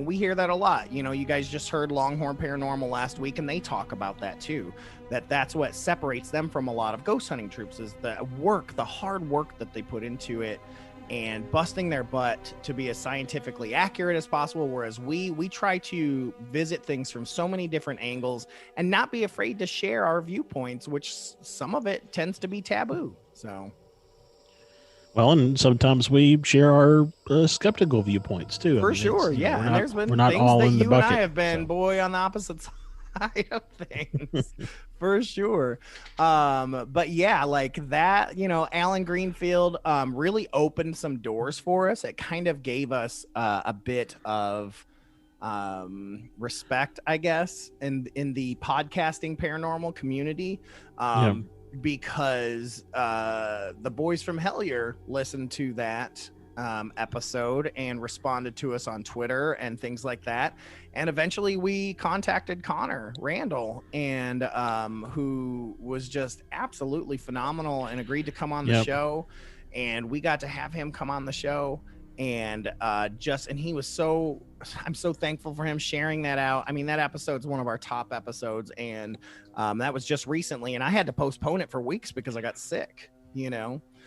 [SPEAKER 6] we hear that a lot. You guys just heard Longhorn Paranormal last week, and they talk about that too. That's what separates them from a lot of ghost hunting troops, is the hard work that they put into it and busting their butt to be as scientifically accurate as possible. Whereas we try to visit things from so many different angles and not be afraid to share our viewpoints, which some of it tends to be taboo. So.
[SPEAKER 2] Well, and sometimes we share our skeptical viewpoints too.
[SPEAKER 6] For sure, yeah. And there's been things that you and I have been, boy, on the opposite side of things, for sure. But yeah, like that, Alan Greenfield really opened some doors for us. It kind of gave us a bit of respect, I guess, in the podcasting paranormal community. Because the boys from Hellier listened to that episode and responded to us on Twitter and things like that. And eventually we contacted Connor Randall, and who was just absolutely phenomenal and agreed to come on the show. And we got to have him come on the show. And he was I'm so thankful for him sharing that out. I mean, that episode's one of our top episodes, and that was just recently, and I had to postpone it for weeks because I got sick,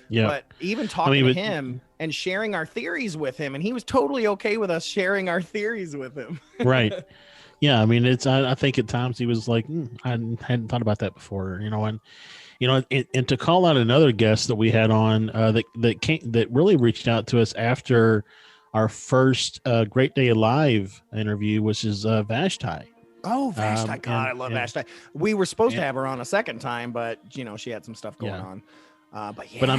[SPEAKER 6] But even talking to him and sharing our theories with him, and he was totally okay with us sharing our theories with him.
[SPEAKER 2] Right. Yeah. I mean, I think at times he was like, I hadn't thought about that before, and to call out another guest that we had on that really reached out to us after our first Great Day Alive interview, which is Vashti.
[SPEAKER 6] Oh, Vashti. God, I love Vashti. We were supposed to have her on a second time, but she had some stuff going on. But
[SPEAKER 2] I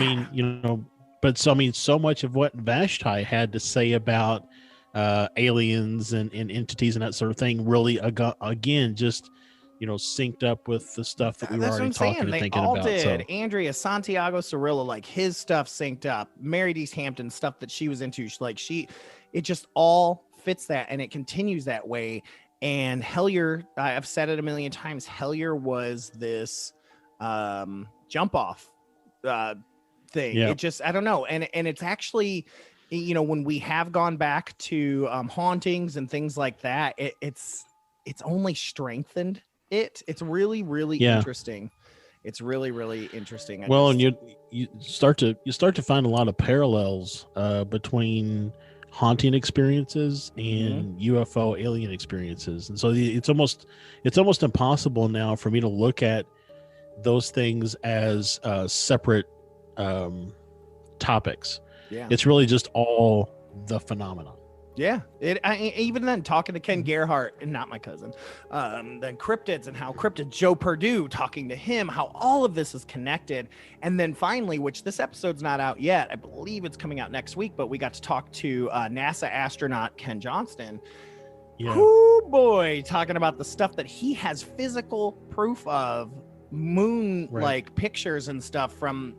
[SPEAKER 2] mean, so much of what Vashti had to say about aliens and entities and that sort of thing really, again, just synced up with the stuff that we were
[SPEAKER 6] That's what
[SPEAKER 2] already
[SPEAKER 6] I'm
[SPEAKER 2] talking
[SPEAKER 6] saying.
[SPEAKER 2] and
[SPEAKER 6] They
[SPEAKER 2] thinking
[SPEAKER 6] all
[SPEAKER 2] about.
[SPEAKER 6] did.
[SPEAKER 2] So
[SPEAKER 6] Andrea Santiago Cirillo, like his stuff synced up. Mary Dee's Hampton stuff that she was into, it just all fits that, and it continues that way. And Hellier, I've said it a million times, Hellier was this jump off thing.
[SPEAKER 2] Yeah.
[SPEAKER 6] It just, I don't know. And it's actually, when we have gone back to hauntings and things like that, it's only strengthened it. It's really, really interesting. It's really, really interesting.
[SPEAKER 2] And you start to find a lot of parallels between haunting experiences and UFO alien experiences, and so it's almost impossible now for me to look at those things as separate topics. Yeah, it's really just all the phenomenon.
[SPEAKER 6] Yeah, even then, talking to Ken Gearhart, and not my cousin, then cryptids and how cryptid Joe Perdue, talking to him, how all of this is connected. And then finally, which this episode's not out yet, I believe it's coming out next week, but we got to talk to NASA astronaut Ken Johnston. Yeah. Oh boy, talking about the stuff that he has physical proof of, moon like pictures and stuff from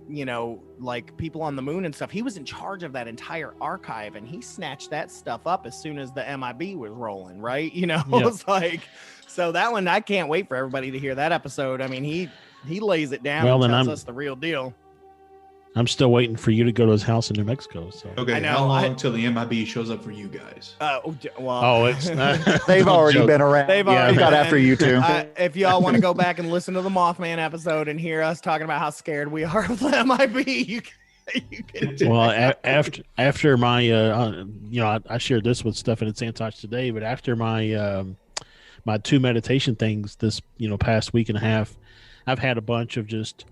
[SPEAKER 6] like people on the moon and stuff. He was in charge of that entire archive, and he snatched that stuff up as soon as the MIB was rolling, right? It's like, so that one, I can't wait for everybody to hear that episode. I mean, he lays it down and tells us the real deal.
[SPEAKER 2] I'm still waiting for you to go to his house in New Mexico. So
[SPEAKER 8] okay, how long until the MIB shows up for you guys?
[SPEAKER 2] It's
[SPEAKER 7] they've already been around. They've already got after you two.
[SPEAKER 6] If y'all want to go back and listen to the Mothman episode and hear us talking about how scared we are of the MIB, you can.
[SPEAKER 2] Well, after my I shared this with Stefan and Santosh today, but after my my 2 meditation things this past week and a half, I've had a bunch of just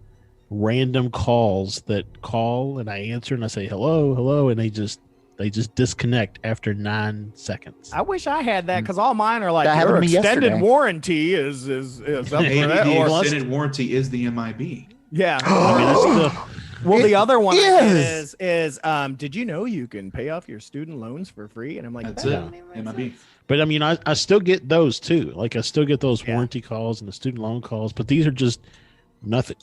[SPEAKER 2] random calls that call, and I answer and I say hello, and they just disconnect after 9 seconds.
[SPEAKER 6] I wish I had that, because all mine are like, your extended warranty is up for that.
[SPEAKER 8] The extended warranty is the MIB.
[SPEAKER 6] Yeah. The other one is did you know you can pay off your student loans for free? And I'm like,
[SPEAKER 8] that's it. MIB.
[SPEAKER 2] But I mean, I still get those too. Like, I still get those warranty calls and the student loan calls, but these are just nothing.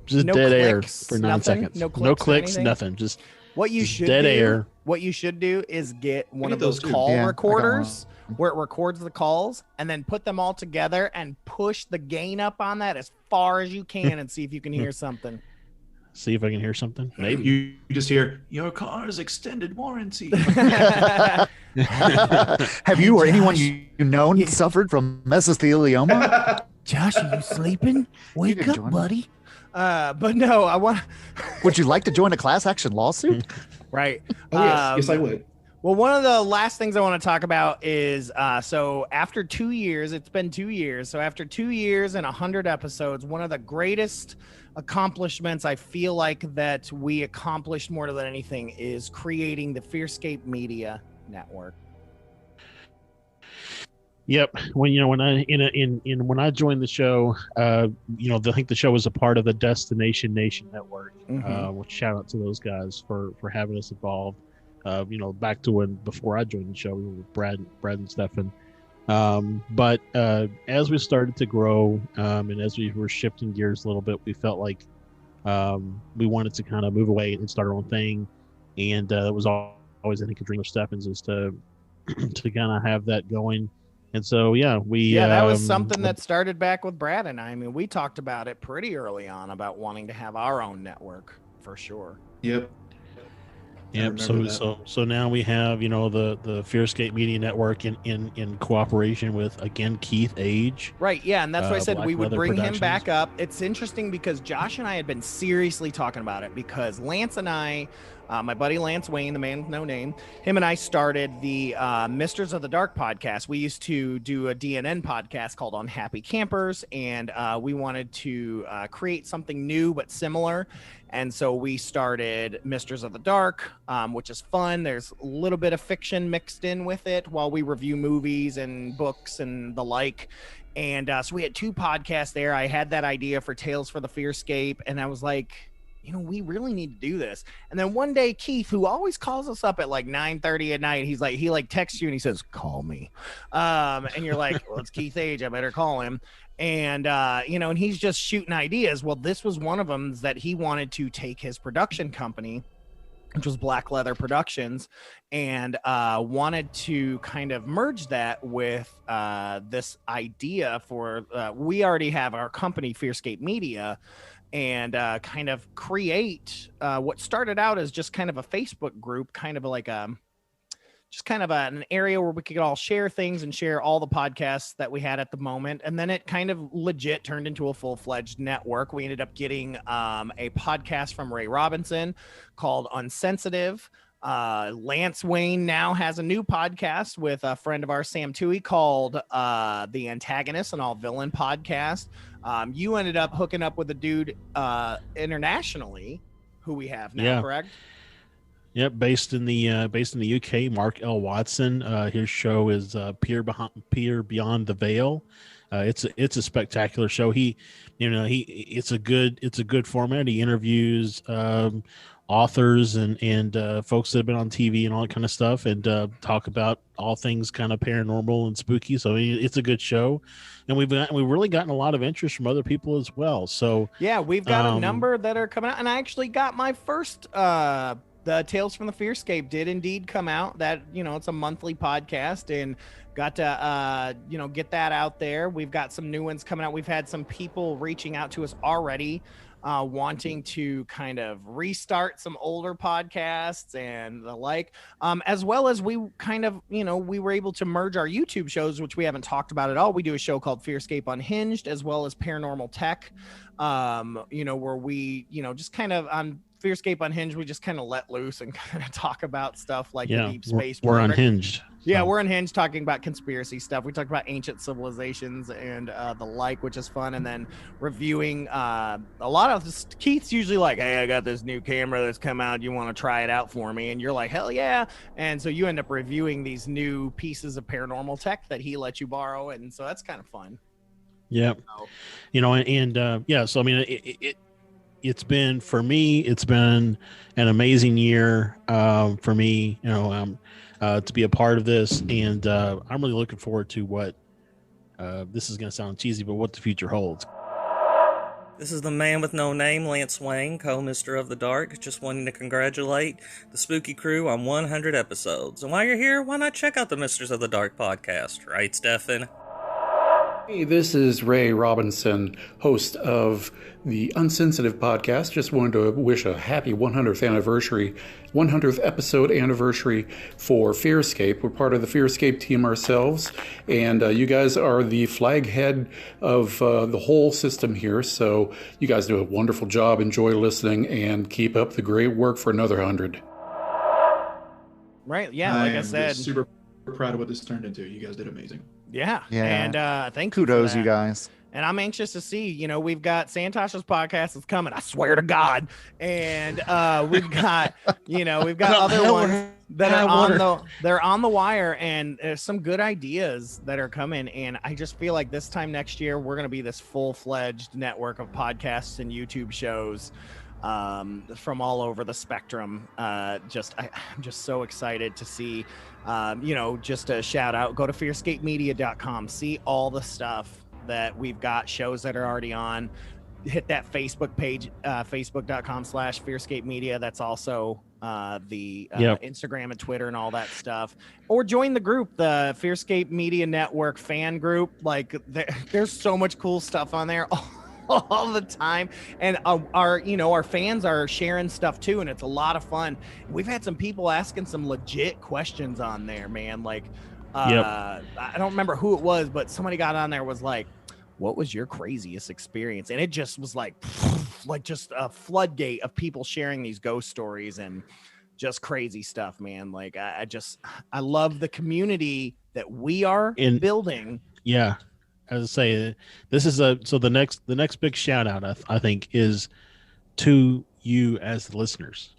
[SPEAKER 2] Just dead air for 9 seconds.
[SPEAKER 6] No
[SPEAKER 2] clicks, nothing. Just
[SPEAKER 6] what you should
[SPEAKER 2] dead
[SPEAKER 6] do,
[SPEAKER 2] air.
[SPEAKER 6] What you should do is get one of those call recorders where it records the calls, and then put them all together and push the gain up on that as far as you can and see if you can hear something.
[SPEAKER 2] See if I can hear something. Maybe
[SPEAKER 8] you just hear your car's extended warranty.
[SPEAKER 7] Have you or anyone you known suffered from mesothelioma?
[SPEAKER 6] Josh, are you sleeping? Wake up, buddy. But no, I want.
[SPEAKER 7] Would you like to join a class action lawsuit?
[SPEAKER 6] Right.
[SPEAKER 8] Oh, yes, I would.
[SPEAKER 6] Well, one of the last things I want to talk about is so after 2 years, it's been 2 years. So after 2 years and 100 episodes, one of the greatest accomplishments I feel like that we accomplished more than anything is creating the FearScape Media Network.
[SPEAKER 2] Yep. When I joined the show, I think the show was a part of the Destination Nation Network. Which shout out to those guys for having us involved. Back to before I joined the show, we were with Brad and Stefan. But as we started to grow, and as we were shifting gears a little bit, we felt like we wanted to kind of move away and start our own thing. And it was always, I think, a dream of Stefan's is to kind of have that going. And so, that was
[SPEAKER 6] something that started back with Brad and I. I mean, we talked about it pretty early on about wanting to have our own network for sure.
[SPEAKER 8] Yep.
[SPEAKER 2] Yep. So now we have, the FearScape Media Network in cooperation with, again, Keith Age.
[SPEAKER 6] Right. Yeah. And that's why I said
[SPEAKER 2] Black
[SPEAKER 6] we would
[SPEAKER 2] Leather
[SPEAKER 6] bring
[SPEAKER 2] Productions.
[SPEAKER 6] him back up. It's interesting because Josh and I had been seriously talking about it, because Lance and I, my buddy Lance Wayne, the man with no name, him and I started the Misters of the Dark podcast. We used to do a DNN podcast called Unhappy Campers, and we wanted to create something new but similar. And so we started Misters of the Dark, which is fun. There's a little bit of fiction mixed in with it while we review movies and books and the like. And so we had 2 podcasts there. I had that idea for Tales for the FearScape, and I was like, we really need to do this. And then one day, Keith, who always calls us up at like 9:30 at night, he texts you and he says, call me. And you're like, well, it's Keith Age, I better call him. And, and he's just shooting ideas. Well, this was one of them, that he wanted to take his production company, which was Black Leather Productions, and wanted to kind of merge that with this idea for, we already have our company, FearScape Media, and kind of create what started out as just kind of a Facebook group, kind of like an area where we could all share things and share all the podcasts that we had at the moment. And then it kind of legit turned into a full-fledged network. We ended up getting a podcast from Ray Robinson called Unsensitive. Lance Wayne now has a new podcast with a friend of ours, Sam Toohey, called The Antagonist, an all-villain podcast. You ended up hooking up with a dude internationally who we have now, correct?
[SPEAKER 2] Yep, based in the UK, Mark L. Watson. His show is Peer Beyond the Veil. It's a spectacular show. It's a good format. He interviews authors and folks that have been on TV and all that kind of stuff, and talk about all things kind of paranormal and spooky. So it's a good show, and we've really gotten a lot of interest from other people as well. So
[SPEAKER 6] yeah, we've got a number that are coming out, and I actually got my first. The Tales from the FearScape did indeed come out. That, it's a monthly podcast, and got to, get that out there. We've got some new ones coming out. We've had some people reaching out to us already, wanting to kind of restart some older podcasts and the like, as well as we kind of, we were able to merge our YouTube shows, which we haven't talked about at all. We do a show called FearScape Unhinged, as well as Paranormal Tech, where we, just kind of on FearScape Unhinged, we just kind of let loose and kind of talk about stuff like the deep space.
[SPEAKER 2] We're unhinged.
[SPEAKER 6] Yeah, we're unhinged, talking about conspiracy stuff. We talked about ancient civilizations and the like, which is fun. And then reviewing a lot of this. Keith's usually like, hey, I got this new camera that's come out. You want to try it out for me? And you're like, hell yeah. And so you end up reviewing these new pieces of paranormal tech that he let you borrow. And so that's kind of fun.
[SPEAKER 2] Yeah. So, I mean, it's been, for me, it's been an amazing year for me, to be a part of this. And I'm really looking forward to what, this is going to sound cheesy, but what the future holds.
[SPEAKER 4] This is the man with no name, Lance Wayne, co-mister of the Dark, just wanting to congratulate the Spooky Crew on 100 episodes. And while you're here, why not check out the Misters of the Dark podcast, right, Stefan?
[SPEAKER 11] Hey, this is Ray Robinson, host of the Unsensitive podcast. Just wanted to wish a happy 100th episode anniversary for FearScape. We're part of the FearScape team ourselves, and you guys are the flag head of the whole system here. So you guys do a wonderful job. Enjoy listening and keep up the great work for another 100.
[SPEAKER 6] Right. Yeah. Like I said,
[SPEAKER 8] super proud of what this turned into. You guys did amazing.
[SPEAKER 6] Yeah. And thank you.
[SPEAKER 7] Kudos, you guys.
[SPEAKER 6] And I'm anxious to see, we've got Santosh's podcast that's coming, I swear to God. And we've got, we've got other ones that are they're on the wire, and there's some good ideas that are coming. And I just feel like this time next year, we're going to be this full-fledged network of podcasts and YouTube shows from all over the spectrum. I'm just so excited to see, just a shout out, go to fearscapemedia.com, see all the stuff that we've got, shows that are already on. Hit that Facebook page, facebook.com/FearScape Media. That's also the Instagram and Twitter and all that stuff. Or join the group, the FearScape Media Network fan group. Like there's so much cool stuff on there all the time, and our fans are sharing stuff too, and it's a lot of fun. We've had some people asking some legit questions on there, man. Like I don't remember who it was, but somebody got on there, was like, what was your craziest experience? And it just was like just a floodgate of people sharing these ghost stories and just crazy stuff, man. Like I love the community that we are building.
[SPEAKER 2] Yeah. As I say, this is the next big shout out, I think, is to you as the listeners.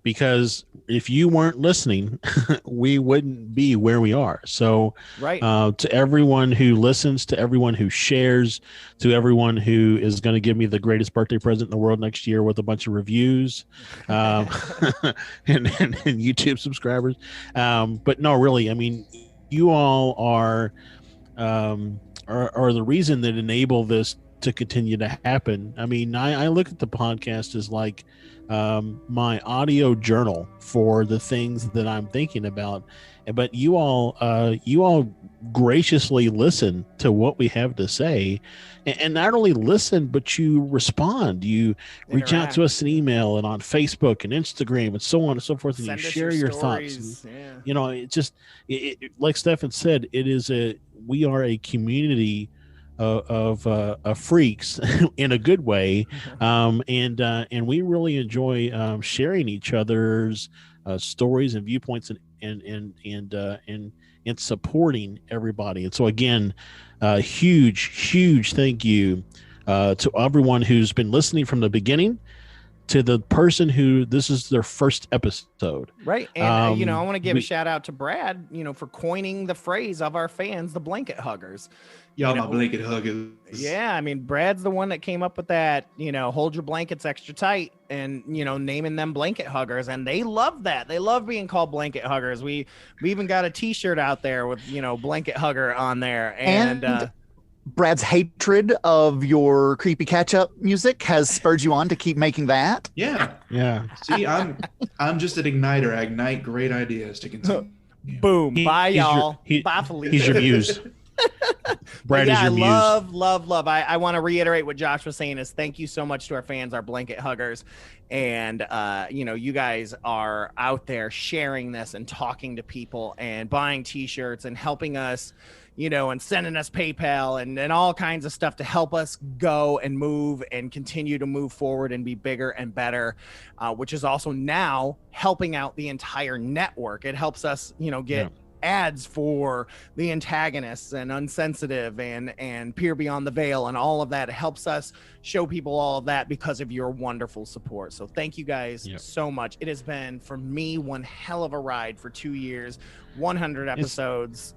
[SPEAKER 2] because if you weren't listening, we wouldn't be where we are. So
[SPEAKER 6] right.
[SPEAKER 2] To everyone who listens, to everyone who shares, to everyone who is going to give me the greatest birthday present in the world next year with a bunch of reviews and YouTube subscribers. But no, really, I mean, you all are the reason that enable this to continue to happen. I mean, I look at the podcast as like my audio journal for the things that I'm thinking about. But you all graciously listen to what we have to say, and not only listen, but you respond. You reach out to us in email and on Facebook and Instagram and so on and so forth, and you share your thoughts. And, you know, it just like Stefan said, we are a community of freaks in a good way, and we really enjoy sharing each other's stories and viewpoints and supporting everybody. And so again, huge thank you to everyone who's been listening from the beginning, to the person who this is their first episode.
[SPEAKER 6] Right. And, you know, I want to give a shout out to Brad, you know, for coining the phrase of our fans, the blanket huggers.
[SPEAKER 8] Y'all my blanket huggers.
[SPEAKER 6] Yeah. I mean, Brad's the one that came up with that, you know, hold your blankets extra tight and, you know, naming them blanket huggers. And they love that. They love being called blanket huggers. We even got a t-shirt out there with, you know, blanket hugger on there. And
[SPEAKER 7] Brad's hatred of your creepy catch-up music has spurred you on to keep making that.
[SPEAKER 8] Yeah. See, I'm just an igniter. I ignite great ideas to continue.
[SPEAKER 6] Boom. Bye, y'all. Bye, Felicia.
[SPEAKER 2] He's your muse. Brad is your muse.
[SPEAKER 6] Love. I want to reiterate what Josh was saying is thank you so much to our fans, our blanket huggers. And, you know, you guys are out there sharing this and talking to people and buying t-shirts and helping us, you know, and sending us PayPal and all kinds of stuff to help us go and move and continue to move forward and be bigger and better, which is also now helping out the entire network. It helps us, you know, get ads for the antagonists and unsensitive and peer beyond the veil and all of that. It helps us show people all of that because of your wonderful support. So thank you guys so much. It has been, for me, one hell of a ride for 2 years, 100 episodes.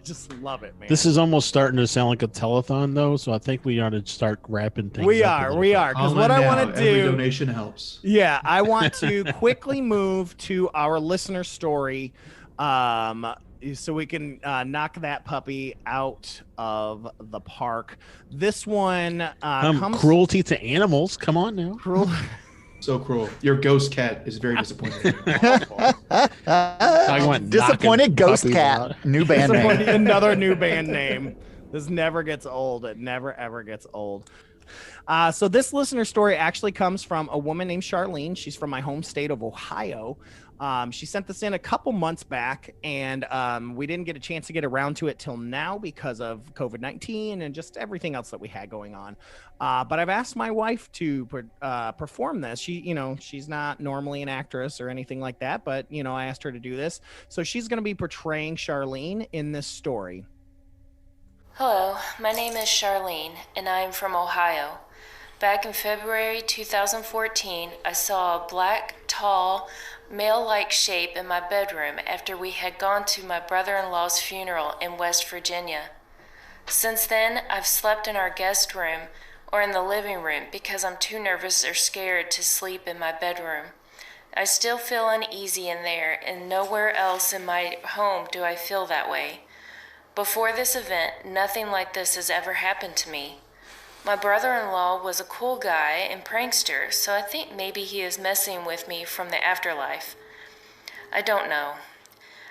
[SPEAKER 6] Just love it, man.
[SPEAKER 2] This is almost starting to sound like a telethon, though, so I think we ought to start wrapping things
[SPEAKER 6] we
[SPEAKER 2] up.
[SPEAKER 6] We are, because what I want to do...
[SPEAKER 8] Every donation helps.
[SPEAKER 6] Yeah, I want to quickly move to our listener story, so we can knock that puppy out of the park. This one comes...
[SPEAKER 2] Cruelty to animals. Come on now.
[SPEAKER 8] So cruel. Your ghost cat is very disappointing.
[SPEAKER 7] Disappointed ghost cat. New band name.
[SPEAKER 6] Another new band name. This never gets old. It never, ever gets old. So this listener story actually comes from a woman named Charlene. She's from my home state of Ohio. She sent this in a couple months back, and we didn't get a chance to get around to it till now because of COVID-19 and just everything else that we had going on. But I've asked my wife to perform this. She's not normally an actress or anything like that, but, you know, I asked her to do this. So she's going to be portraying Charlene in this story.
[SPEAKER 17] Hello, my name is Charlene, and I'm from Ohio. Back in February 2014, I saw a black, tall, male-like shape in my bedroom after we had gone to my brother-in-law's funeral in West Virginia. Since then, I've slept in our guest room or in the living room because I'm too nervous or scared to sleep in my bedroom. I still feel uneasy in there, and nowhere else in my home do I feel that way. Before this event, nothing like this has ever happened to me. My brother-in-law was a cool guy and prankster, so I think maybe he is messing with me from the afterlife. I don't know.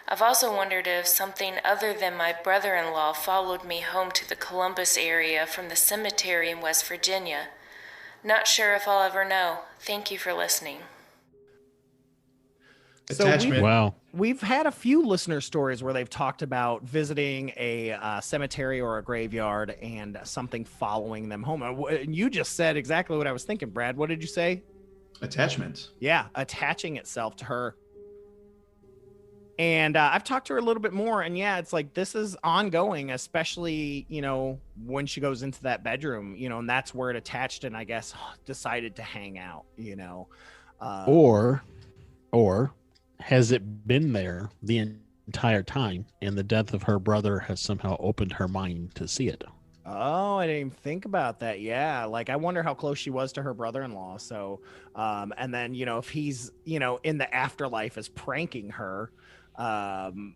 [SPEAKER 17] I've also wondered if something other than my brother-in-law followed me home to the Columbus area from the cemetery in West Virginia. Not sure if I'll ever know. Thank you for listening.
[SPEAKER 6] So we've had a few listener stories where they've talked about visiting a cemetery or a graveyard and something following them home. You just said exactly what I was thinking, Brad. What did you say?
[SPEAKER 8] Attachment.
[SPEAKER 6] Yeah, attaching itself to her. And I've talked to her a little bit more, and yeah, it's like this is ongoing, especially, you know, when she goes into that bedroom, you know, and that's where it attached and I guess decided to hang out, you know.
[SPEAKER 2] Or Or has it been there the entire time, and the death of her brother has somehow opened her mind to see it?
[SPEAKER 6] Oh, I didn't even think about that. Yeah. Like, I wonder how close she was to her brother-in-law. So, and then, if he's, in the afterlife is pranking her, I mean,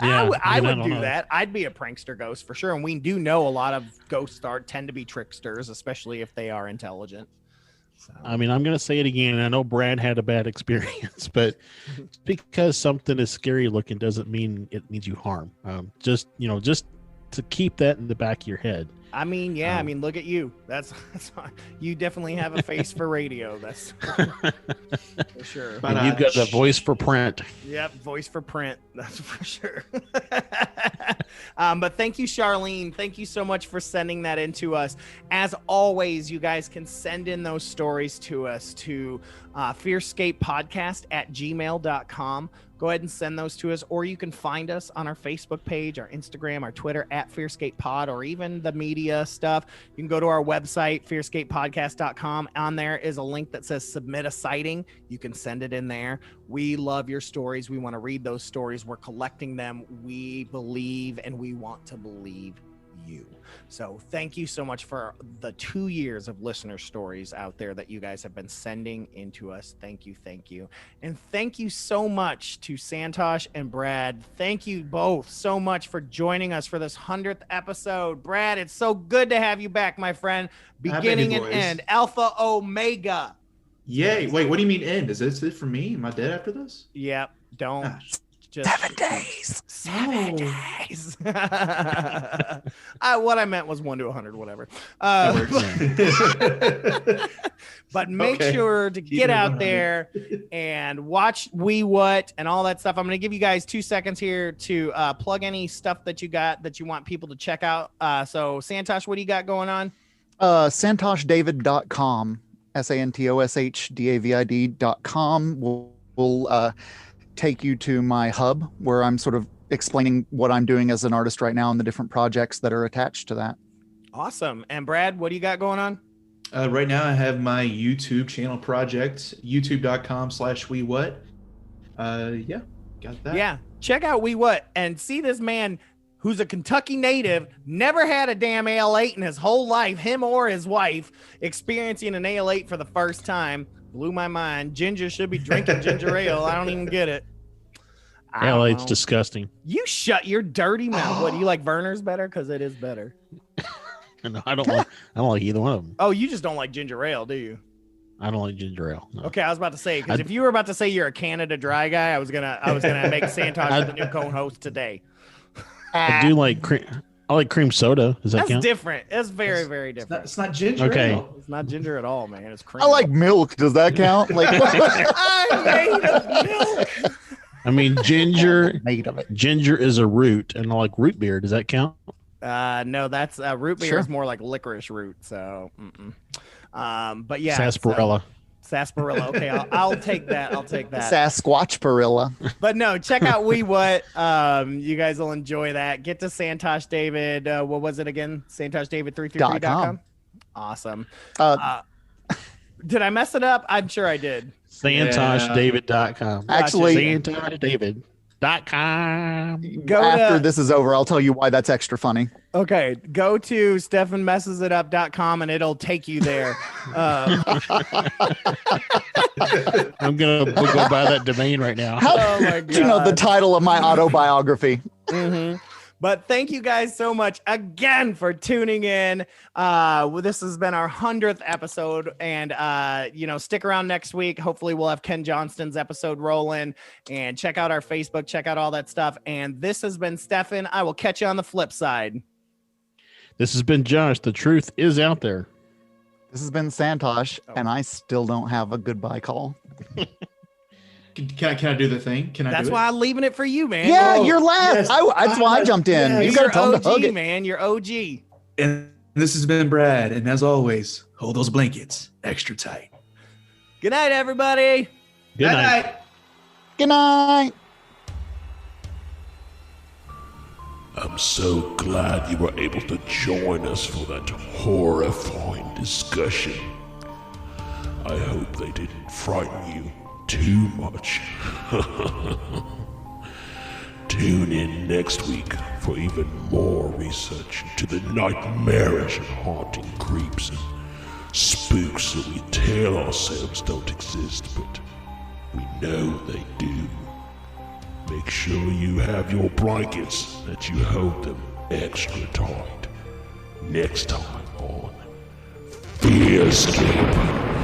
[SPEAKER 2] Yeah,
[SPEAKER 6] I would
[SPEAKER 2] don't
[SPEAKER 6] do
[SPEAKER 2] know.
[SPEAKER 6] that. I'd be a prankster ghost for sure. And we do know a lot of ghosts tend to be tricksters, especially if they are intelligent. So.
[SPEAKER 2] I mean, I'm going to say it again. I know Brad had a bad experience, but because something is scary looking doesn't mean it means you harm. Just to keep that in the back of your head.
[SPEAKER 6] I mean, yeah. I mean, look at you. That's you definitely have a face for radio. That's for sure.
[SPEAKER 2] And you've got the voice for print.
[SPEAKER 6] Yep, voice for print. That's for sure. But thank you, Charlene. Thank you so much for sending that in to us. As always, you guys can send in those stories to us to FearScapePodcast@gmail.com. Go ahead and send those to us, or you can find us on our Facebook page, our Instagram, our Twitter @FearScapePod, or even the media stuff. You can go to our website, FearScapePodcast.com. On there is a link that says submit a sighting. You can send it in there. We love your stories. We want to read those stories. We're collecting them. We believe and we want to believe you. So thank you so much for the 2 years of listener stories out there that you guys have been sending into us. Thank you. And thank you so much to Santosh and Brad. Thank you both so much for joining us for this 100th episode. Brad, it's so good to have you back, my friend. Beginning and end, Alpha Omega.
[SPEAKER 8] Yay. Wait, what do you mean end? Is this it for me? Am I dead after this?
[SPEAKER 6] Yep. Don't. Just
[SPEAKER 7] 7 days.
[SPEAKER 6] 7 days. What I meant was 1 to 100, whatever. But make sure to get out there and watch We What and all that stuff. I'm going to give you guys 2 seconds here to plug any stuff that you got that you want people to check out. So Santosh, what do you got going on?
[SPEAKER 7] SantosDavid.com, SantosDavid.com will take you to my hub where I'm sort of explaining what I'm doing as an artist right now and the different projects that are attached to that.
[SPEAKER 6] Awesome. And Brad, what do you got going on?
[SPEAKER 8] Right now I have my YouTube channel project, youtube.com/WeWhat. Yeah, got that.
[SPEAKER 6] Yeah, check out We What and see this man who's a Kentucky native, never had a damn Ale-8 in his whole life, him or his wife, experiencing an Ale-8 for the first time. Blew my mind. Ginger should be drinking ginger ale. I don't even get it.
[SPEAKER 2] Ale-8's disgusting.
[SPEAKER 6] You shut your dirty mouth. What, do you like Werner's better? Because it is better.
[SPEAKER 2] No, I don't like either one of them.
[SPEAKER 6] Oh, you just don't like ginger ale, do you?
[SPEAKER 2] I don't like ginger ale. No.
[SPEAKER 6] Okay, I was about to say, because if you were about to say you're a Canada Dry guy, I was gonna make Santosh the new co-host today.
[SPEAKER 2] I do like cream. I like cream soda. Does that
[SPEAKER 6] That's
[SPEAKER 2] count?
[SPEAKER 6] different. It's very, very different.
[SPEAKER 8] It's not ginger.
[SPEAKER 2] Okay.
[SPEAKER 8] Ale.
[SPEAKER 6] It's not ginger at all, man. It's cream.
[SPEAKER 7] I like milk. Does that count? Like,
[SPEAKER 6] I'm made of milk.
[SPEAKER 2] I mean, ginger.
[SPEAKER 7] made of it.
[SPEAKER 2] Ginger is a root, and I like root beer. Does that count?
[SPEAKER 6] No, that's root beer
[SPEAKER 7] Sure.
[SPEAKER 6] is more like licorice root. So, but yeah,
[SPEAKER 2] Sarsaparilla.
[SPEAKER 6] Sarsaparilla. Okay, I'll take that. I'll take that.
[SPEAKER 7] Sasquatchparilla.
[SPEAKER 6] But no, check out We What. You guys will enjoy that. Get to Santosh David. What was it again? SantosDavid333.com. Awesome. Did I mess it up? I'm sure I did.
[SPEAKER 2] SantosDavid.com.
[SPEAKER 7] Actually,
[SPEAKER 2] SantosDavid.com.
[SPEAKER 6] Go
[SPEAKER 7] after
[SPEAKER 6] to,
[SPEAKER 7] this is over, I'll tell you why that's extra funny.
[SPEAKER 6] okay, go to StefanMessesItUp.com and it'll take you there.
[SPEAKER 2] I'm gonna go buy that domain right now.
[SPEAKER 6] Oh my
[SPEAKER 7] Do you know the
[SPEAKER 6] God.
[SPEAKER 7] title of my autobiography?
[SPEAKER 6] But thank you guys so much again for tuning in. This has been our 100th episode, and stick around next week. Hopefully we'll have Ken Johnston's episode rolling, and check out our Facebook, check out all that stuff. And this has been Stefan. I will catch you on the flip side.
[SPEAKER 2] This has been Josh. The truth is out there.
[SPEAKER 7] This has been Santosh, and I still don't have a goodbye call.
[SPEAKER 8] Can I do the thing? Can I?
[SPEAKER 6] That's
[SPEAKER 8] do
[SPEAKER 6] why I'm leaving it for you, man.
[SPEAKER 7] Yeah, you're last.
[SPEAKER 8] yes.
[SPEAKER 7] That's why I jumped in.
[SPEAKER 8] Yes.
[SPEAKER 7] You
[SPEAKER 6] You're
[SPEAKER 7] got to tell them to hug
[SPEAKER 6] OG,
[SPEAKER 7] it.
[SPEAKER 6] man. You're OG.
[SPEAKER 8] And this has been Brad, and as always, hold those blankets extra tight.
[SPEAKER 6] Good night, everybody.
[SPEAKER 2] Good night.
[SPEAKER 7] Good night.
[SPEAKER 5] I'm so glad you were able to join us for that horrifying discussion. I hope they didn't frighten you too much. Tune in next week for even more research into the nightmarish and haunting creeps and spooks that we tell ourselves don't exist, but we know they do. Make sure you have your blankets, that you hold them extra tight. Next time on FearScape.